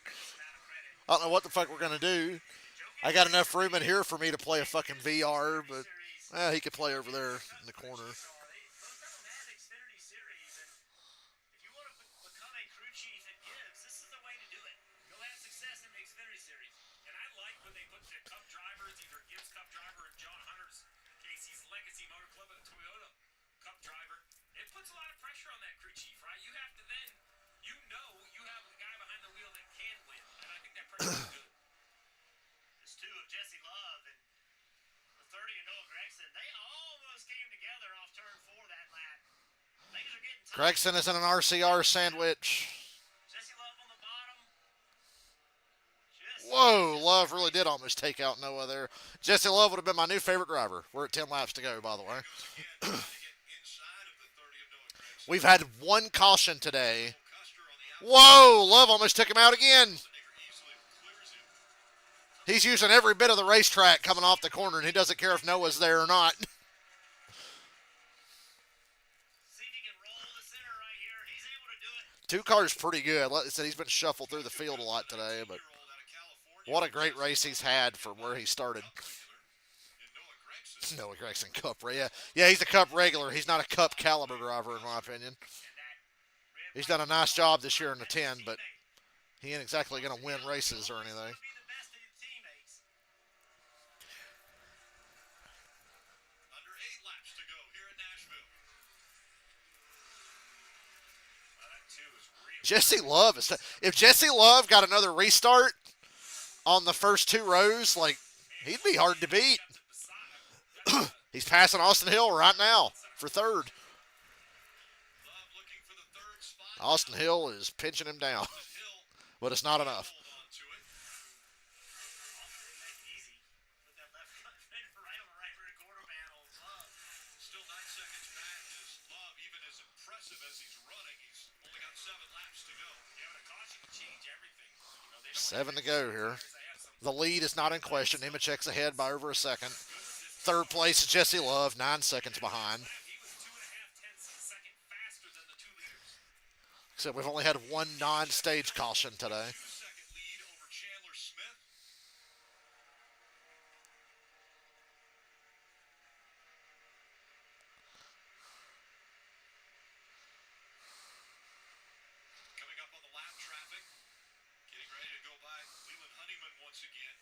Speaker 1: I don't know what the fuck we're going to do. I got enough room in here for me to play a fucking VR, but he could play over there in the corner.
Speaker 11: Both of them have Xfinity Series, and if you want to become a crew chief at Gibbs, this is the way to do it. Go have success in the Xfinity Series.
Speaker 10: And I like when they put the Cup drivers, either Gibbs Cup driver or John Hunter's Casey's Legacy Motor Club and Toyota Cup driver. It puts a lot of pressure on that crew chief, right? You have to then, you have the guy behind the wheel that can win. And I think that pressure is good.
Speaker 11: There's 2 of Jesse Love and the 30 of Noah Gragson. They almost came together off turn 4 that lap. Things are getting tight.
Speaker 1: Gregson is in an RCR sandwich.
Speaker 11: Jesse Love on the bottom.
Speaker 1: Whoa, Love really did almost take out Noah there. Jesse Love would have been my new favorite driver. We're at 10 laps to go, by the way. We've had 1 caution today. Whoa, Love almost took him out again. He's using every bit of the racetrack coming off the corner, and he doesn't care if Noah's there or not.
Speaker 11: See if he can roll the center right here. He's able to do it.
Speaker 1: 2 cars pretty good. Like I said, he's been shuffled through the field a lot today, but what a great race he's had from where he started. Noah Gregson Cup, yeah, he's a Cup regular. He's not a Cup caliber driver, in my opinion. He's done a nice job this year in the 10, but he ain't exactly going to win races or anything. Jesse Love is. If Jesse Love got another restart on the first two rows, like, he'd be hard to beat. He's passing Austin Hill right now for third. Austin Hill is pinching him down, but it's not enough.
Speaker 7: Still 9 seconds back as Love, even as impressive as he's running, he's only got 7 laps to go.
Speaker 11: Yeah, but a caution can change everything. You know, they don't
Speaker 1: 7 to go here. The lead is not in question. Nemechek's ahead by over a second. Third place is Jesse Love, 9 seconds behind.
Speaker 10: He was 2.5 tenths of a second faster than the 2 leaders.
Speaker 1: Except we've only had one non-stage caution today.
Speaker 7: 2-second lead over Chandler Smith. Coming up on the lap traffic, getting ready to go by Leland Honeyman once again.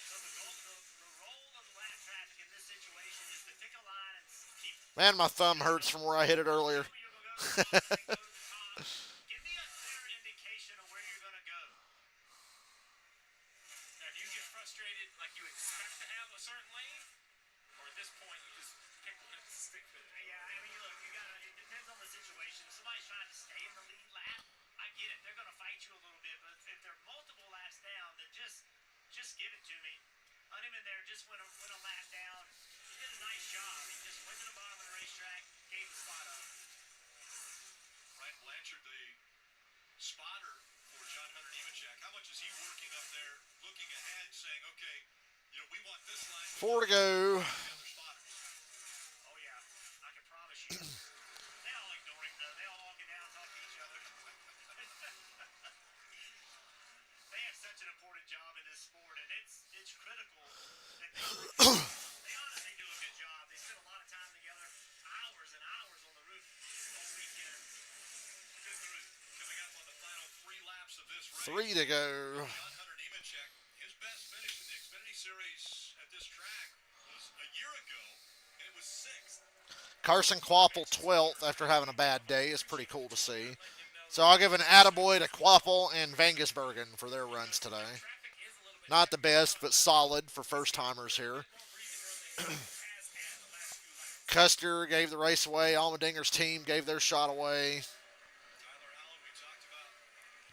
Speaker 11: So the role of the lap traffic in this situation is to pick a line and keep.
Speaker 1: Man, my thumb hurts from where I hit it earlier.
Speaker 11: Give me a clear indication of where you're going to go.
Speaker 10: Now, do you get frustrated like you expect to have a certain lane? Or at this point, you just pick one and stick with it?
Speaker 11: Yeah, I mean, look, it depends on the situation. If somebody's trying to stay in the lead lap, I get it. They're going to fight you a little bit. But if they're multiple laps down, then just give it to me. Honeyman there just went a lap down. He did a nice job. He just went to the bottom of the racetrack, gave the spot up.
Speaker 7: Ryan Blanchard, the spotter for John Hunter Nemechek. How much is he working up there, looking ahead, saying, okay, we want this line.
Speaker 1: 4 to go.
Speaker 11: Oh, yeah. I can promise you. They all ignore him, though. They all get down and talk to each other. They have such an important job in this sport, and it's critical that they honestly do a good job. They spend a lot of time together, hours and hours on the roof all weekend. Good group.
Speaker 7: Coming up on the final 3 laps of this race.
Speaker 1: 3 to go.
Speaker 7: John Hunter Nemechek, his best finish in the Xfinity Series at this track was a year ago, and it was 6th.
Speaker 1: Carson Quapple 12th after having a bad day is pretty cool to see. So I'll give an attaboy to Quapple and Vangisbergen for their runs today. Not the best, but solid for first-timers here. Custer gave the race away. Allmendinger's team gave their shot away.
Speaker 7: Tyler Allen, we talked about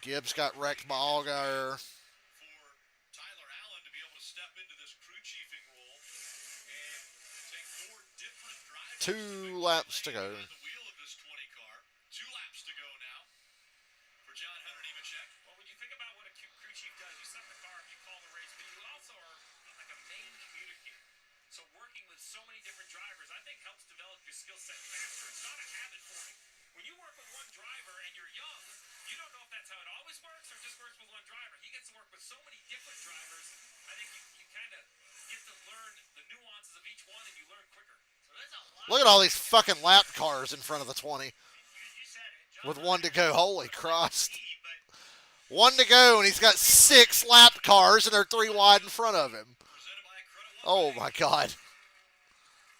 Speaker 1: Gibbs got wrecked by Allgaier.
Speaker 7: for Tyler Allen to be able to step into this crew chiefing role and take 4 different drivers.
Speaker 1: 2 laps to go.
Speaker 7: On the wheel of this 20 car. 2 laps to go now for John Hunter Nemechek.
Speaker 10: Well, when you think about what a crew chief does, you set the car up, you call the race, but you also are like a main communicator. So working with so many different drivers, I think helps develop your skill set faster. It's not a habit forming. When you work with one driver and you're young, you don't know if that's how it always works or just works with one driver. He gets to work with so many different drivers. I think you kind of get to learn the nuances of each one and you learn quicker.
Speaker 11: So there's a lot.
Speaker 1: Look at all these fucking lap cars in front of the 20
Speaker 11: You said it.
Speaker 1: with 1 to go. Holy Christ.
Speaker 11: But
Speaker 1: 1 to go, and he's got 6 lap cars, and they're 3 wide in front of him.
Speaker 7: Presented by Credit
Speaker 1: Oh, my God.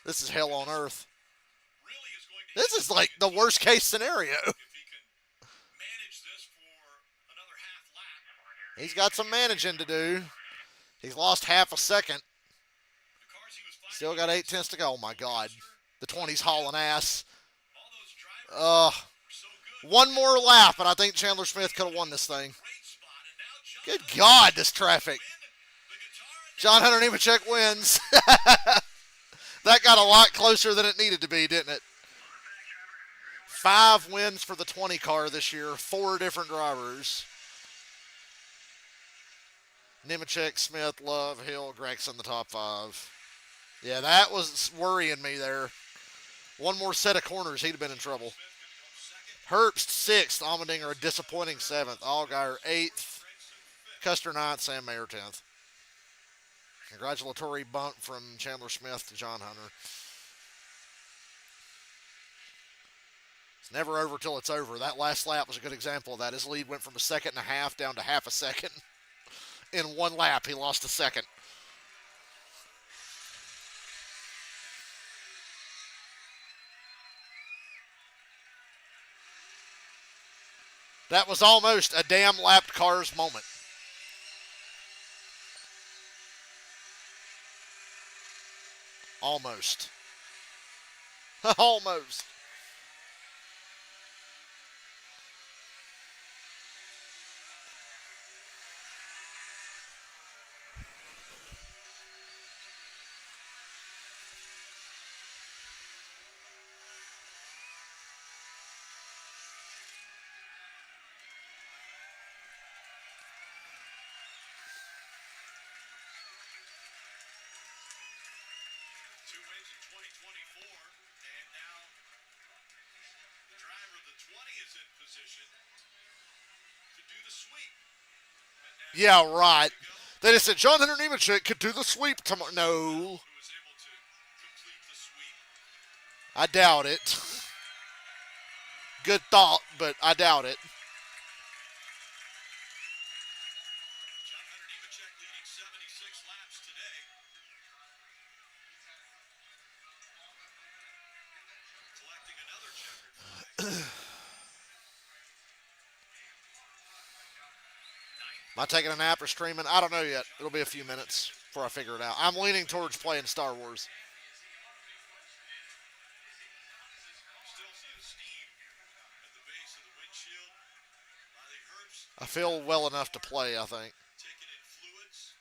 Speaker 1: This is hell on earth.
Speaker 7: really is going to
Speaker 1: This is like the worst case scenario.
Speaker 7: if he can manage this for another half lap.
Speaker 1: He's got some managing to do. He's lost half a second.
Speaker 7: The cars he was fighting
Speaker 1: Still got 8 tenths to go. Oh, my God. The 20's hauling ass.
Speaker 7: all those drivers
Speaker 1: Uh,
Speaker 7: were so good.
Speaker 1: 1 more lap, and I think Chandler Smith could have won this thing.
Speaker 7: Great spot. And now John
Speaker 1: Good God, this traffic.
Speaker 7: Win, the guitar and
Speaker 1: John Hunter Nemechek wins. That got a lot closer than it needed to be, didn't it? 5 wins for the 20 car this year. 4 different drivers. Nemechek, Smith, Love, Hill, Gregson, the top 5. Yeah, that was worrying me there. 1 more set of corners, he'd have been in trouble. Herbst, 6th. Allmendinger, a disappointing 7th. Allgaier, 8th. Custer, 9th. Sam Mayer, 10th. Congratulatory bump from Chandler Smith to John Hunter. It's never over till it's over. That last lap was a good example of that. His lead went from a second and a half down to half a second. In 1 lap, he lost a second. That was almost a damn lapped cars moment. Almost. Almost.
Speaker 7: Two wins in 2024, and now the driver of the 20 is in position to do the sweep.
Speaker 1: Yeah, right. They just said John Hunter Nemechek could do the sweep tomorrow. No.
Speaker 7: Who was able to complete the sweep.
Speaker 1: I doubt it. Good thought, but I doubt it.
Speaker 7: John Hunter Nemechek leading 76 laps today. Collecting another checkered flag.
Speaker 1: Am I taking a nap or streaming? I don't know yet. It'll be a few minutes before I figure it out. I'm leaning towards playing Star Wars.
Speaker 7: Still see the steam at the base of the windshield. Riley Herbst
Speaker 1: I feel well enough to play, I think.
Speaker 7: taking in fluids.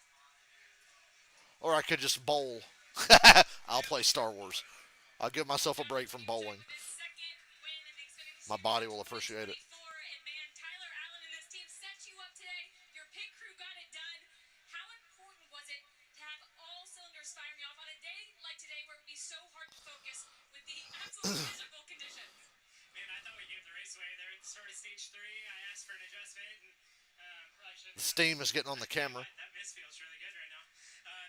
Speaker 1: Or I could just bowl. I'll play Star Wars. I'll give myself a break from bowling. My body will appreciate it.
Speaker 3: And man, Tyler Allen and his team set you up today. Your pit crew got it done. How important was it to have all cylinders firing off on a day like today where it would be so hard to focus with the absolute miserable conditions?
Speaker 10: Man, I thought we gave the race away there at the start of stage 3. I asked for an adjustment, and probably should.
Speaker 1: The steam is getting on the camera.
Speaker 10: That miss feels really good right now.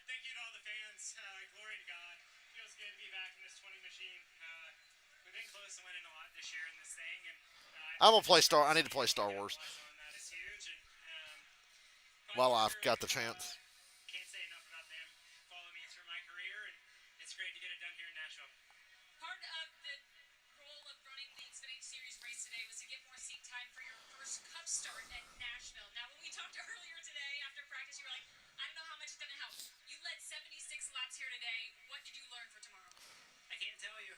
Speaker 10: Thank you to all the fans. Glory to God. Feels good to be back in this 20 machine. We've been close to winning a lot this year in this thing, and
Speaker 1: I'm gonna play Star. I need to play Star Wars
Speaker 10: that is huge. And
Speaker 1: while I've got the chance.
Speaker 10: can't say enough about them. Follow me through my career, and it's great to get it done here in Nashville.
Speaker 3: Part of the role of running the Xfinity Series race today was to get more seat time for your first Cup start at Nashville. Now, when we talked earlier today after practice, you were like, I don't know how much it's going to help. You led 76 laps here today. What did you learn for tomorrow?
Speaker 10: I can't tell you.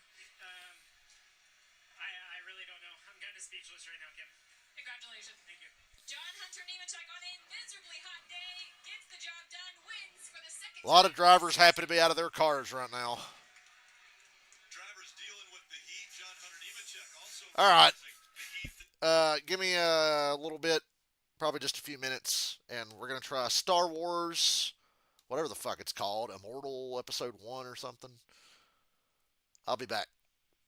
Speaker 10: I really don't know. I'm kind of speechless right now, Kim.
Speaker 3: Congratulations.
Speaker 10: Thank you.
Speaker 3: John Hunter Nemechek on a miserably hot day gets the job done, wins for the second
Speaker 1: A lot of
Speaker 3: time.
Speaker 1: drivers happy to be out of their cars right now.
Speaker 7: Drivers dealing with the heat. John Hunter Nemechek also
Speaker 1: All right.
Speaker 7: facing the heat.
Speaker 1: Give me a little bit, probably just a few minutes, and we're gonna try Star Wars, whatever the fuck it's called, Immortal Episode 1 or something. I'll be back.